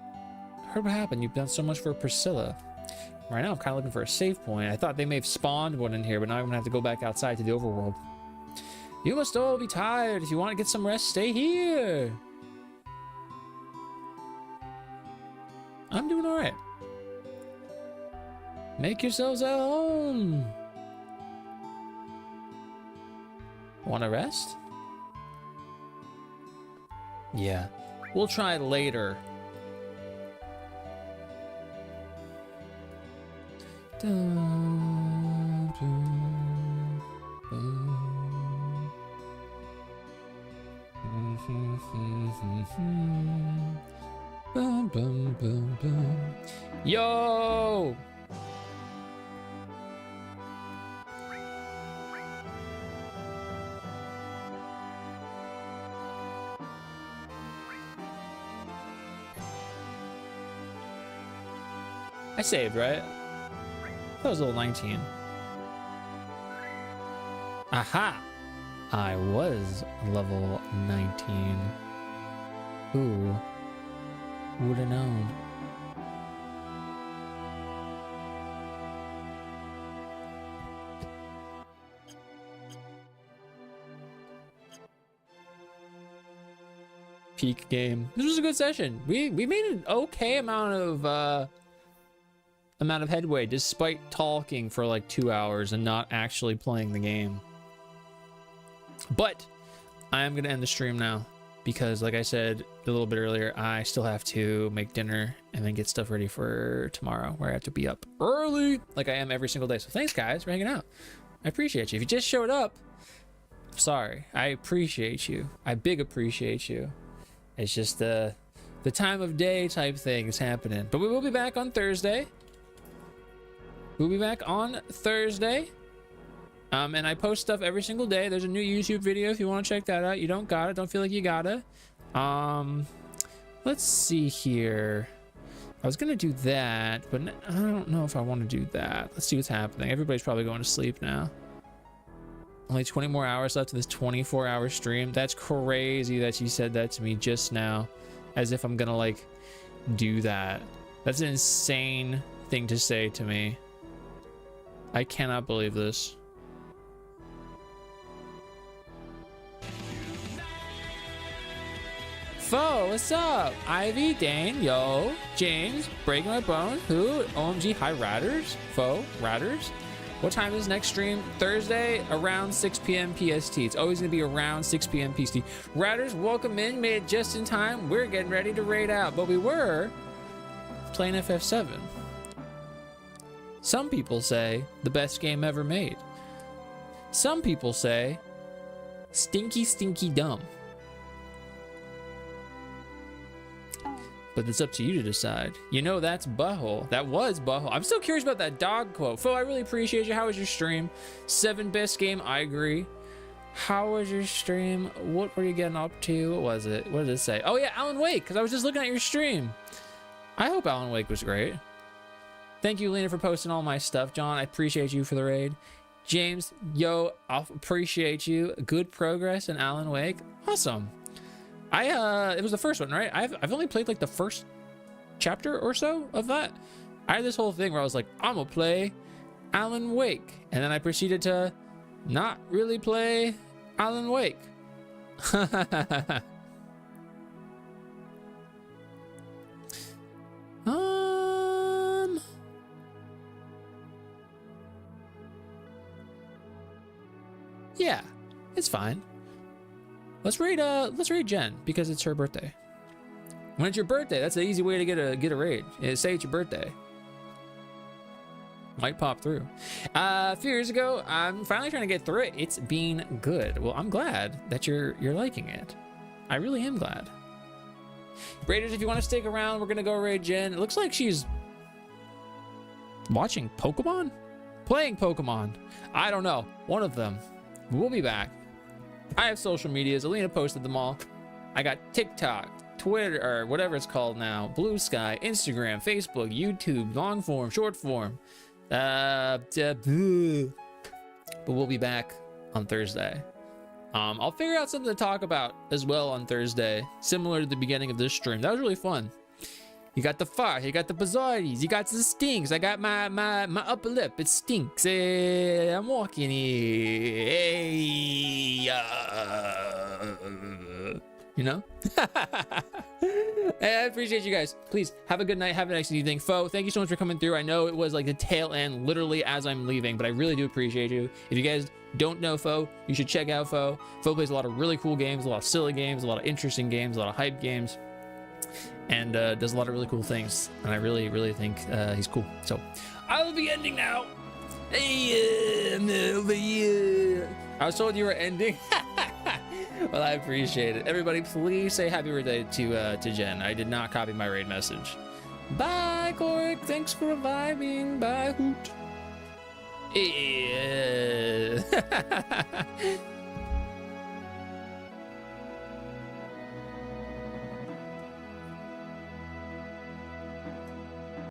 [SPEAKER 1] Heard what happened. You've done so much for Priscilla. Right now, I'm kind of looking for a save point. I thought they may have spawned one in here, but now I'm gonna have to go back outside to the overworld. You must all be tired. If you want to get some rest, stay here. I'm doing all right. Make yourselves at home. Want to rest? Yeah, we'll try later. Dun, Bum, bum, bum, bum. Yo! I saved, right? That was level 19. Aha! I was level 19. Who would have known? Peak game. This was a good session. We made an okay amount of headway despite talking for like 2 hours and not actually playing the game. But I am gonna end the stream now because, like I said a little bit earlier, I still have to make dinner and then get stuff ready for tomorrow, where I have to be up early like I am every single day. So thanks guys for hanging out. I appreciate you. If you just showed up, sorry. I appreciate you. I big appreciate you. It's just the time of day type thing is happening. But we will be back on Thursday. We'll be back on Thursday. And I post stuff every single day. There's a new YouTube video if you want to check that out. You don't got it. Don't feel like you gotta. Let's see here. I was gonna do that, but I don't know if I want to do that. Let's see what's happening. Everybody's probably going to sleep now. Only 20 more hours left in this 24-hour stream. That's crazy that you said that to me just now, as if I'm gonna like do that. That's an insane thing to say to me. I cannot believe this. Fo, what's up? Ivy, Dane, yo, James, Breaking My Bones, who? OMG, hi, Ratters, Fo, Ratters. What time is next stream? Thursday, around 6 p.m. PST. It's always gonna be around 6 p.m. PST. Ratters, welcome in, made it just in time. We're getting ready to raid out, but we were playing FF7. Some people say the best game ever made. Some people say stinky, stinky dumb. But it's up to you to decide. You know, that's butthole. That was butthole. I'm still curious about that dog quote. Fo, I really appreciate you. How was your stream? 7 best game. I agree. How was your stream? What were you getting up to? What was it? What did it say? Oh yeah, Alan Wake, because I was just looking at your stream. I hope Alan Wake was great. Thank you, Lena, for posting all my stuff. John, I appreciate you for the raid. James, yo, I appreciate you. Good progress in Alan Wake. Awesome. It was the first one, right? I've only played like the first chapter or so of that. I had this whole thing where I was like, I'm gonna play Alan Wake, and then I proceeded to not really play Alan Wake. Yeah, it's fine. Let's raid Jen because it's her birthday. When it's your birthday, that's the easy way to get a raid. Say it's your birthday. Might pop through. A few years ago, I'm finally trying to get through it. It's been good. Well, I'm glad that you're liking it. I really am glad. Raiders, if you want to stick around, we're gonna go raid Jen. It looks like she's watching Pokemon? Playing Pokemon. I don't know. One of them. We'll be back. I have social medias. Alina posted them all. I got TikTok, Twitter, or whatever it's called now, Blue Sky, Instagram, Facebook, YouTube, long form, short form. But we'll be back on Thursday. I'll figure out something to talk about as well on Thursday, similar to the beginning of this stream. That was really fun. You got the fire, you got the bizarrities, you got the stinks. I got my upper lip, it stinks. Hey, I'm walking here. Hey, you know? Hey, I appreciate you guys. Please have a good night, have a nice evening. Fo, thank you so much for coming through. I know it was like the tail end, literally as I'm leaving, but I really do appreciate you. If you guys don't know Fo, you should check out Fo. Fo plays a lot of really cool games, a lot of silly games, a lot of interesting games, a lot of hype games. and does a lot of really cool things. And I really think he's cool. So I will be ending now. Hey, I was told you were ending. Well, I appreciate it. Everybody, please say happy birthday to Jen. I did not copy my raid message. Bye, Cork. Thanks for reviving. Bye, Hoot. Yeah.